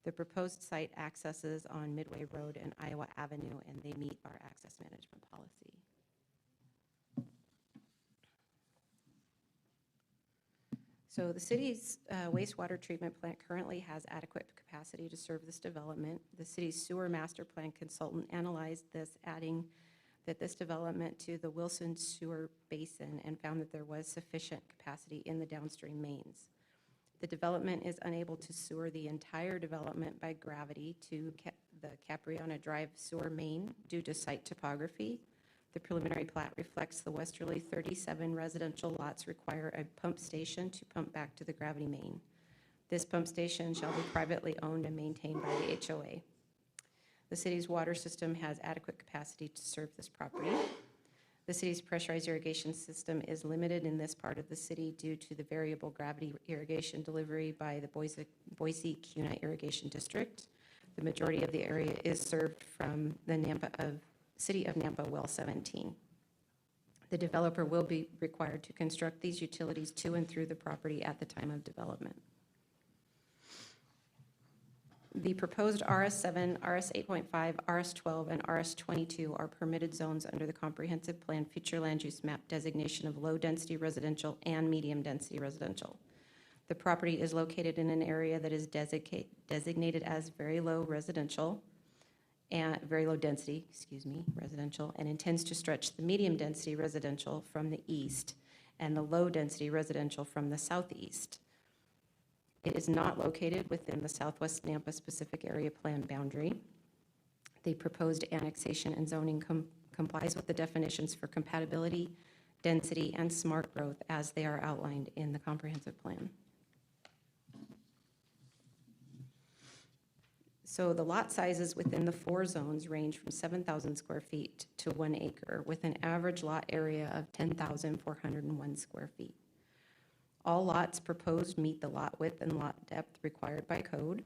Speaker 12: The proposed site accesses on Midway Road and Iowa Avenue, and they meet our access management policy. So the city's wastewater treatment plant currently has adequate capacity to serve this development. The city's sewer master plan consultant analyzed this, adding that this development to the Wilson Sewer Basin and found that there was sufficient capacity in the downstream mains. The development is unable to sewer the entire development by gravity to the Capriana Drive sewer main due to site topography. The preliminary plat reflects the westerly 37 residential lots require a pump station to pump back to the gravity main. This pump station shall be privately owned and maintained by the HOA. The city's water system has adequate capacity to serve this property. The city's pressurized irrigation system is limited in this part of the city due to the variable gravity irrigation delivery by the Boise-Kuna Irrigation District. The majority of the area is served from the City of Nampa Well 17. The developer will be required to construct these utilities to and through the property at the time of development. The proposed RS7, RS8.5, RS12, and RS22 are permitted zones under the Comprehensive Plan Future Land Use Map designation of low-density residential and medium-density residential. The property is located in an area that is designated as very low residential, and very low density, residential, and intends to stretch the medium density residential from the east and the low density residential from the southeast. It is not located within the Southwest Nampa Specific Area Plan boundary. The proposed annexation and zoning complies with the definitions for compatibility, density, and smart growth as they are outlined in the comprehensive plan. So the lot sizes within the 4 zones range from 7,000 square feet to 1 acre, with an average lot area of 10,401 square feet. All lots proposed meet the lot width and lot depth required by code.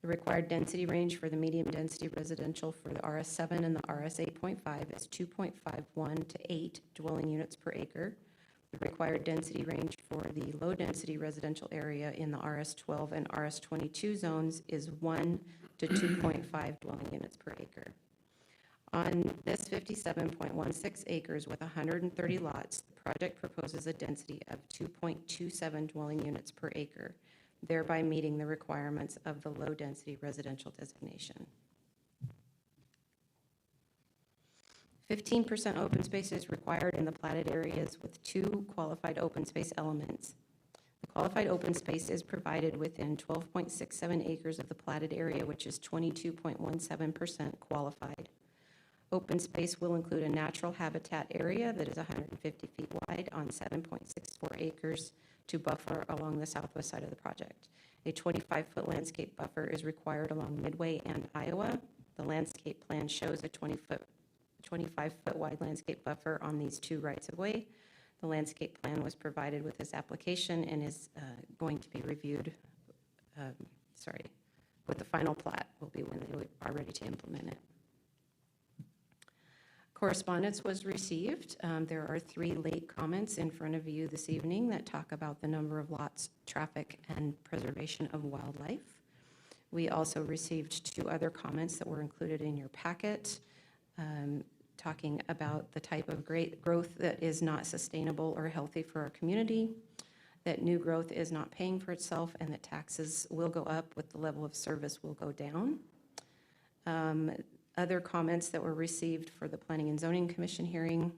Speaker 12: The required density range for the medium density residential for the RS7 and the RS8.5 is 2.51 to 8 dwelling units per acre. The required density range for the low density residential area in the RS12 and RS22 zones is 1 to 2.5 dwelling units per acre. On this 57.16 acres with 130 lots, the project proposes a density of 2.27 dwelling units per acre, thereby meeting the requirements of the low density residential designation. 15% open space is required in the platted areas with 2 qualified open space elements. The qualified open space is provided within 12.67 acres of the platted area, which is 22.17% qualified. Open space will include a natural habitat area that is 150 feet wide on 7.64 acres to buffer along the southwest side of the project. A 25-foot landscape buffer is required along Midway and Iowa. The landscape plan shows a 25-foot wide landscape buffer on these 2 rights-of-way. The landscape plan was provided with this application and is going to be reviewed, with the final plat will be when they are ready to implement it. Correspondence was received. There are 3 late comments in front of you this evening that talk about the number of lots, traffic, and preservation of wildlife. We also received 2 other comments that were included in your packet, talking about the type of great growth that is not sustainable or healthy for our community, that new growth is not paying for itself, and that taxes will go up with the level of service will go down. Other comments that were received for the Planning and Zoning Commission hearing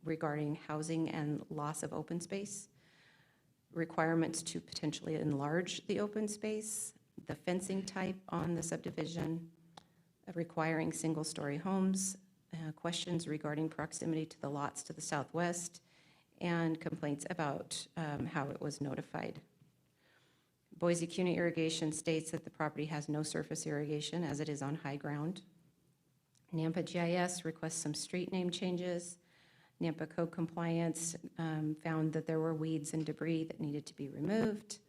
Speaker 12: regarding housing and loss of open space, requirements to potentially enlarge the open space, the fencing type on the subdivision, requiring single-story homes, questions regarding proximity to the lots to the southwest, and complaints about how it was notified. Boise-Kuna Irrigation states that the property has no surface irrigation as it is on high ground. Nampa GIS requests some street name changes. Nampa Code Compliance found that there were weeds and debris that needed to be removed.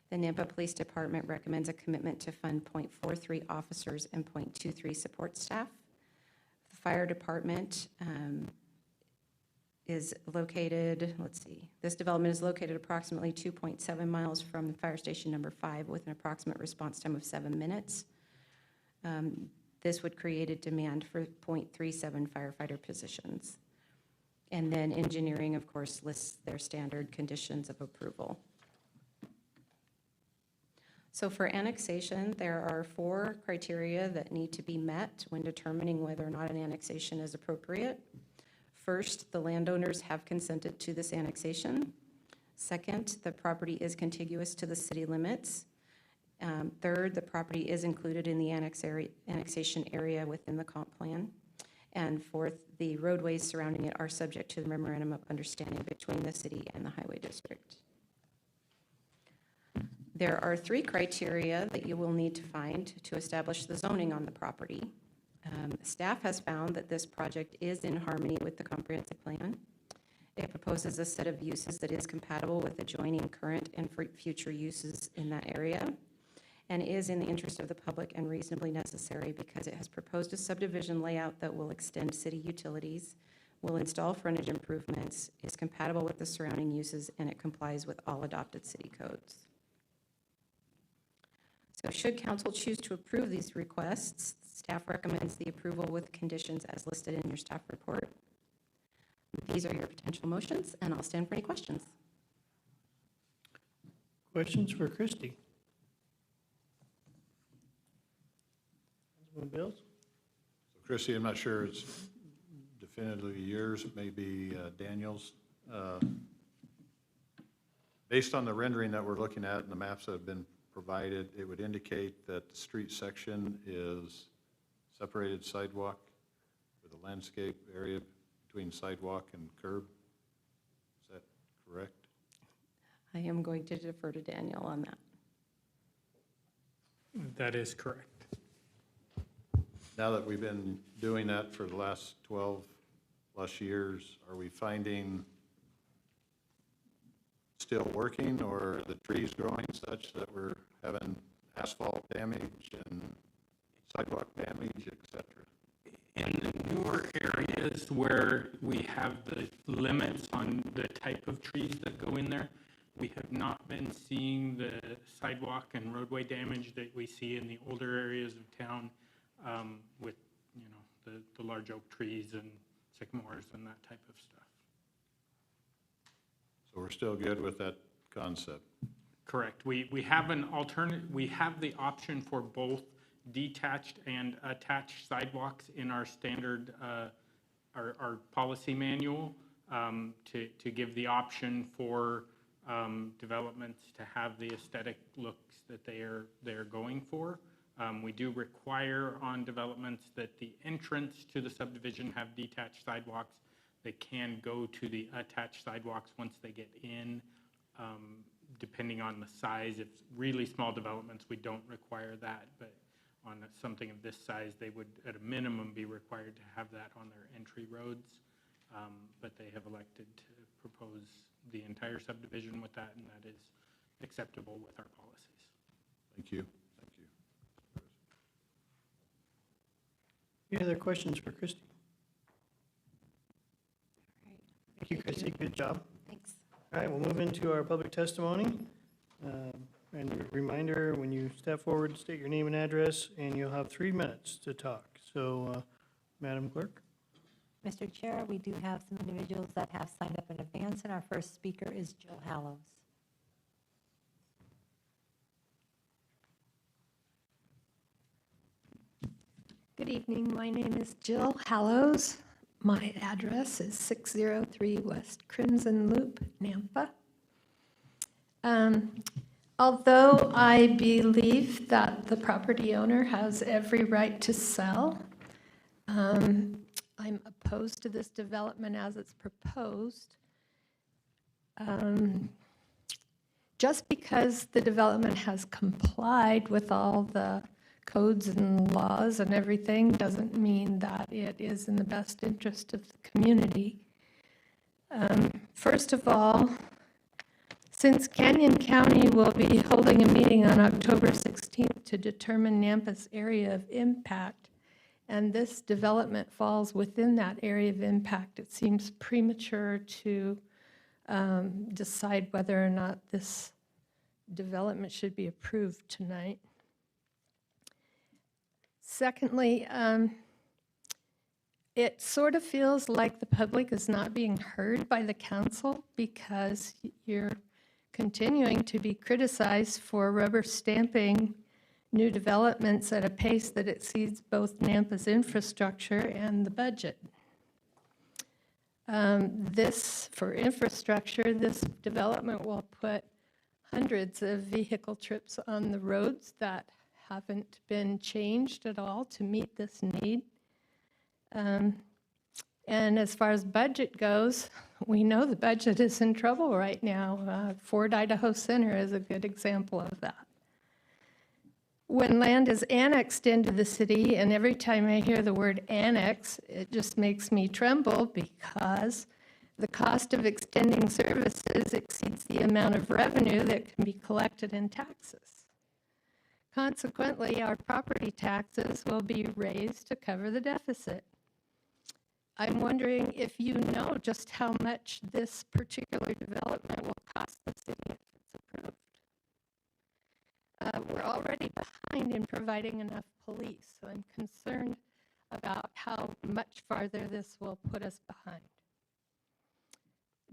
Speaker 12: The Nampa Police Department recommends a commitment to fund .43 officers and .23 support staff. Fire Department is located, let's see, this development is located approximately 2.7 miles from the fire station number 5 with an approximate response time of 7 minutes. This would create a demand for 0.37 firefighter positions. And then engineering, of course, lists their standard conditions of approval. So for annexation, there are 4 criteria that need to be met when determining whether or not an annexation is appropriate. First, the landowners have consented to this annexation. Second, the property is contiguous to the city limits. Third, the property is included in the annexation area within the comp plan. And fourth, the roadways surrounding it are subject to the memorandum of understanding between the city and the highway district. There are 3 criteria that you will need to find to establish the zoning on the property. Staff has found that this project is in harmony with the comprehensive plan. It proposes a set of uses that is compatible with adjoining current and future uses in that area, and is in the interest of the public and reasonably necessary because it has proposed a subdivision layout that will extend city utilities, will install frontage improvements, is compatible with the surrounding uses, and it complies with all adopted city codes. So should council choose to approve these requests, staff recommends the approval with conditions as listed in your staff report. These are your potential motions, and I'll stand for any questions.
Speaker 1: Questions for Christie? Councilman Bills?
Speaker 8: Chrissy, I'm not sure it's definitively yours, it may be Daniel's. Based on the rendering that we're looking at and the maps that have been provided, it would indicate that the street section is separated sidewalk with a landscape area between sidewalk and curb. Is that correct?
Speaker 12: I am going to defer to Daniel on that.
Speaker 6: That is correct.
Speaker 8: Now that we've been doing that for the last 12 plus years, are we finding still working, or are the trees growing such that we're having asphalt damage and sidewalk damage, et cetera?
Speaker 6: In the newer areas where we have the limits on the type of trees that go in there, we have not been seeing the sidewalk and roadway damage that we see in the older areas of town with, you know, the large oak trees and sycamores and that type of stuff.
Speaker 8: So we're still good with that concept?
Speaker 6: Correct. We have an alternate, we have the option for both detached and attached sidewalks in our standard, our policy manual, to give the option for developments to have the aesthetic looks that they're going for. We do require on developments that the entrance to the subdivision have detached sidewalks. They can go to the attached sidewalks once they get in, depending on the size. If really small developments, we don't require that, but on something of this size, they would at a minimum be required to have that on their entry roads. But they have elected to propose the entire subdivision with that, and that is acceptable with our policies.
Speaker 8: Thank you. Thank you.
Speaker 1: Any other questions for Christie? Thank you, Christie. Good job.
Speaker 12: Thanks.
Speaker 1: All right, we'll move into our public testimony. And a reminder, when you step forward, state your name and address, and you'll have 3 minutes to talk. So, Madam Clerk?
Speaker 3: Mr. Chair, we do have some individuals that have signed up in advance, and our first speaker is Jill Hallows.
Speaker 22: Good evening. My name is Jill Hallows. My address is 603 West Crimson Loop, Nampa. Although I believe that the property owner has every right to sell, I'm opposed to this development as it's proposed. Just because the development has complied with all the codes and laws and everything doesn't mean that it is in the best interest of the community. First of all, since Canyon County will be holding a meeting on October 16th to determine Nampa's area of impact, and this development falls within that area of impact. It seems premature to decide whether or not this development should be approved tonight. Secondly, it sort of feels like the public is not being heard by the council because you're continuing to be criticized for rubber stamping new developments at a pace that exceeds both Nampa's infrastructure and the budget. For infrastructure, this development will put hundreds of vehicle trips on the roads that haven't been changed at all to meet this need. And as far as budget goes, we know the budget is in trouble right now. Ford Idaho Center is a good example of that. When land is annexed into the city, and every time I hear the word annex, it just makes me tremble because the cost of extending services exceeds the amount of revenue that can be collected in taxes. Consequently, our property taxes will be raised to cover the deficit. I'm wondering if you know just how much this particular development will cost the city if it's approved. We're already behind in providing enough police, so I'm concerned about how much farther this will put us behind.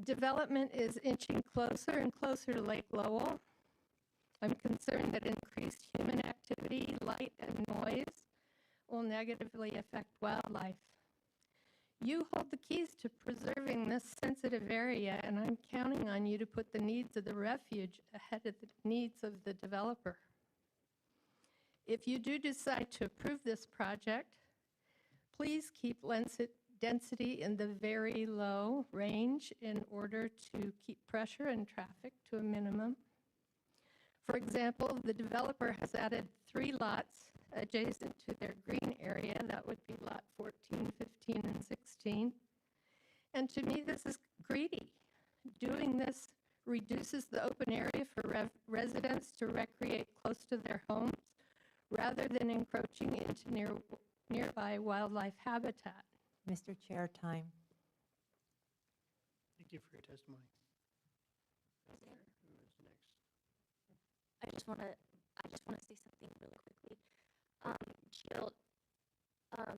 Speaker 22: Development is inching closer and closer to Lake Lowell. I'm concerned that increased human activity, light, and noise will negatively affect wildlife. You hold the keys to preserving this sensitive area, and I'm counting on you to put the needs of the refuge ahead of the needs of the developer. If you do decide to approve this project, please keep density in the very low range in order to keep pressure and traffic to a minimum. For example, the developer has added 3 lots adjacent to their green area. That would be lot 14, 15, and 16. And to me, this is greedy. Doing this reduces the open area for residents to recreate close to their homes rather than encroaching into nearby wildlife habitat.
Speaker 3: Mr. Chair, time.
Speaker 1: Thank you for your testimony. Who is next?
Speaker 7: I just want to say something really quickly. Jill,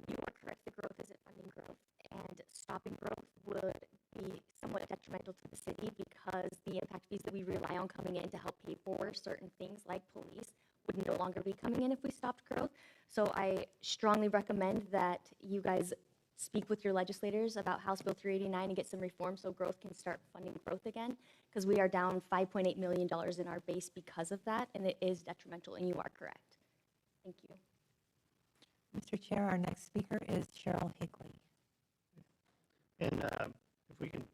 Speaker 7: you are correct. The growth isn't funding growth, and stopping growth would be somewhat detrimental to the city because the impact fees that we rely on coming in to help pay for certain things like police would no longer be coming in if we stopped growth. So I strongly recommend that you guys speak with your legislators about House Bill 389 and get some reform so growth can start funding growth again, because we are down $5.8 million in our base because of that, and it is detrimental, and you are correct. Thank you.
Speaker 3: Mr. Chair, our next speaker is Cheryl Higley.
Speaker 1: And if we can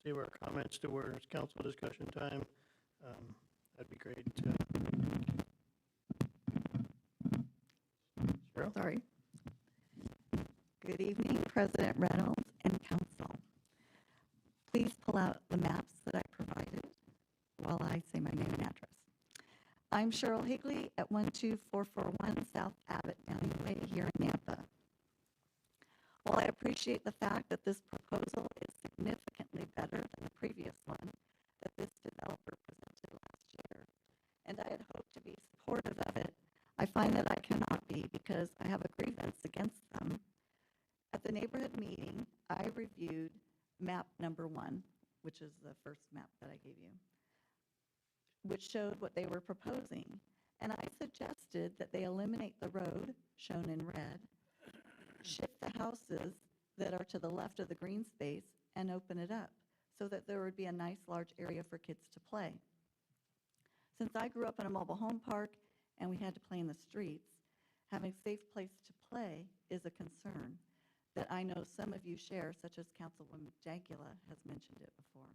Speaker 1: save our comments to where it's council discussion time, that'd be great. Cheryl?
Speaker 2: Sorry. Good evening, President Reynolds and council. Please pull out the maps that I provided while I say my name and address. I'm Cheryl Higley at 12441 South Abbott County Way here in Nampa. While I appreciate the fact that this proposal is significantly better than the previous one that this developer presented last year, and I had hoped to be supportive of it, I find that I cannot be because I have a grievance against them. At the neighborhood meeting, I reviewed map number 1, which is the first map that I gave you, which showed what they were proposing. And I suggested that they eliminate the road, shown in red, shift the houses that are to the left of the green space, and open it up so that there would be a nice large area for kids to play. Since I grew up in a mobile home park and we had to play in the streets, having a safe place to play is a concern that I know some of you share, such as Councilwoman Jaggula has mentioned it before.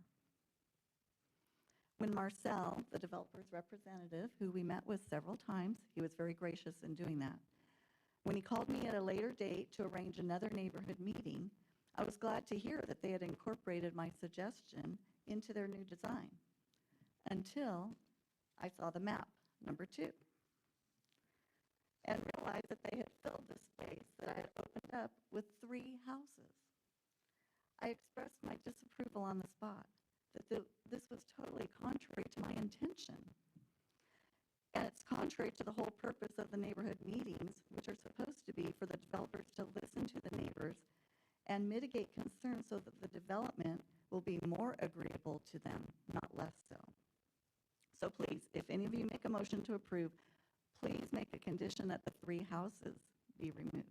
Speaker 2: When Marcel, the developer's representative, who we met with several times, he was very gracious in doing that. When he called me at a later date to arrange another neighborhood meeting, I was glad to hear that they had incorporated my suggestion into their new design, until I saw the map, number 2, and realized advised that they had filled the space that I had opened up with 3 houses. I expressed my disapproval on the spot, that this was totally contrary to my intention. And it's contrary to the whole purpose of the neighborhood meetings, which are supposed to be for the developers to listen to the neighbors and mitigate concerns so that the development will be more agreeable to them, not less so. So please, if any of you make a motion to approve, please make a condition that the 3 houses be removed.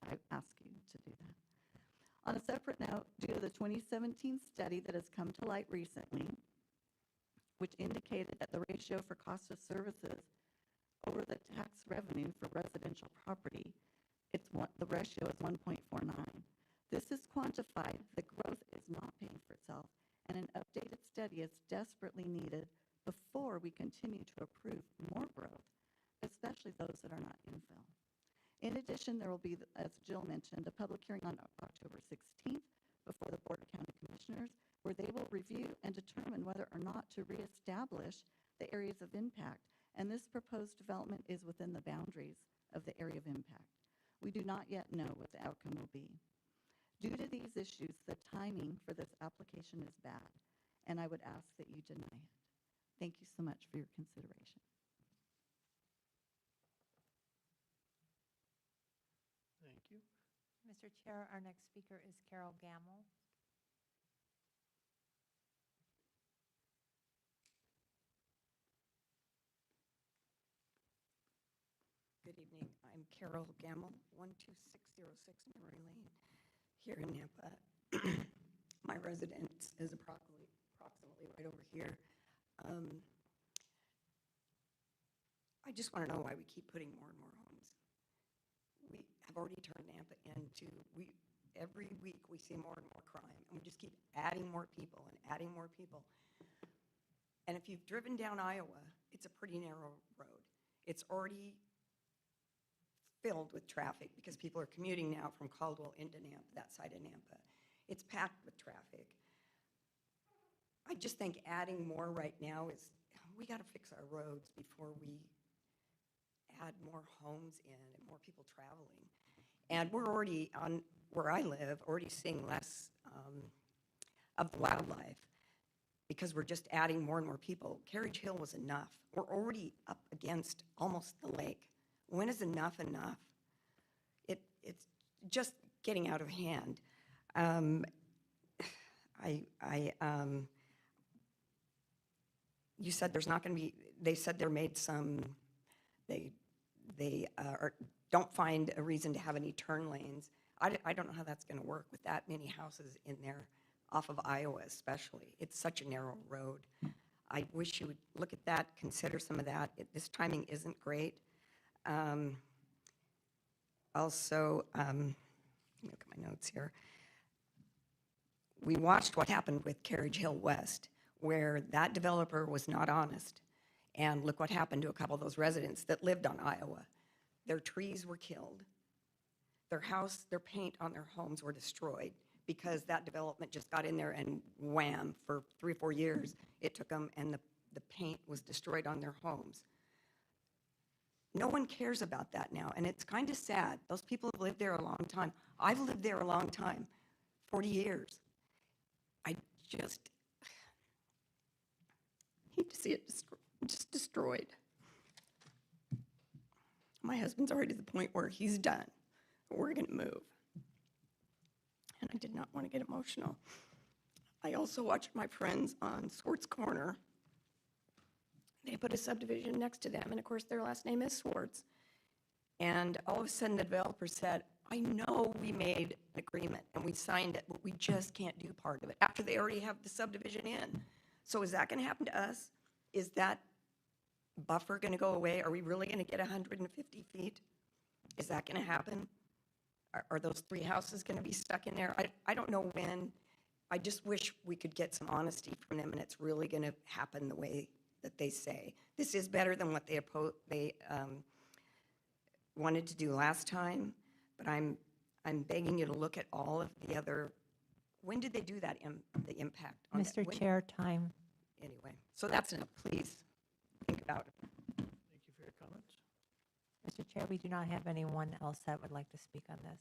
Speaker 2: I ask you to do that. On a separate note, due to the 2017 study that has come to light recently, which indicated that the ratio for cost of services over the tax revenue for residential property, the ratio is 1.49. This is quantified. The growth is not paying for itself, and an updated study is desperately needed before we continue to approve more growth, especially those that are not infill. In addition, there will be, as Jill mentioned, a public hearing on October 16th before the Board of County Commissioners, where they will review and determine whether or not to reestablish the areas of impact, and this proposed development is within the boundaries of the area of impact. We do not yet know what the outcome will be. Due to these issues, the timing for this application is bad, and I would ask that you deny it. Thank you so much for your consideration.
Speaker 1: Thank you.
Speaker 3: Mr. Chair, our next speaker is Carol Gamble.
Speaker 14: Good evening. I'm Carol Gamble, 12606 Murray Lane, here in Nampa. My residence is approximately right over here. I just want to know why we keep putting more and more homes. We have already turned Nampa into, every week we see more and more crime, and we just keep adding more people and adding more people. And if you've driven down Iowa, it's a pretty narrow road. It's already filled with traffic because people are commuting now from Caldwell into Nampa, that side of Nampa. It's packed with traffic. I just think adding more right now is, we got to fix our roads before we add more homes in and more people traveling. And we're already, on where I live, already seeing less of the wildlife because we're just adding more and more people. Carriage Hill was enough. We're already up against almost the lake. When is enough enough? It's just getting out of hand. You said there's not going to be, they said there made some, they don't find a reason to have any turn lanes. I don't know how that's going to work with that many houses in there off of Iowa especially. It's such a narrow road. I wish you would look at that, consider some of that. This timing isn't great. Also, let me look at my notes here. We watched what happened with Carriage Hill West, where that developer was not honest. And look what happened to a couple of those residents that lived on Iowa. Their trees were killed. Their house, their paint on their homes were destroyed because that development just got in there and wham, for 3 or 4 years, it took them and the paint was destroyed on their homes. No one cares about that now, and it's kind of sad. Those people have lived there a long time. I've lived there a long time, 40 years. I just hate to see it just destroyed. My husband's already to the point where he's done. We're going to move. And I did not want to get emotional. I also watched my friends on Swartz Corner. They put a subdivision next to them, and of course their last name is Swartz. And all of a sudden the developer said, I know we made an agreement and we signed it, but we just can't do part of it after they already have the subdivision in. So is that going to happen to us? Is that buffer going to go away? Are we really going to get 150 feet? Is that going to happen? Are those 3 houses going to be stuck in there? I don't know when. I just wish we could get some honesty from them and it's really going to happen the way that they say. This is better than what they wanted to do last time, but I'm begging you to look at all of the other. When did they do that? The impact on
Speaker 3: Mr.
Speaker 14: that?
Speaker 3: Chair, time.
Speaker 14: Anyway, so that's enough. Please think about it.
Speaker 1: Thank you for your comments.
Speaker 3: Mr. Chair, we do not have anyone else that would like to speak on this.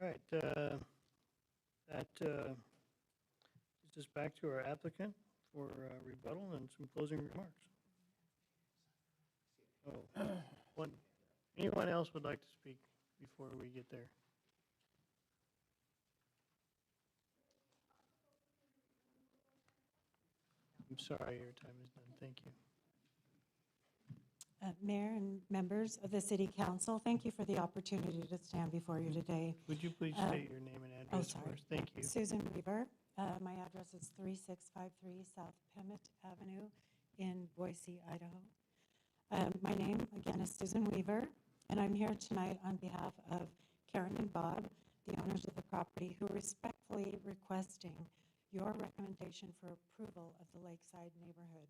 Speaker 1: All right, that is us back to our applicant for rebuttal and some closing remarks. Oh, anyone else would like to speak before we get there? I'm sorry, your time is done. Thank you.
Speaker 15: Mayor and members of the City Council, thank you for the opportunity to stand before you today.
Speaker 1: Would you please state your name and address for us? Thank you.
Speaker 15: Susan Weaver. My address is 3653 South Pemet Avenue in Boise, Idaho. My name, again, is Susan Weaver, and I'm here tonight on behalf of Karen and Bob, the owners of the property, who are respectfully requesting your recommendation for approval of the Lakeside neighborhood.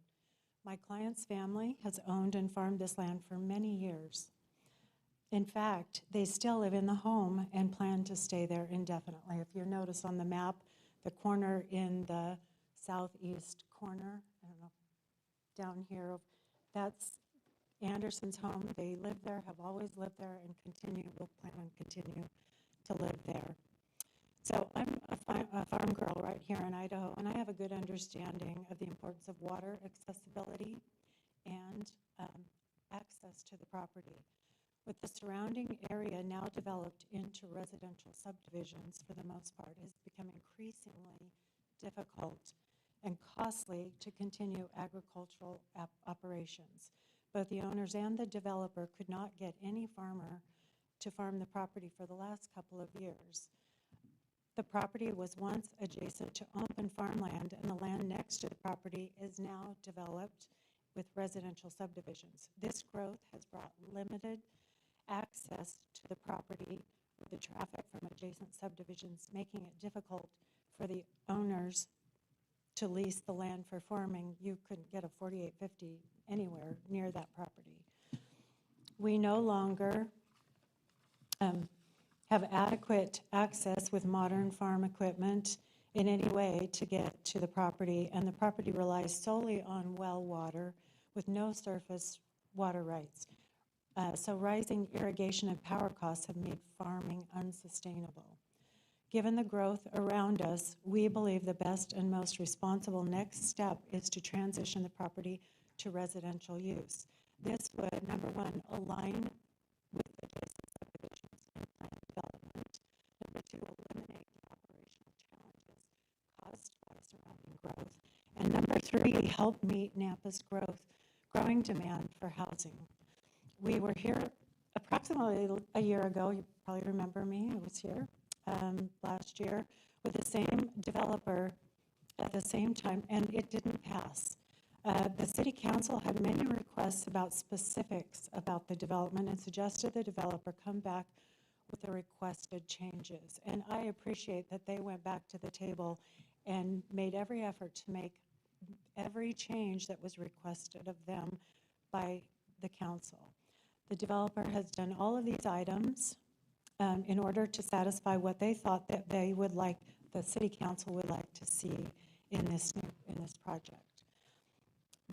Speaker 15: My client's family has owned and farmed this land for many years. In fact, they still live in the home and plan to stay there indefinitely. If you notice on the map, the corner in the southeast corner, I don't know, down here, that's Anderson's home. They live there, have always lived there, and will plan on continue to live there. So I'm a farm girl right here in Idaho, and I have a good understanding of the importance of water accessibility and access to the property. With the surrounding area now developed into residential subdivisions, for the most part, it has become increasingly difficult and costly to continue agricultural operations. Both the owners and the developer could not get any farmer to farm the property for the last couple of years. The property was once adjacent to open farmland, and the land next to the property is now developed with residential subdivisions. This growth has brought limited access to the property with the traffic from adjacent subdivisions, making it difficult for the owners to lease the land for farming. You couldn't get a 4850 anywhere near that property. We no longer have adequate access with modern farm equipment in any way to get to the property, and the property relies solely on well water with no surface water rights. So rising irrigation and power costs have made farming unsustainable. Given the growth around us, we believe the best and most responsible next step is to transition the property to residential use. This would, number one, align with adjacent subdivisions and planned development. Number two, eliminate the operational challenges caused by surrounding growth. And number three, help meet Nampa's growing demand for housing. We were here approximately a year ago. You probably remember me. I was here last year with the same developer at the same time, and it didn't pass. The City Council had many requests about specifics about the development and suggested the developer come back with the requested changes. And I appreciate that they went back to the table and made every effort to make every change that was requested of them by the council. The developer has done all of these items in order to satisfy what they thought that they would like, the City Council would like to see in this project.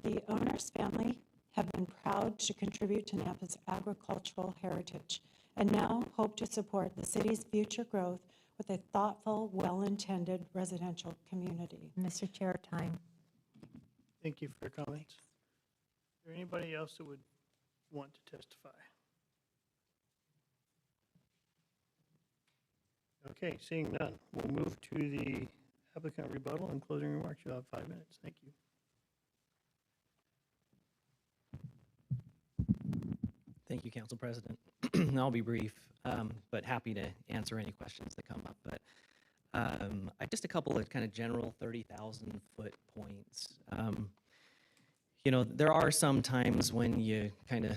Speaker 15: The owner's family have been proud to contribute to Nampa's agricultural heritage and now hope to support the city's future growth with a thoughtful, well-intended residential community.
Speaker 3: Mr. Chair, time.
Speaker 1: Thank you for your comments. Is there anybody else that would want to testify? Okay, seeing none, we'll move to the applicant rebuttal and closing remarks. You'll have 5 minutes. Thank you.
Speaker 5: Thank you, Council President. I'll be brief, but happy to answer any questions that come up. But just a couple of kind of general 30,000-foot points. You know, there are some times when you kind of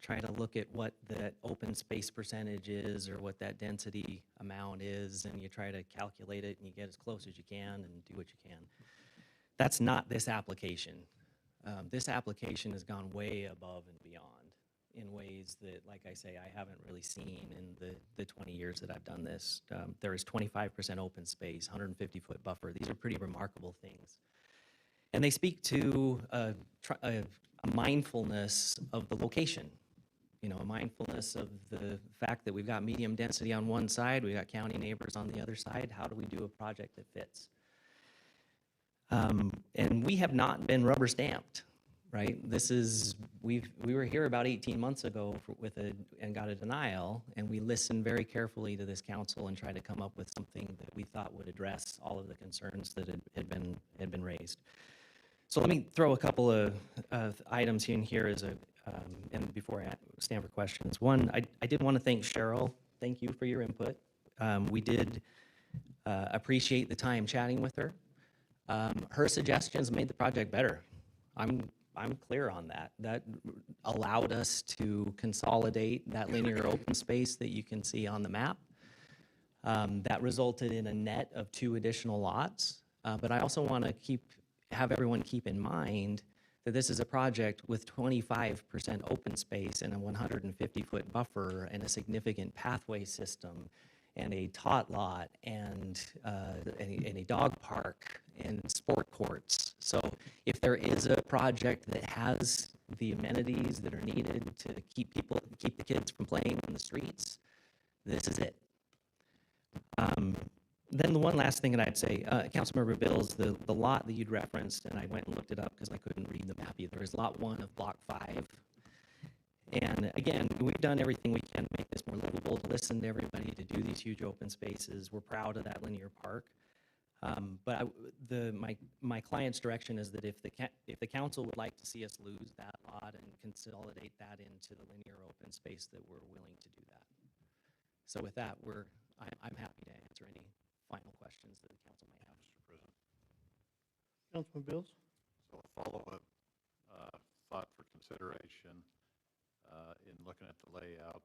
Speaker 5: try to look at what that open space percentage is or what that density amount is, and you try to calculate it and you get as close as you can and do what you can. That's not this application. This application has gone way above and beyond in ways that, like I say, I haven't really seen in the 20 years that I've done this. There is 25% open space, 150-foot buffer. These are pretty remarkable things. And they speak to a mindfulness of the location, you know, a mindfulness of the fact that we've got medium density on one side, we've got county neighbors on the other side. How do we do a project that fits? And we have not been rubber stamped, right? This is, we were here about 18 months ago and got a denial, and we listened very carefully to this council and tried to come up with something that we thought would address all of the concerns that had been raised. So let me throw a couple of items in here as and before I stand for questions. One, I did want to thank Cheryl. Thank you for your input. We did appreciate the time chatting with her. Her suggestions made the project better. I'm clear on that. That allowed us to consolidate that linear open space that you can see on the map. That resulted in a net of 2 additional lots. But I also want to have everyone keep in mind that this is a project with 25% open space and a 150-foot buffer and a significant pathway system and a tot lot and a dog park and sport courts. So if there is a project that has the amenities that are needed to keep the kids from playing in the streets, this is it. Then the one last thing that I'd say, Councilmember Bills, the lot that you'd referenced, and I went and looked it up because I couldn't read the map either, is lot 1 of block 5. And again, we've done everything we can to make this more livable, to listen to everybody, to do these huge open spaces. We're proud of that linear park. But my client's direction is that if the council would like to see us lose that lot and consolidate that into the linear open space, that we're willing to do that. So with that, I'm happy to answer any final questions that the council may have.
Speaker 8: Mr. President.
Speaker 1: Councilman Bills?
Speaker 8: So a follow-up thought for consideration in looking at the layout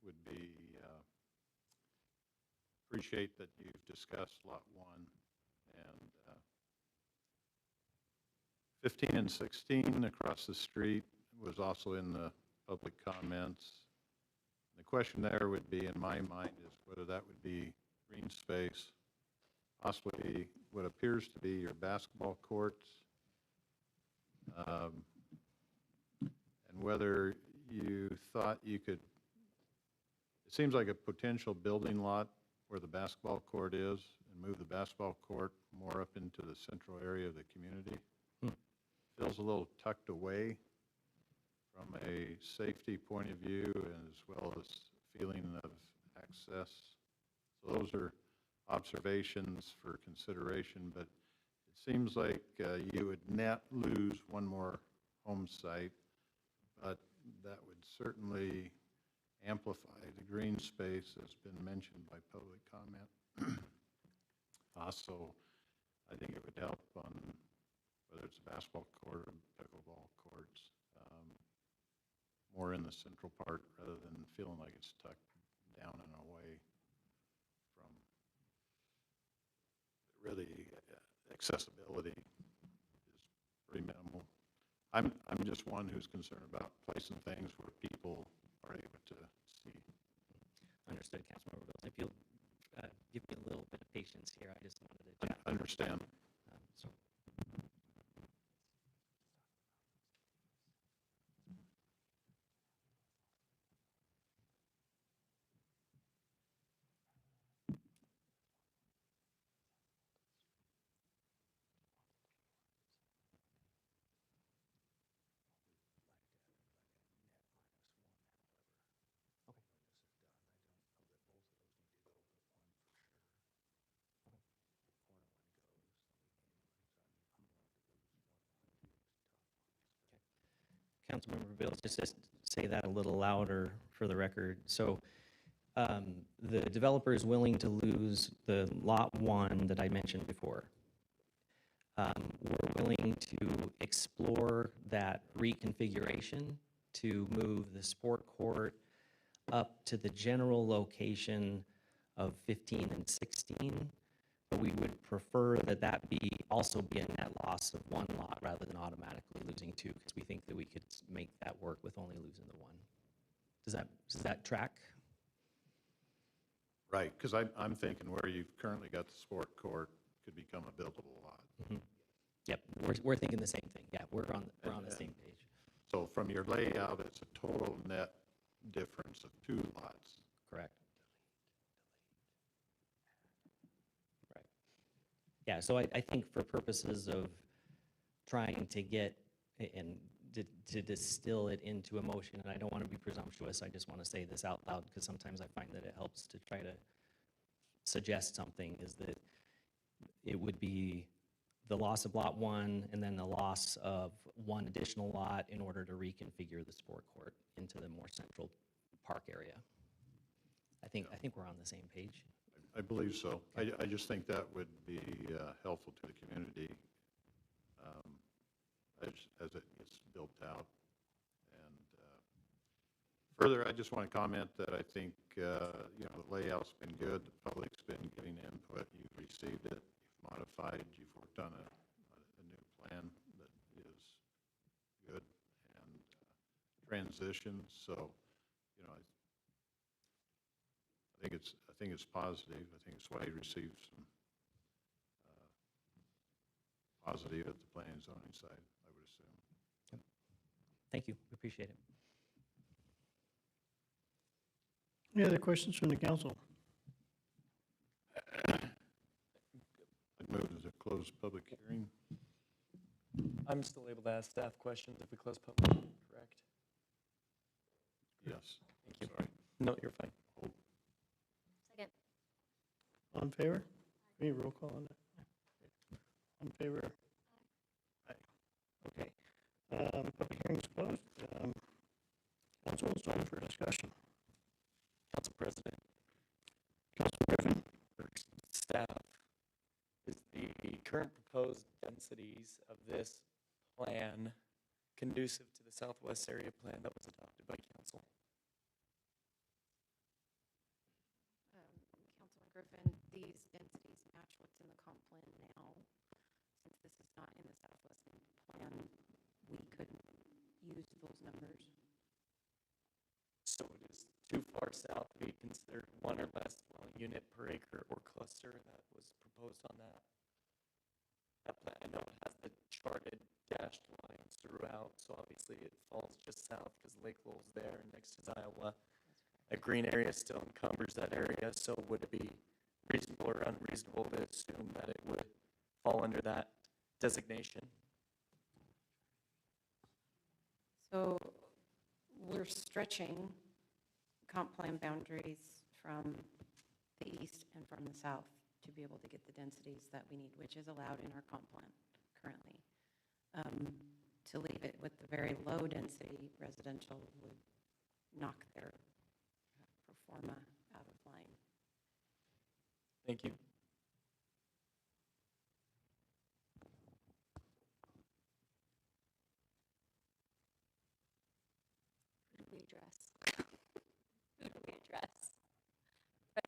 Speaker 8: would be appreciate that you've discussed lot 1 and 15 and 16 across the street was also in the public comments. The question there would be, in my mind, is whether that would be green space, possibly what appears to be your basketball courts, and whether you thought you could, it seems like a potential building lot where the basketball court is, and move the basketball court more up into the central area of the community. Feels a little tucked away from a safety point of view and as well as feeling of access. So those are observations for consideration, but it seems like you would net lose one more home site, but that would certainly amplify the green space that's been mentioned by public comment. Also, I think it would help on whether it's a basketball court or pickleball courts, more in the central part rather than feeling like it's tucked down and away from really accessibility is pretty minimal. I'm just one who's concerned about placing things where people are able to see.
Speaker 5: Understood, Councilmember Bills. If you'll give me a little bit of patience here, I just wanted to chat.
Speaker 8: I understand.
Speaker 5: So. Councilmember Bills, just to say that a little louder for the record. So the developer is willing to lose the lot 1 that I mentioned before. We're willing to explore that reconfiguration to move the sport court up to the general location of 15 and 16. But we would prefer that also be a net loss of 1 lot rather than automatically losing 2, because we think that we could make that work with only losing the 1. Does that track?
Speaker 8: Right, because I'm thinking where you've currently got the sport court could become a buildable lot.
Speaker 5: Mm-hmm. Yep, we're thinking the same thing. Yeah, we're on the same page.
Speaker 8: So from your layout, it's a total net difference of 2 lots.
Speaker 5: Correct. Right. Yeah, so I think for purposes of trying to get and to distill it into a motion, and I don't want to be presumptuous, I just want to say this out loud because sometimes I find that it helps to try to suggest something, is that it would be the loss of lot 1 and then the loss of 1 additional lot in order to reconfigure the sport court into the more central park area. I think we're on the same page.
Speaker 8: I believe so. I just think that would be helpful to the community as it gets built out. And further, I just want to comment that I think, the layout's been good, the public's been giving input, you've received it, you've modified, you've worked on a new plan that is good and transition. So, I think it's positive. I think it's why you received some positive at the planning and zoning side, I would assume.
Speaker 5: Thank you, we appreciate it.
Speaker 1: Any other questions from the council?
Speaker 8: I'd move to close public hearing.
Speaker 13: I'm still able to ask staff questions if we close public, correct?
Speaker 8: Yes.
Speaker 13: Thank you.
Speaker 8: Sorry.
Speaker 13: No, you're fine.
Speaker 7: Second.
Speaker 1: All in favor? Any roll call on that? On favor? Aye. Okay. Public hearing's closed. Council is on for discussion.
Speaker 13: Council President,
Speaker 1: Council Griffin?
Speaker 13: staff, is the current proposed densities of this plan conducive to the Southwest Area Plan that was adopted by council?
Speaker 12: Councilman Griffin, these densities match what's in the comp plan now. Since this is not in the Southwest plan, we couldn't use those numbers.
Speaker 13: So it is too far south to be considered 1 or less dwelling unit per acre or cluster that was proposed on that. That plan, I know it has the charted dashed lines throughout, so obviously it falls just south because Lake Lowell's there next to Iowa. That green area still encumbers that area, so would it be reasonable or unreasonable to assume that it would fall under that designation?
Speaker 12: So we're stretching comp plan boundaries from the east and from the south to be able to get the densities that we need, which is allowed in our comp plan currently. To leave it with the very low density residential would knock their pro forma out of line.
Speaker 13: Thank you.
Speaker 7: Who do we address? Who do we address?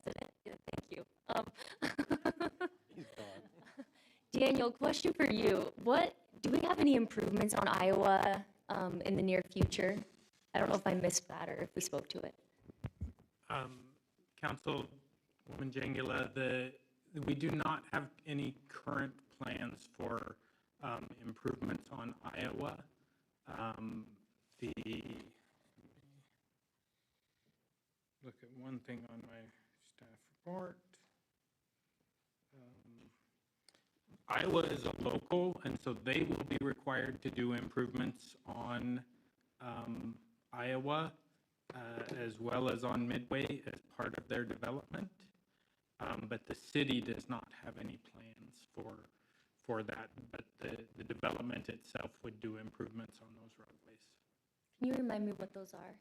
Speaker 7: President, yeah, thank you.
Speaker 13: He's gone.
Speaker 7: Daniel, question for you. Do we have any improvements on Iowa in the near future? I don't know if I missed that or if we spoke to it.
Speaker 6: Councilwoman Jangula, we do not have any current plans for improvements on Iowa. Look at one thing on my staff report. Iowa is a local, and so they will be required to do improvements on Iowa as well as on Midway as part of their development. But the city does not have any plans for that, but the development itself would do improvements on those roadways.
Speaker 7: Can you remind me what those are?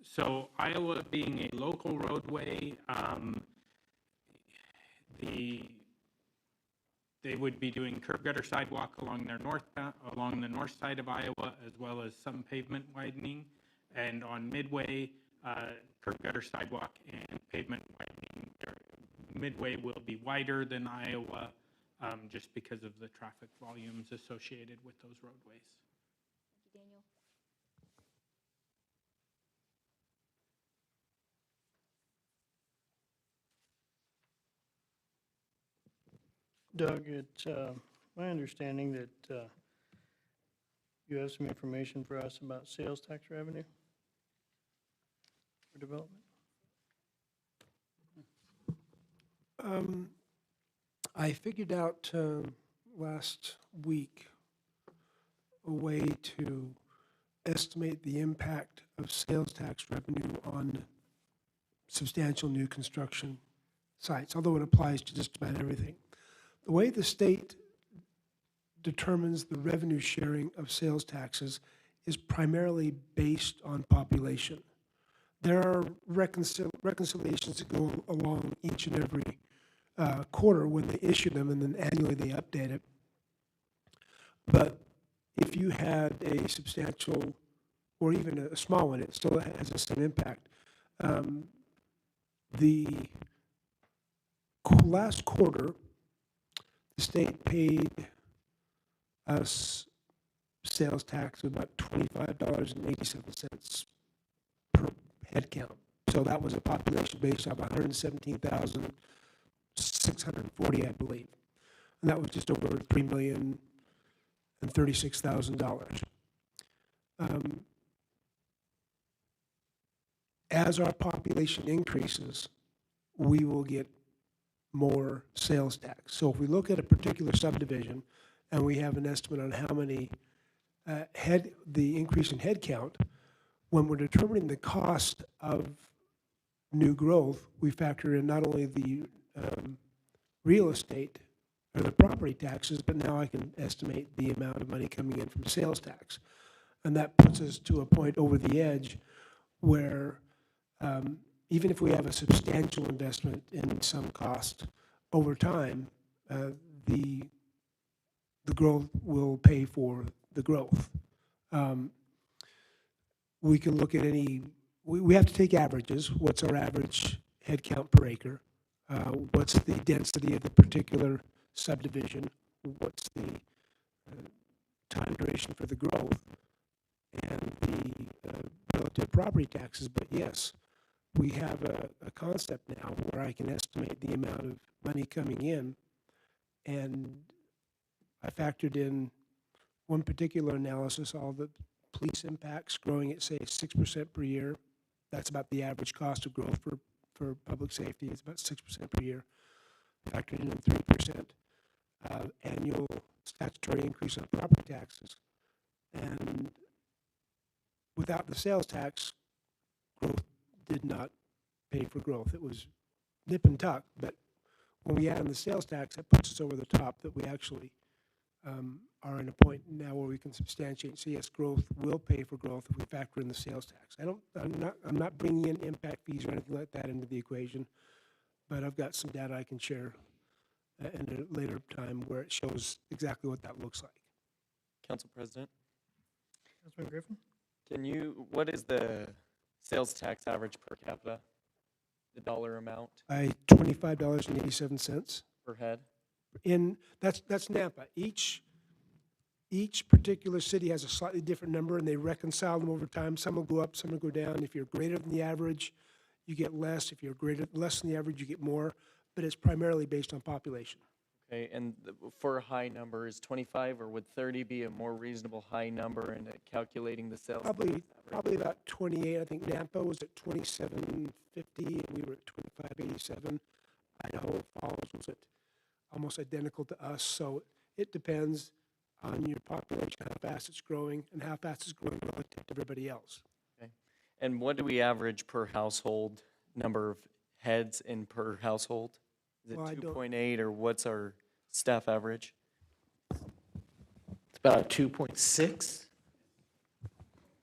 Speaker 6: So Iowa being a local roadway, they would be doing curb gutter sidewalk along the north side of Iowa, as well as some pavement widening. And on Midway, curb gutter sidewalk and pavement widening. Midway will be wider than Iowa, just because of the traffic volumes associated with those roadways.
Speaker 7: Thank you, Daniel.
Speaker 1: Doug, it's my understanding that you have some information for us about sales tax revenue for development?
Speaker 4: I figured out last week a way to estimate the impact of sales tax revenue on substantial new construction sites, although it applies to just about everything. The way the state determines the revenue sharing of sales taxes is primarily based on population. There are reconciliations that go along each and every quarter when they issue them, and then annually they update it. But if you had a substantial, or even a small one, it still has the same impact. The last quarter, the state paid us sales tax of about $25.87 per head count. So that was a population base of 117,640, I believe. And that was just over $3,036,000. As our population increases, we will get more sales tax. So if we look at a particular subdivision and we have an estimate on how many the increase in head count, when we're determining the cost of new growth, we factor in not only the real estate or the property taxes, but now I can estimate the amount of money coming in from sales tax. And that puts us to a point over the edge where even if we have a substantial investment in some cost, over time, the growth will pay for the growth. We can look at we have to take averages. What's our average head count per acre? What's the density of the particular subdivision? What's the time duration for the growth? And the relative property taxes. But yes, we have a concept now where I can estimate the amount of money coming in, and I factored in one particular analysis, all the police impacts growing at, say, 6% per year. That's about the average cost of growth for public safety. It's about 6% per year. Factored in 3% annual statutory increase on property taxes. And without the sales tax, growth did not pay for growth. It was nip and tuck, but when we add in the sales tax, that puts us over the top that we actually are in a point now where we can substantiate. So yes, growth will pay for growth if we factor in the sales tax. I'm not bringing in impact fees or anything like that into the equation, but I've got some data I can share in a later time where it shows exactly what that looks like.
Speaker 13: Council President,
Speaker 1: Councilman Griffin?
Speaker 13: what is the sales tax average per capita? The dollar amount
Speaker 4: $25.87
Speaker 13: per head?
Speaker 4: That's Nampa. Each particular city has a slightly different number, and they reconcile them over time. Some will go up, some will go down. If you're greater than the average, you get less. If you're less than the average, you get more. But it's primarily based on population.
Speaker 13: Okay, and for a high number, is 25 or would 30 be a more reasonable high number in calculating the sales?
Speaker 4: Probably about 28. I think Nampa was at 27.50, and we were at 25.87. Idaho Falls was at almost identical to us. So it depends on your population, how fast it's growing, and how fast it's growing relative to everybody else.
Speaker 13: Okay. And what do we average per household, number of heads in per household? Is it 2.8, or what's our staff average?
Speaker 11: It's about 2.6.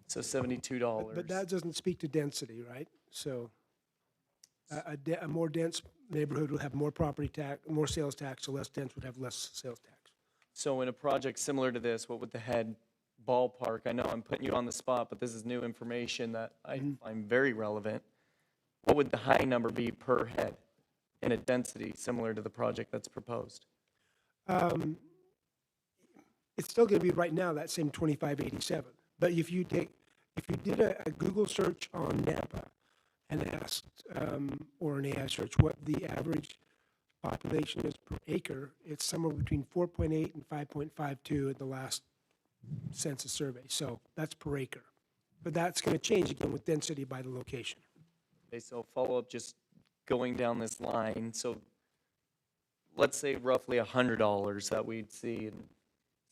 Speaker 13: So $72.
Speaker 4: But that doesn't speak to density, right? So a more dense neighborhood would have more property tax, more sales tax. A less dense would have less sales tax.
Speaker 13: So in a project similar to this, what would the head ballpark? I know I'm putting you on the spot, but this is new information that I find very relevant. What would the high number be per head in a density similar to the project that's proposed?
Speaker 4: It's still going to be right now that same 2587. But if you did a Google search on Nampa and asked, or an AI search, what the average population is per acre, it's somewhere between 4.8 and 5.52 in the last census survey. So that's per acre. But that's going to change again with density by the location.
Speaker 13: Okay, so follow up, just going down this line, so let's say roughly $100 that we'd see in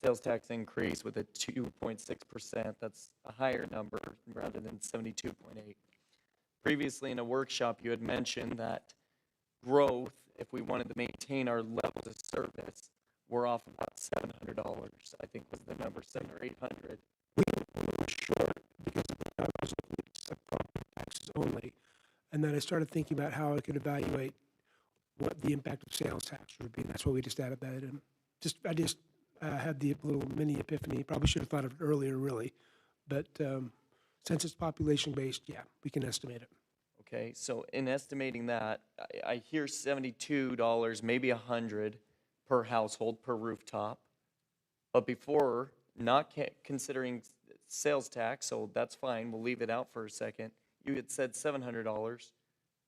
Speaker 13: sales tax increase with a 2.6%, that's a higher number rather than 72.8. Previously in a workshop, you had mentioned that growth, if we wanted to maintain our levels of service, we're off about $700, I think was the number, 700 or 800.
Speaker 4: We were short because I was looking at property taxes only. And then I started thinking about how I could evaluate what the impact of sales tax would be. And that's why we just added that in. I just had the little mini epiphany. Probably should have thought of it earlier, really. But since it's population-based, yeah, we can estimate it.
Speaker 13: Okay, so in estimating that, I hear $72, maybe $100 per household, per rooftop. But before, not considering sales tax, so that's fine, we'll leave it out for a second. You had said $700,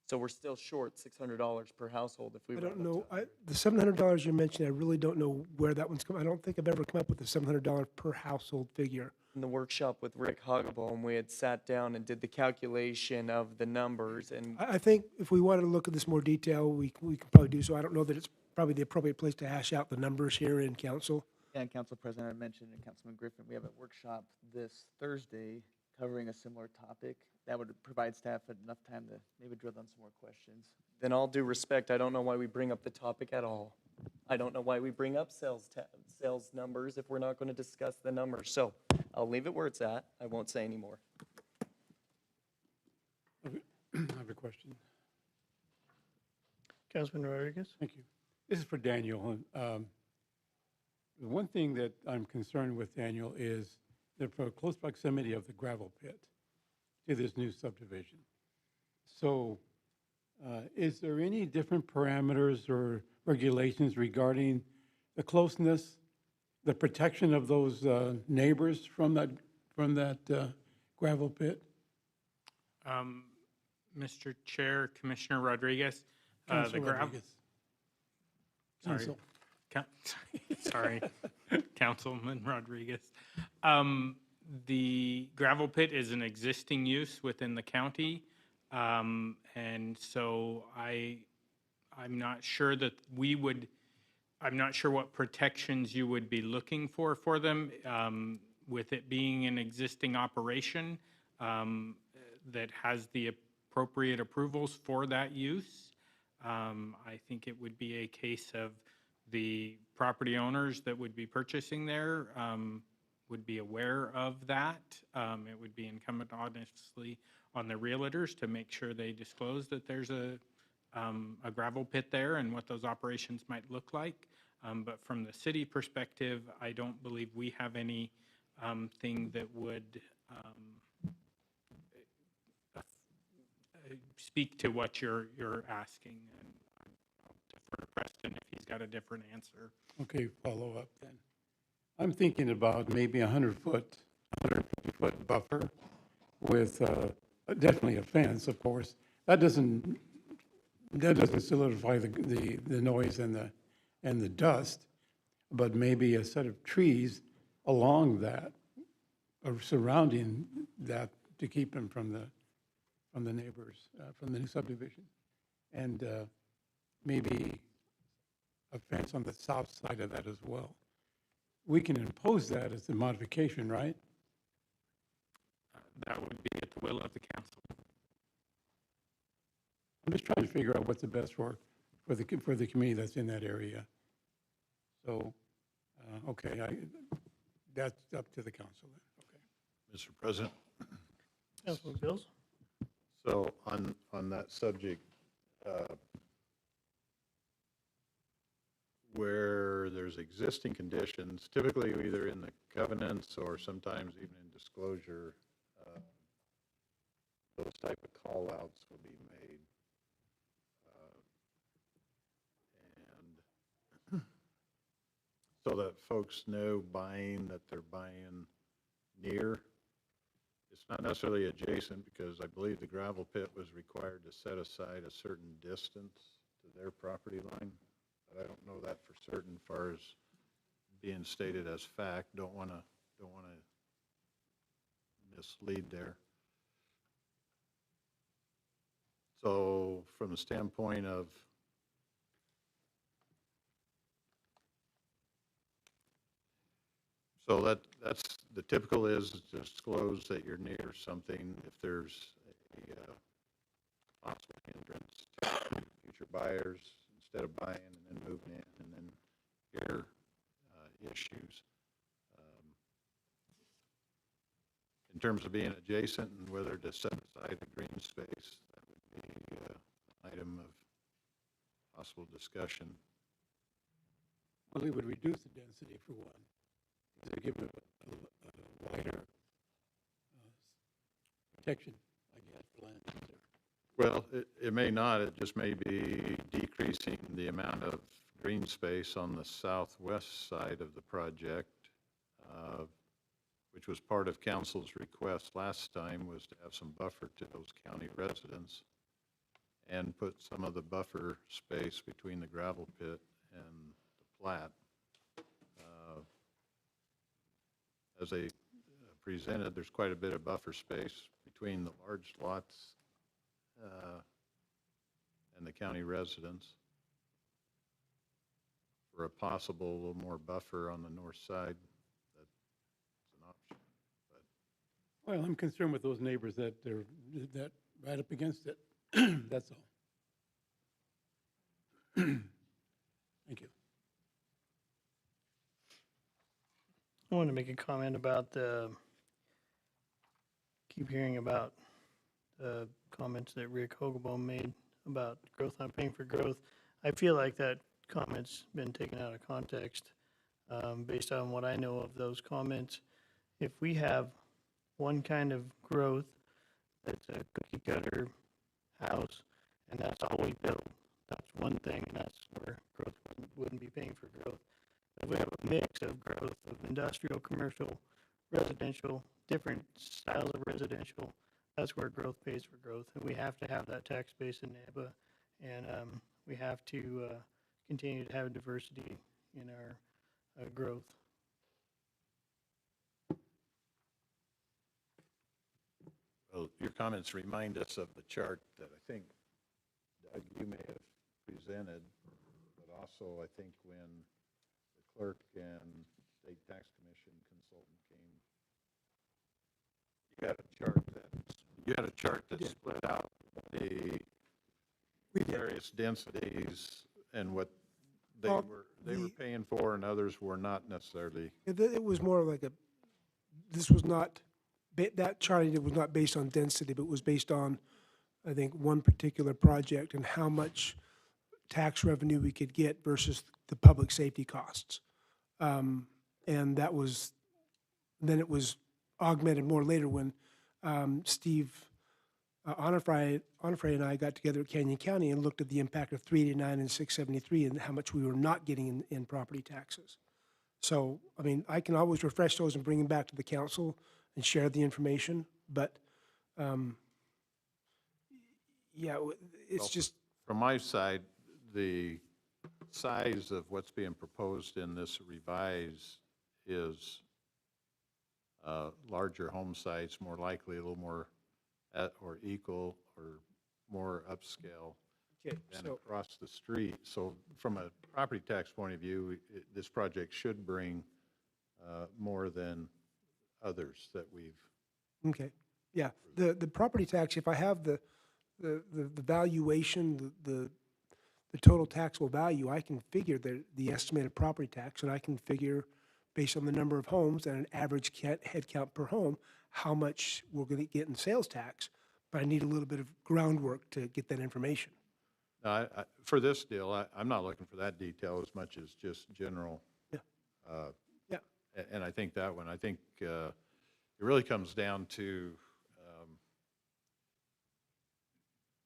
Speaker 13: so we're still short $600 per household if we.
Speaker 4: I don't know, the $700 you mentioned, I really don't know where that one's come. I don't think I've ever come up with a $700 per household figure.
Speaker 13: In the workshop with Rick Hoggeball, we had sat down and did the calculation of the numbers, and
Speaker 4: I think if we wanted to look at this more detail, we can probably do so. I don't know that it's probably the appropriate place to hash out the numbers here in council.
Speaker 9: And Council President, I mentioned, and Councilman Griffin, we have a workshop this Thursday covering a similar topic. That would provide staff enough time to maybe drill down some more questions.
Speaker 13: then all due respect, I don't know why we bring up the topic at all. I don't know why we bring up sales numbers if we're not going to discuss the numbers. So I'll leave it where it's at. I won't say any more.
Speaker 10: I have a question.
Speaker 1: Councilman Rodriguez?
Speaker 10: Thank you. This is for Daniel. The one thing that I'm concerned with, Daniel, is the close proximity of the gravel pit to this new subdivision. So is there any different parameters or regulations regarding the closeness, the protection of those neighbors from that gravel pit?
Speaker 6: Mr. Chair, Commissioner Rodriguez.
Speaker 10: Councilor Rodriguez.
Speaker 6: Sorry. Sorry, Councilman Rodriguez. The gravel pit is an existing use within the county. And so I'm not sure that I'm not sure what protections you would be looking for them with it being an existing operation that has the appropriate approvals for that use. I think it would be a case of the property owners that would be purchasing there would be aware of that. It would be incumbent, honestly, on the realtors to make sure they disclose that there's a gravel pit there and what those operations might look like. But from the city perspective, I don't believe we have any thing that would speak to what you're asking. And I'll defer to Preston if he's got a different answer.
Speaker 10: Okay, follow up then. I'm thinking about maybe 150-foot buffer with definitely a fence, of course. That doesn't solidify the noise and the dust, but maybe a set of trees along that or surrounding that to keep them from the neighbors, from the new subdivision, and maybe a fence on the south side of that as well. We can impose that as a modification, right?
Speaker 6: That would be at the will of the council.
Speaker 10: I'm just trying to figure out what's the best for the community that's in that area. So, okay, that's up to the council then. Okay.
Speaker 8: Mr. President,
Speaker 1: Councilman Bills?
Speaker 8: so on that subject, where there's existing conditions, typically either in the covenants or sometimes even in disclosure, those type of call-outs will be made. And so that folks know that they're buying near. It's not necessarily adjacent, because I believe the gravel pit was required to set aside a certain distance to their property line. but I don't know that for certain, as far as being stated as fact. Don't want to mislead there. So from the standpoint of that's the typical is to disclose that you're near something if there's a possible hindrance to future buyers instead of buying and then moving in and then here issues. In terms of being adjacent and whether to set aside the green space, that would be an item of possible discussion.
Speaker 10: Well, it would reduce the density for one, to give it a wider protection, I guess, for land user.
Speaker 8: Well, it may not. It just may be decreasing the amount of green space on the southwest side of the project, which was part of council's request last time, was to have some buffer to those county residents and put some of the buffer space between the gravel pit and the plat. As they presented, there's quite a bit of buffer space between the large lots and the county residents for a possible little more buffer on the north side. That's an option.
Speaker 10: Well, I'm concerned with those neighbors that they're that right up against it. That's all. Thank you.
Speaker 1: I want to make a comment about keep hearing about the comments that Rick Hogeboom made about growth not paying for growth. I feel like that comment's been taken out of context based on what I know of those comments. If we have one kind of growth that's a cookie cutter house and that's all we build, that's one thing, and that's where growth wouldn't be paying for growth. If we have a mix of growth of industrial, commercial, residential, different styles of residential, that's where growth pays for growth. And we have to have that tax base in Nampa, and we have to continue to have diversity in our growth.
Speaker 8: Well, your comments remind us of the chart that I think, Doug, you may have presented, but also I think when the clerk and state tax commission consultant came, you had a chart that split out the various densities and what they were paying for and others were not necessarily.
Speaker 4: It was more like this was not, that chart was not based on density, but was based on, I think, one particular project and how much tax revenue we could get versus the public safety costs. And that was, then it was augmented more later when Steve Onifray and I got together at Canyon County and looked at the impact of 389 and 673 and how much we were not getting in property taxes. So, I mean, I can always refresh those and bring them back to the council and share the information, but yeah, it's just.
Speaker 8: From my side, the size of what's being proposed in this revise is larger home sites, more likely a little more or equal or more upscale than across the street. So from a property tax point of view, this project should bring more than others that we've.
Speaker 4: Okay, yeah, the property tax, if I have the valuation, the total taxable value, I can figure the estimated property tax, and I can figure, based on the number of homes and an average head count per home, how much we're going to get in sales tax, but I need a little bit of groundwork to get that information.
Speaker 8: For this deal, I'm not looking for that detail as much as just general.
Speaker 4: Yeah.
Speaker 8: Yeah. And I think that one, it really comes down to,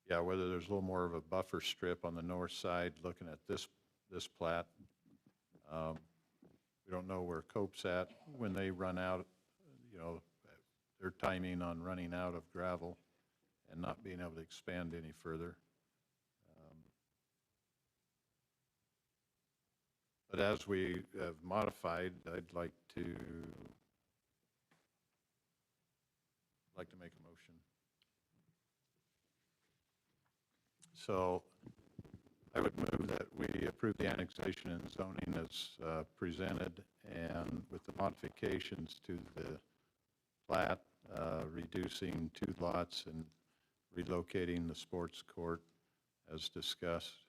Speaker 8: whether there's a little more of a buffer strip on the north side, looking at this plat. We don't know where Cope's at when they run out, their timing on running out of gravel and not being able to expand any further. But as we have modified, I'd like to make a motion. So I would move that we approve the annexation and zoning as presented, and with the modifications to the plat, reducing 2 lots and relocating the sports court as discussed.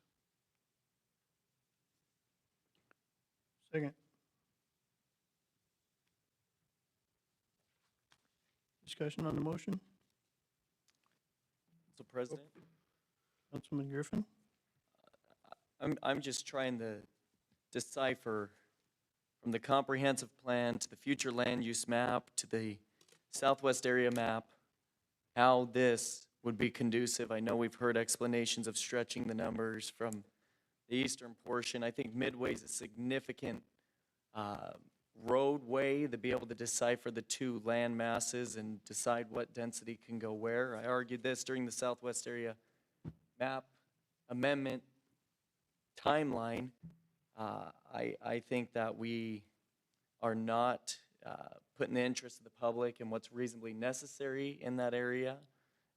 Speaker 1: Second. Discussion on the motion?
Speaker 13: Council President?
Speaker 1: Councilman Griffin?
Speaker 13: I'm just trying to decipher from the comprehensive plan to the future land use map to the Southwest area map, how this would be conducive. I know we've heard explanations of stretching the numbers from the eastern portion. I think Midway is a significant roadway to be able to decipher the 2 land masses and decide what density can go where. I argued this during the Southwest area map amendment timeline. I think that we are not putting the interest of the public and what's reasonably necessary in that area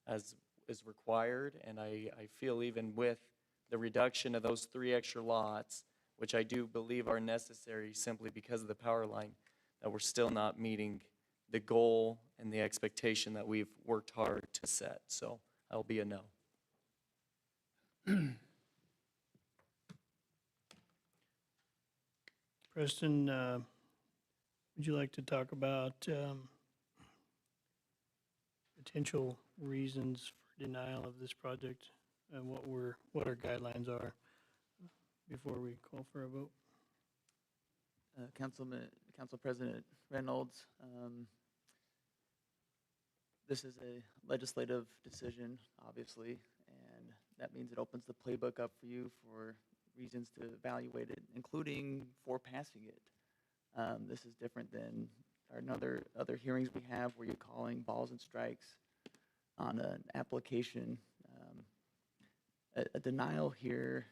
Speaker 13: as is required. And I feel even with the reduction of those 3 extra lots, which I do believe are necessary simply because of the power line, that we're still not meeting the goal and the expectation that we've worked hard to set. So I'll be a no.
Speaker 1: Preston, would you like to talk about potential reasons for denial of this project and what our guidelines are before we call for a vote?
Speaker 9: Council President Reynolds, this is a legislative decision, obviously, and that means it opens the playbook up for you for reasons to evaluate it, including for passing it. This is different than other hearings we have where you're calling balls and strikes on an application. A denial here,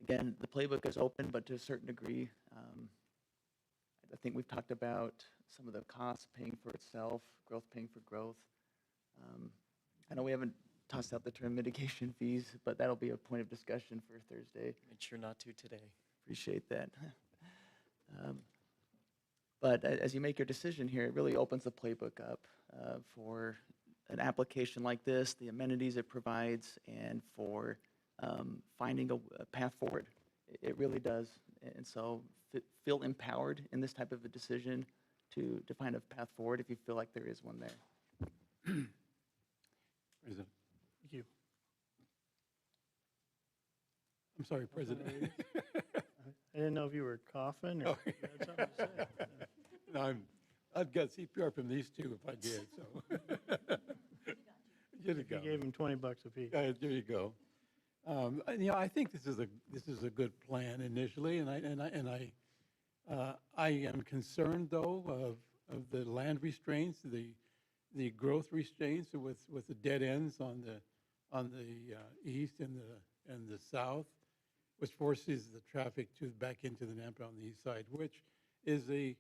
Speaker 9: again, the playbook is open, but to a certain degree. I think we've talked about some of the costs paying for itself, growth paying for growth. I know we haven't tossed out the term mitigation fees, but that'll be a point of discussion for Thursday.
Speaker 13: Make sure not to today.
Speaker 9: Appreciate that. But as you make your decision here, it really opens the playbook up for an application like this, the amenities it provides, and for finding a path forward. It really does. And so feel empowered in this type of a decision to find a path forward if you feel like there is one there.
Speaker 10: President.
Speaker 1: Thank you.
Speaker 10: I'm sorry, President.
Speaker 1: I didn't know if you were coughing or you had something to say.
Speaker 10: No, I'd get CPR from these 2 if I did, so.
Speaker 1: You gave him $20 a piece.
Speaker 10: There you go. I think this is a good plan initially, and I am concerned though of the land restraints, the growth restraints with the dead ends on the east and the south, which forces the traffic back into the Nampa on the east side, which is a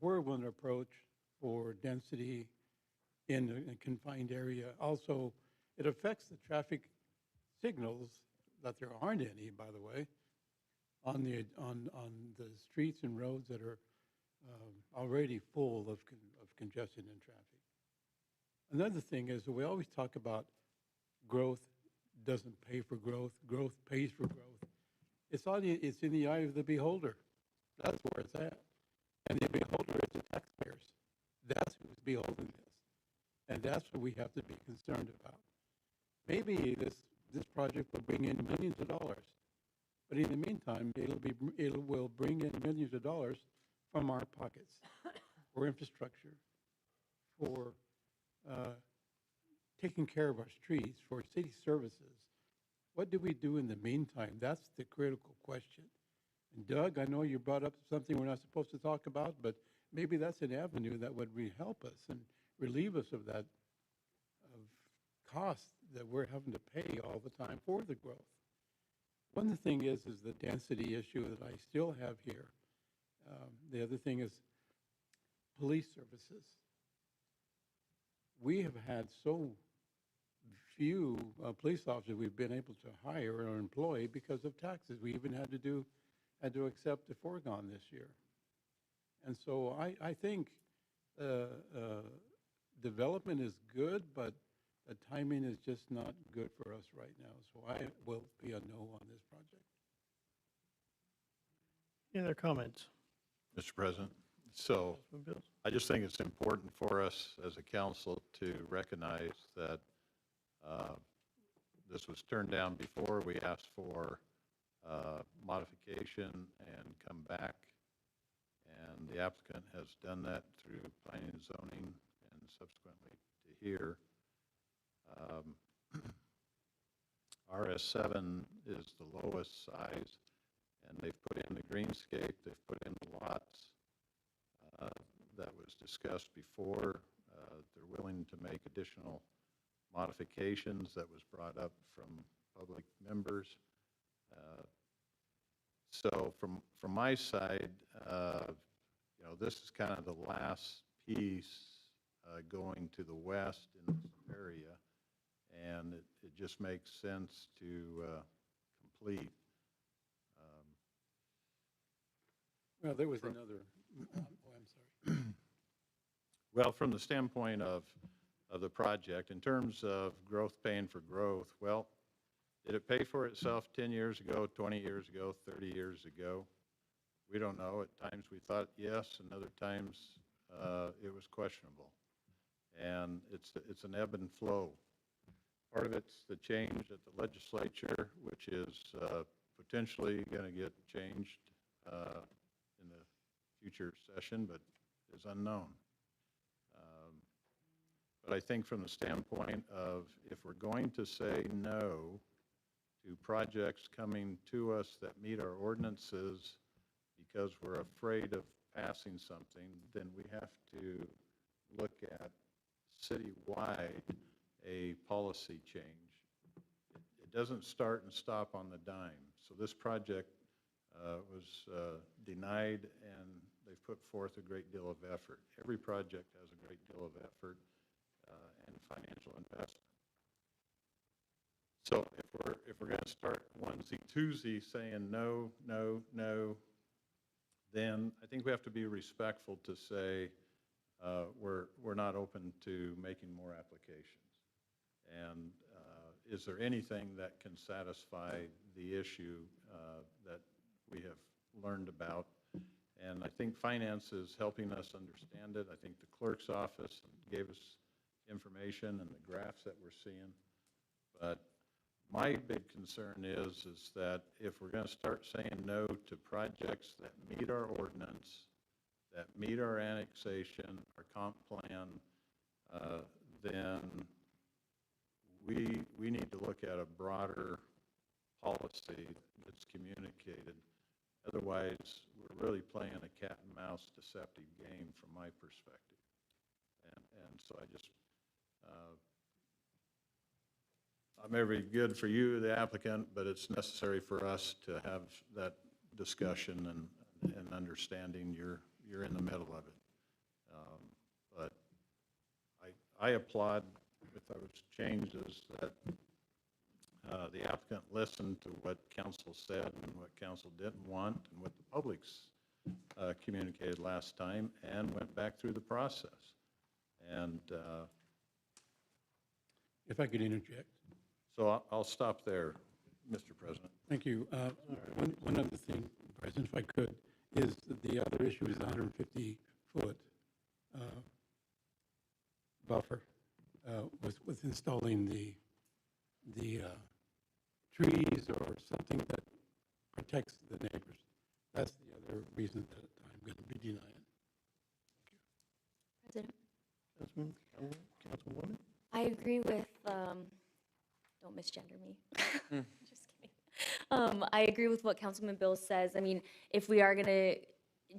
Speaker 10: whirlwind approach for density in a confined area. Also, it affects the traffic signals, that there aren't any, by the way, on the streets and roads that are already full of congestion and traffic. Another thing is that we always talk about growth doesn't pay for growth, growth pays for growth. It's in the eye of the beholder. That's where it's at. And the beholder is the taxpayers. That's who's beholding this. And that's what we have to be concerned about. Maybe this project will bring in millions of dollars, but in the meantime, it will bring in millions of dollars from our pockets for infrastructure, for taking care of our streets, for city services. What do we do in the meantime? That's the critical question. And Doug, I know you brought up something we're not supposed to talk about, but maybe that's an avenue that would help us and relieve us of that cost that we're having to pay all the time for the growth. One thing is the density issue that I still have here. The other thing is police services. We have had so few police officers we've been able to hire or employ because of taxes. We even had to accept a foregone this year. And so I think development is good, but the timing is just not good for us right now. So I will be a no on this project.
Speaker 1: Any other comments?
Speaker 8: Mr. President, so
Speaker 1: Councilman Bills?
Speaker 8: I just think it's important for us as a council to recognize that this was turned down before. We asked for modification and come back, and the applicant has done that through planning and zoning and subsequently to here. RS7 is the lowest size, and they've put in the greenscape, they've put in the lots that was discussed before. They're willing to make additional modifications that was brought up from public members. So from my side, this is kind of the last piece going to the west in this area, and it just makes sense to complete.
Speaker 10: Well, there was another, oh, I'm sorry.
Speaker 8: Well, from the standpoint of the project, in terms of growth paying for growth, well, did it pay for itself 10 years ago, 20 years ago, 30 years ago? We don't know. At times we thought yes, and other times it was questionable. And it's an ebb and flow. Part of it's the change at the legislature, which is potentially going to get changed in the future session, but is unknown. But I think from the standpoint of if we're going to say no to projects coming to us that meet our ordinances because we're afraid of passing something, then we have to look at citywide a policy change. It doesn't start and stop on the dime. So this project was denied, and they've put forth a great deal of effort. Every project has a great deal of effort and financial investment. So if we're going to start onesie twosie saying no, no, no, then I think we have to be respectful to say we're not open to making more applications. And is there anything that can satisfy the issue that we have learned about? And I think finance is helping us understand it. I think the clerk's office gave us information and the graphs that we're seeing. But my big concern is that if we're going to start saying no to projects that meet our ordinance, that meet our annexation, our comp plan, then we need to look at a broader policy that's communicated. Otherwise, we're really playing a cat and mouse deceptive game from my perspective. And so I just, I'm very good for you, the applicant, but it's necessary for us to have that discussion and understanding you're in the middle of it. But I applaud, if I was changed, is that the applicant listened to what council said and what council didn't want and what the public's communicated last time and went back through the process. And
Speaker 10: If I could interject.
Speaker 8: so I'll stop there, Mr. President.
Speaker 10: Thank you. One other thing, President, if I could, is that the other issue is the 150-foot buffer with installing the trees or something that protects the neighbors. That's the other reason that I'm going to be denying.
Speaker 7: President?
Speaker 1: Councilwoman?
Speaker 7: I agree with, don't misgender me. Just kidding. I agree with what Councilman Bills says. I mean, if we are going to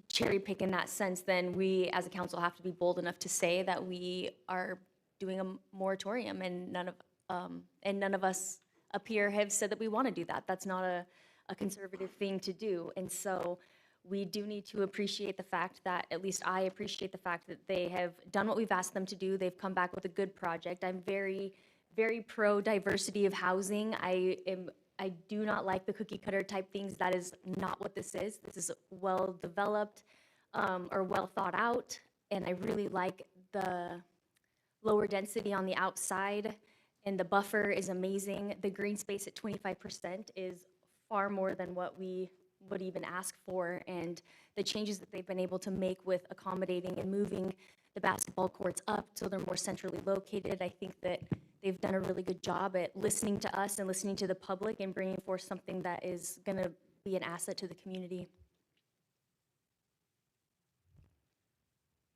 Speaker 7: cherry pick in that sense, then we as a council have to be bold enough to say that we are doing a moratorium, and none of us up here have said that we want to do that. That's not a conservative thing to do. And so we do need to appreciate the fact that, at least I appreciate the fact that they have done what we've asked them to do. They've come back with a good project. I'm very, very pro diversity of housing. I do not like the cookie cutter type things. That is not what this is. This is well developed or well thought out. And I really like the lower density on the outside, and the buffer is amazing. The green space at 25% is far more than what we would even ask for, and the changes that they've been able to make with accommodating and moving the basketball courts up so they're more centrally located. I think that they've done a really good job at listening to us and listening to the public and bringing forth something that is going to be an asset to the community.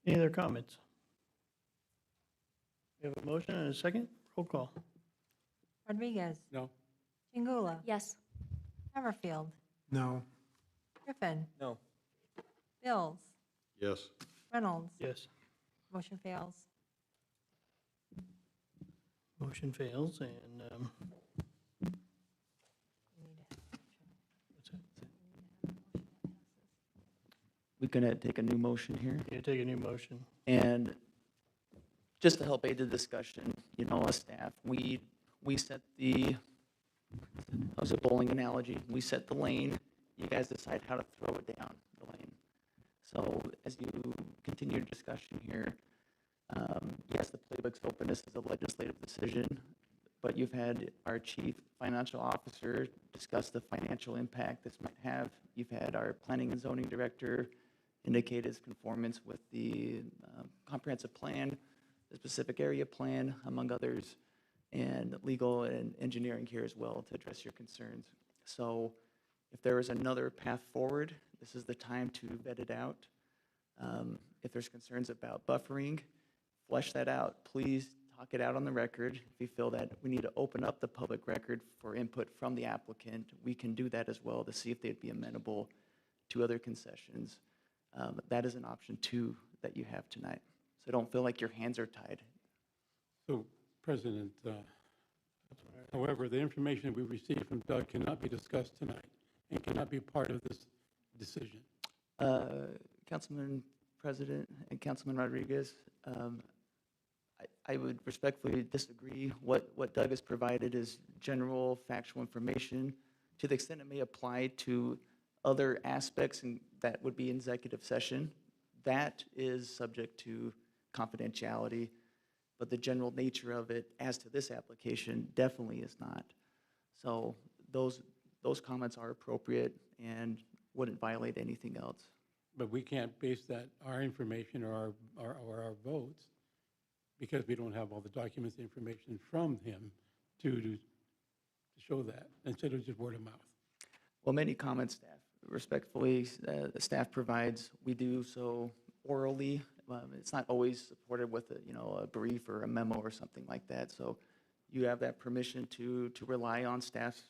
Speaker 1: Any other comments? We have a motion and a second. Roll call.
Speaker 3: Rodriguez.
Speaker 10: No.
Speaker 3: Chingula.
Speaker 7: Yes.
Speaker 3: Everfield.
Speaker 4: No.
Speaker 3: Griffin.
Speaker 13: No.
Speaker 3: Bills.
Speaker 8: Yes.
Speaker 3: Reynolds.
Speaker 1: Yes.
Speaker 3: Motion fails.
Speaker 1: Motion fails, and
Speaker 9: We gonna take a new motion here?
Speaker 1: you take a new motion.
Speaker 9: And just to help aid the discussion, you know, as staff, we set the, that was a bowling analogy, we set the lane, you guys decide how to throw it down the lane. So as you continue your discussion here, yes, the playbook's open, this is a legislative decision, but you've had our chief financial officer discuss the financial impact this might have. You've had our planning and zoning director indicate his conformance with the comprehensive plan, the specific area plan, among others, and legal and engineering here as well to address your concerns. So if there is another path forward, this is the time to vet it out. If there's concerns about buffering, flesh that out. Please talk it out on the record. If you feel that we need to open up the public record for input from the applicant, we can do that as well to see if they'd be amenable to other concessions. That is an option too that you have tonight. So don't feel like your hands are tied.
Speaker 10: So, President, however, the information that we received from Doug cannot be discussed tonight and cannot be part of this decision.
Speaker 9: Councilman President and Councilman Rodriguez, I would respectfully disagree. What Doug has provided is general factual information to the extent it may apply to other aspects and that would be executive session. That is subject to confidentiality, but the general nature of it as to this application definitely is not. So those comments are appropriate and wouldn't violate anything else.
Speaker 10: But we can't base that, our information or our votes, because we don't have all the documents, information from him to show that, instead of just word of mouth.
Speaker 9: Well, many comments, staff, respectfully, the staff provides, we do so orally. It's not always supported with a brief or a memo or something like that. So you have that permission to rely on staff's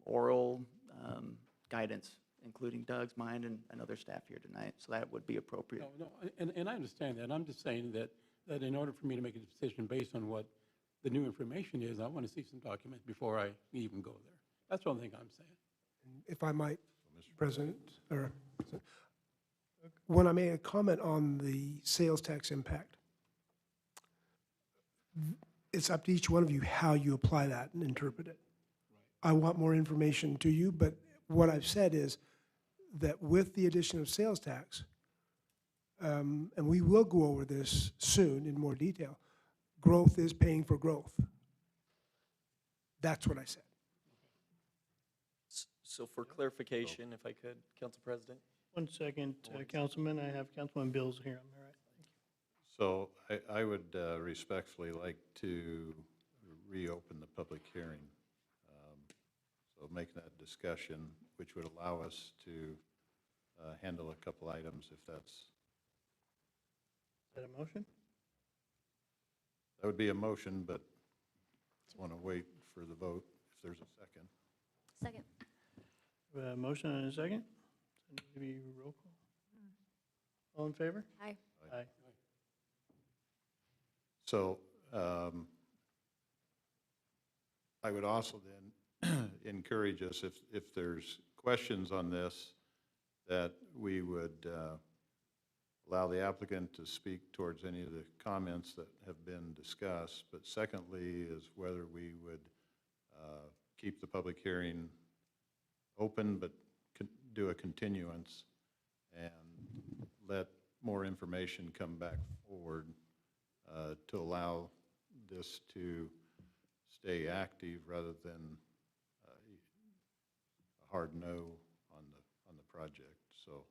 Speaker 9: oral guidance, including Doug's, mine, and other staff here tonight. So that would be appropriate.
Speaker 10: No, and I understand that. I'm just saying that in order for me to make a decision based on what the new information is, I want to see some documents before I even go there. That's the only thing I'm saying.
Speaker 4: If I might, President, or when I made a comment on the sales tax impact, it's up to each one of you how you apply that and interpret it. I want more information to you, but what I've said is that with the addition of sales tax, and we will go over this soon in more detail, growth is paying for growth. That's what I said.
Speaker 13: So for clarification, if I could, Council President?
Speaker 1: 1 second, Councilman. I have Councilman Bills here. Am I right?
Speaker 8: So I would respectfully like to reopen the public hearing. So make that discussion, which would allow us to handle a couple items if that's.
Speaker 1: Is that a motion?
Speaker 8: That would be a motion, but want to wait for the vote if there's a second.
Speaker 7: Second.
Speaker 1: We have a motion and a second. So maybe roll call. All in favor?
Speaker 7: Aye.
Speaker 1: Aye.
Speaker 8: So I would also encourage us, if there's questions on this, that we would allow the applicant to speak towards any of the comments that have been discussed. But secondly, is whether we would keep the public hearing open, but do a continuance and let more information come back forward to allow this to stay active rather than a hard no on the project. So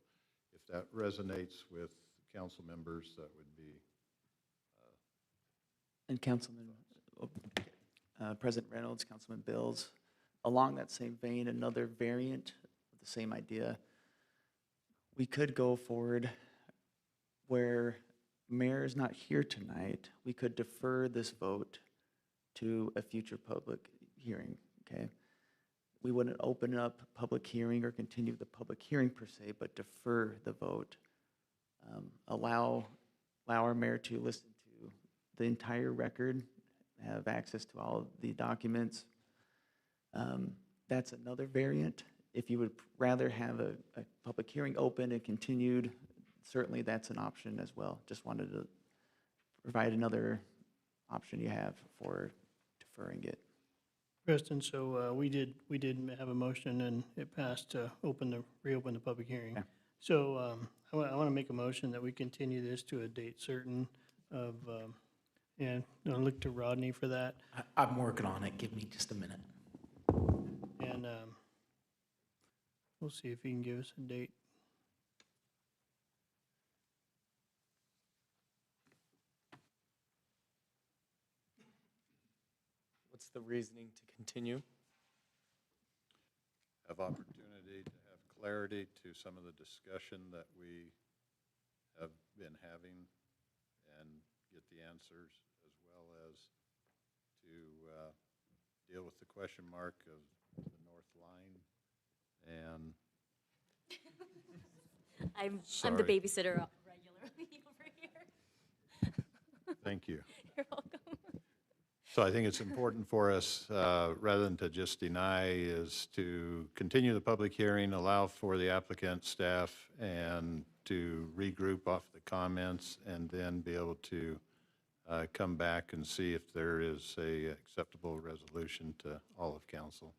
Speaker 8: if that resonates with council members, that would be.
Speaker 9: And Councilman, President Reynolds, Councilman Bills, along that same vein, another variant of the same idea. We could go forward where mayor is not here tonight. We could defer this vote to a future public hearing, okay? We wouldn't open up public hearing or continue the public hearing per se, but defer the vote. Allow our mayor to listen to the entire record, have access to all of the documents. That's another variant. If you would rather have a public hearing open and continued, certainly that's an option as well. Just wanted to provide another option you have for deferring it.
Speaker 1: Preston, so we did have a motion and it passed to reopen the public hearing.
Speaker 9: Yeah.
Speaker 1: So I want to make a motion that we continue this to a date certain of, and I'll look to Rodney for that.
Speaker 16: I'm working on it. Give me just a minute.
Speaker 1: And we'll see if he can give us a date.
Speaker 13: What's the reasoning to continue?
Speaker 8: Have opportunity to have clarity to some of the discussion that we have been having and get the answers, as well as to deal with the question mark of the North Line. And
Speaker 7: I'm the
Speaker 8: Sorry.
Speaker 7: babysitter regularly over here.
Speaker 8: Thank you.
Speaker 7: You're welcome.
Speaker 8: So I think it's important for us, rather than to just deny, is to continue the public hearing, allow for the applicant, staff, and to regroup off the comments, and then be able to come back and see if there is a acceptable resolution to all of council.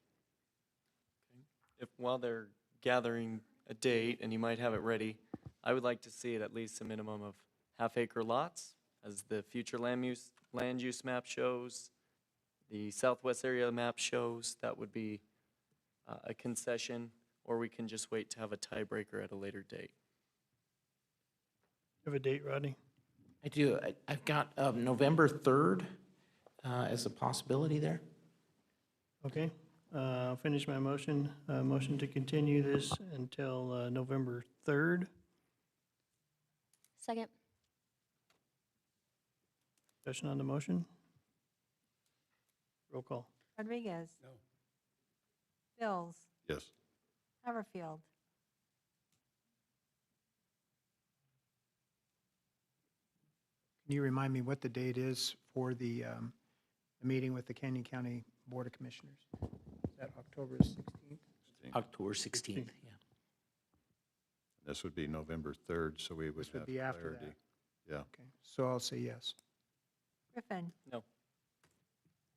Speaker 13: If while they're gathering a date, and you might have it ready, I would like to see it at least a minimum of half-acre lots, as the future land use map shows, the southwest area map shows. That would be a concession, or we can just wait to have a tiebreaker at a later date.
Speaker 1: Have a date, Rodney?
Speaker 16: I do. I've got November 3rd as a possibility there.
Speaker 1: Okay, I'll finish my motion. Motion to continue this until November 3rd.
Speaker 7: Second.
Speaker 1: Discussion on the motion? Roll call.
Speaker 3: Rodriguez.
Speaker 10: No.
Speaker 3: Bills.
Speaker 8: Yes.
Speaker 3: Haverfield.
Speaker 17: Can you remind me what the date is for the meeting with the Canyon County Board of Commissioners? Is that October 16th?
Speaker 16: October 16th, yeah.
Speaker 8: This would be November 3rd, so we would
Speaker 17: This would
Speaker 8: have
Speaker 17: be after
Speaker 8: clarity.
Speaker 17: that.
Speaker 8: Yeah.
Speaker 17: Okay, so I'll say yes.
Speaker 3: Griffin.
Speaker 13: No.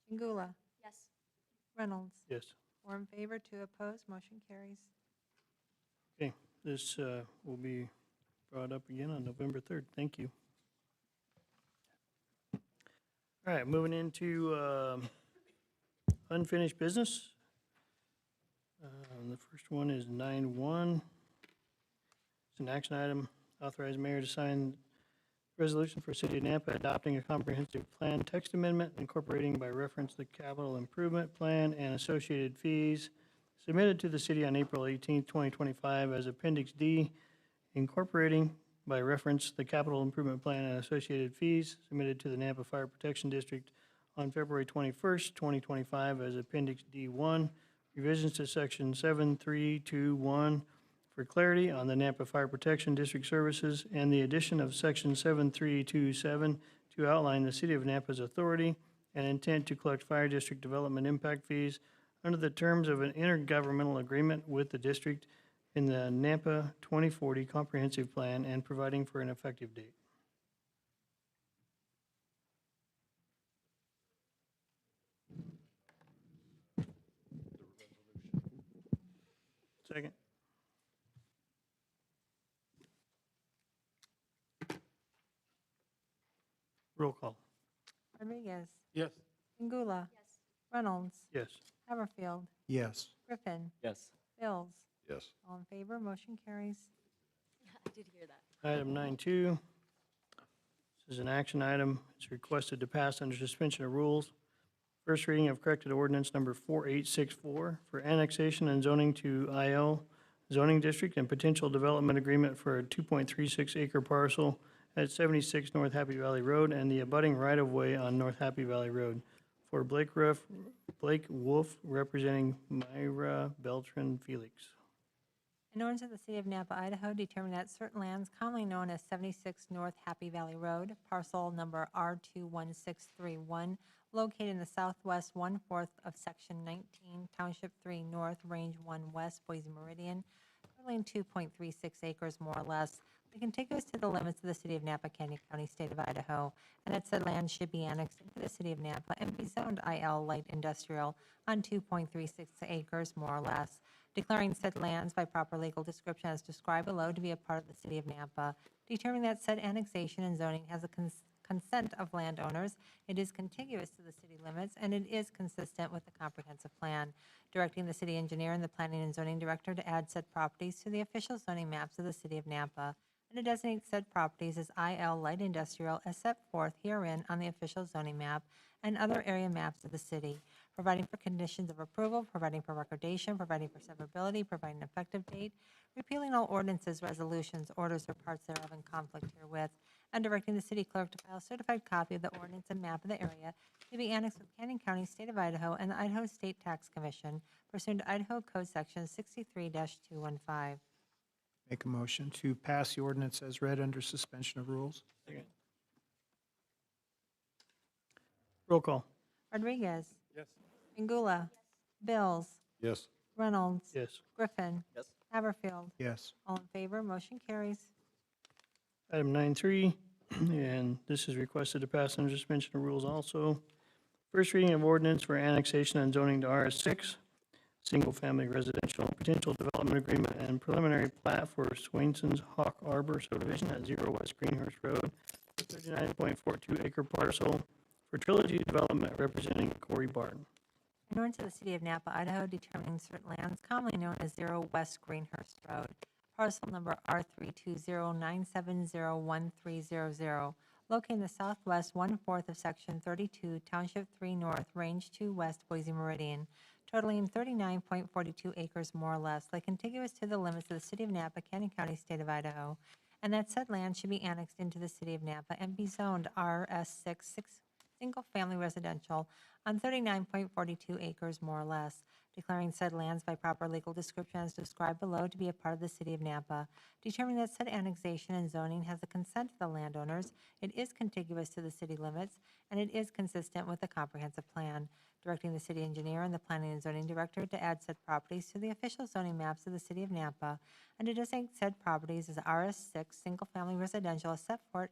Speaker 3: Chingula.
Speaker 7: Yes.
Speaker 3: Reynolds.
Speaker 1: Yes.
Speaker 3: 4 in favor, 2 opposed, motion carries.
Speaker 1: Okay, this will be brought up again on November 3rd. Thank you. All right, moving into unfinished business. The first one is 9-1. It's an action item, authorize mayor to sign resolution for City of Nampa adopting a comprehensive plan text amendment incorporating by reference the capital improvement plan and associated fees submitted to the city on April 18th, 2025 as Appendix D, incorporating by reference the capital improvement plan and associated fees submitted to the Nampa Fire Protection District on February 21st, 2025 as Appendix D1, revisions to Section 7321 for clarity on the Nampa Fire Protection District services, and the addition of Section 7327 to outline the City of Nampa's authority and intent to collect fire district development impact fees under the terms of an intergovernmental agreement with the district in the Nampa 2040 Comprehensive Plan and providing for an effective date. Second. Roll call.
Speaker 3: Rodriguez.
Speaker 10: Yes.
Speaker 3: Angula. Reynolds.
Speaker 1: Yes.
Speaker 3: Haverfield.
Speaker 17: Yes.
Speaker 3: Griffin.
Speaker 13: Yes.
Speaker 3: Bills.
Speaker 8: Yes.
Speaker 3: All in favor, motion carries.
Speaker 7: I did hear that.
Speaker 1: Item 9.2. This is an action item. It's requested to pass under suspension of rules. First reading of corrected ordinance number 4864 for annexation and zoning to IL zoning district and potential development agreement for a 2.36 acre parcel at 76 North Happy Valley Road and the abutting right-of-way on North Happy Valley Road for Blake Wolf representing Myra Beltran Felix.
Speaker 3: An ordinance of the City of Nampa, Idaho, determining that certain lands commonly known as 76 North Happy Valley Road, parcel number R21631, located in the southwest 1/4 of Section 19, Township 3 North, Range 1 West, Boise Meridian, totaling 2.36 acres more or less, be contiguous to the limits of the City of Nampa, Canyon County, State of Idaho, and that said land should be annexed into the City of Nampa and be zoned IL Light Industrial on 2.36 acres more or less, declaring said lands by proper legal description as described below to be a part of the City of Nampa, determining that said annexation and zoning has a consent of landowners, it is contiguous to the city limits, and it is consistent with the comprehensive plan, directing the city engineer and the planning and zoning director to add said properties to the official zoning maps of the City of Nampa, and to designate said properties as IL Light Industrial as set forth herein on the official zoning map and other area maps of the city, providing for conditions of approval, providing for recordation, providing for severability, providing an effective date, repealing all ordinances, resolutions, orders, or parts thereof in conflict herewith, and directing the city clerk to file a certified copy of the ordinance and map of the area to be annexed with Canyon County, State of Idaho, and the Idaho State Tax Commission pursuant to Idaho Code Section 63-215.
Speaker 17: Make a motion to pass the ordinance as read under suspension of rules.
Speaker 1: Roll call.
Speaker 3: Rodriguez.
Speaker 10: Yes.
Speaker 3: Angula. Bills.
Speaker 8: Yes.
Speaker 3: Reynolds.
Speaker 1: Yes.
Speaker 3: Griffin.
Speaker 13: Yes.
Speaker 3: Haverfield.
Speaker 17: Yes.
Speaker 3: All in favor, motion carries.
Speaker 1: Item 9.3, and this is requested to pass under suspension of rules also. First reading of ordinance for annexation and zoning to RS6, single-family residential potential development agreement and preliminary plat for Swainson's Hawk Arbor subdivision at 0 West Greenhurst Road, 39.42 acre parcel for Trilogy Development representing Corey Barton.
Speaker 3: An ordinance of the City of Nampa, Idaho, determining certain lands commonly known as 0 West Greenhurst Road, parcel number R320970130, located in the southwest 1/4 of Section 32, Township 3 North, Range 2 West, Boise Meridian, totaling 39.42 acres more or less, like contiguous to the limits of the City of Nampa, Canyon County, State of Idaho, and that said land should be annexed into the City of Nampa and be zoned RS6 single-family residential on 39.42 acres more or less, declaring said lands by proper legal description as described below to be a part of the City of Nampa, determining that said annexation and zoning has the consent of the landowners, it is contiguous to the city limits, and it is consistent with the comprehensive plan, directing the city engineer and the planning and zoning director to add said properties to the official zoning maps of the City of Nampa, and to designate said properties as RS6 single-family residential as set forth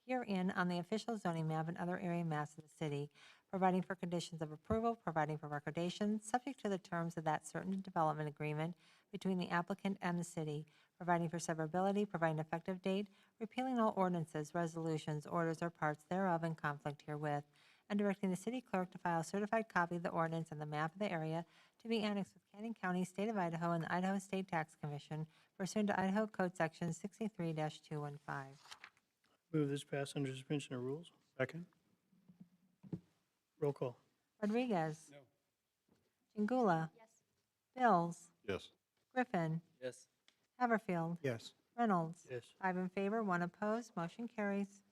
Speaker 3: herein on the official zoning map and other area maps of the city, providing for conditions of approval, providing for recordation, subject to the terms of that certain development agreement between the applicant and the city, providing for severability, providing an effective date, repealing all ordinances, resolutions, orders, or parts thereof in conflict herewith, and directing the city clerk to file a certified copy of the ordinance and the map of the area to be annexed with Canyon County, State of Idaho, and the Idaho State Tax Commission pursuant to Idaho Code Section 63-215.
Speaker 1: Move this pass under suspension of rules.
Speaker 17: Second.
Speaker 1: Roll call.
Speaker 3: Rodriguez. No. Chingula. Yes. Bills.
Speaker 8: Yes.
Speaker 3: Griffin.
Speaker 13: Yes.
Speaker 3: Haverfield.
Speaker 17: Yes.
Speaker 3: Reynolds.
Speaker 1: Yes.
Speaker 3: 5 in favor, 1 opposed, motion carries.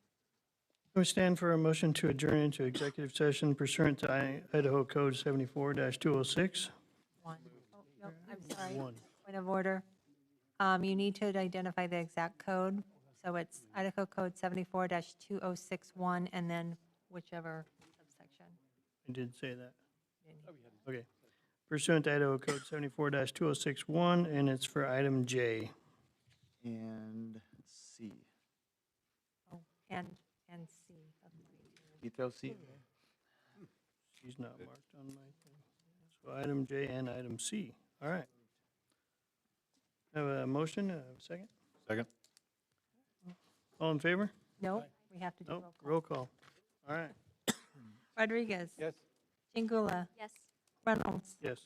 Speaker 1: We stand for a motion to adjourn into executive session pursuant to Idaho Code 74-206.
Speaker 3: 1. Oh, no, I'm sorry.
Speaker 1: 1.
Speaker 3: Point of order. You need to identify the exact code. So it's Idaho Code 74-2061 and then whichever subsection.
Speaker 1: I did say that. Okay. pursuant to Idaho Code 74-2061, and it's for item J.
Speaker 9: And C.
Speaker 3: Oh, and C.
Speaker 9: You throw C?
Speaker 1: She's not marked on my thing. So item J and item C. All right. Have a motion, a second?
Speaker 8: Second?
Speaker 1: All in favor?
Speaker 3: No, we have to do
Speaker 1: Nope,
Speaker 3: roll call.
Speaker 1: roll call. All right.
Speaker 3: Rodriguez.
Speaker 10: Yes.
Speaker 3: Chingula.
Speaker 7: Yes.
Speaker 3: Reynolds.
Speaker 1: Yes.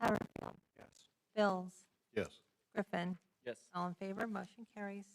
Speaker 3: Haverfield.
Speaker 10: Yes.
Speaker 3: Bills.
Speaker 8: Yes.
Speaker 3: Griffin.
Speaker 13: Yes.
Speaker 3: All in favor, motion carries.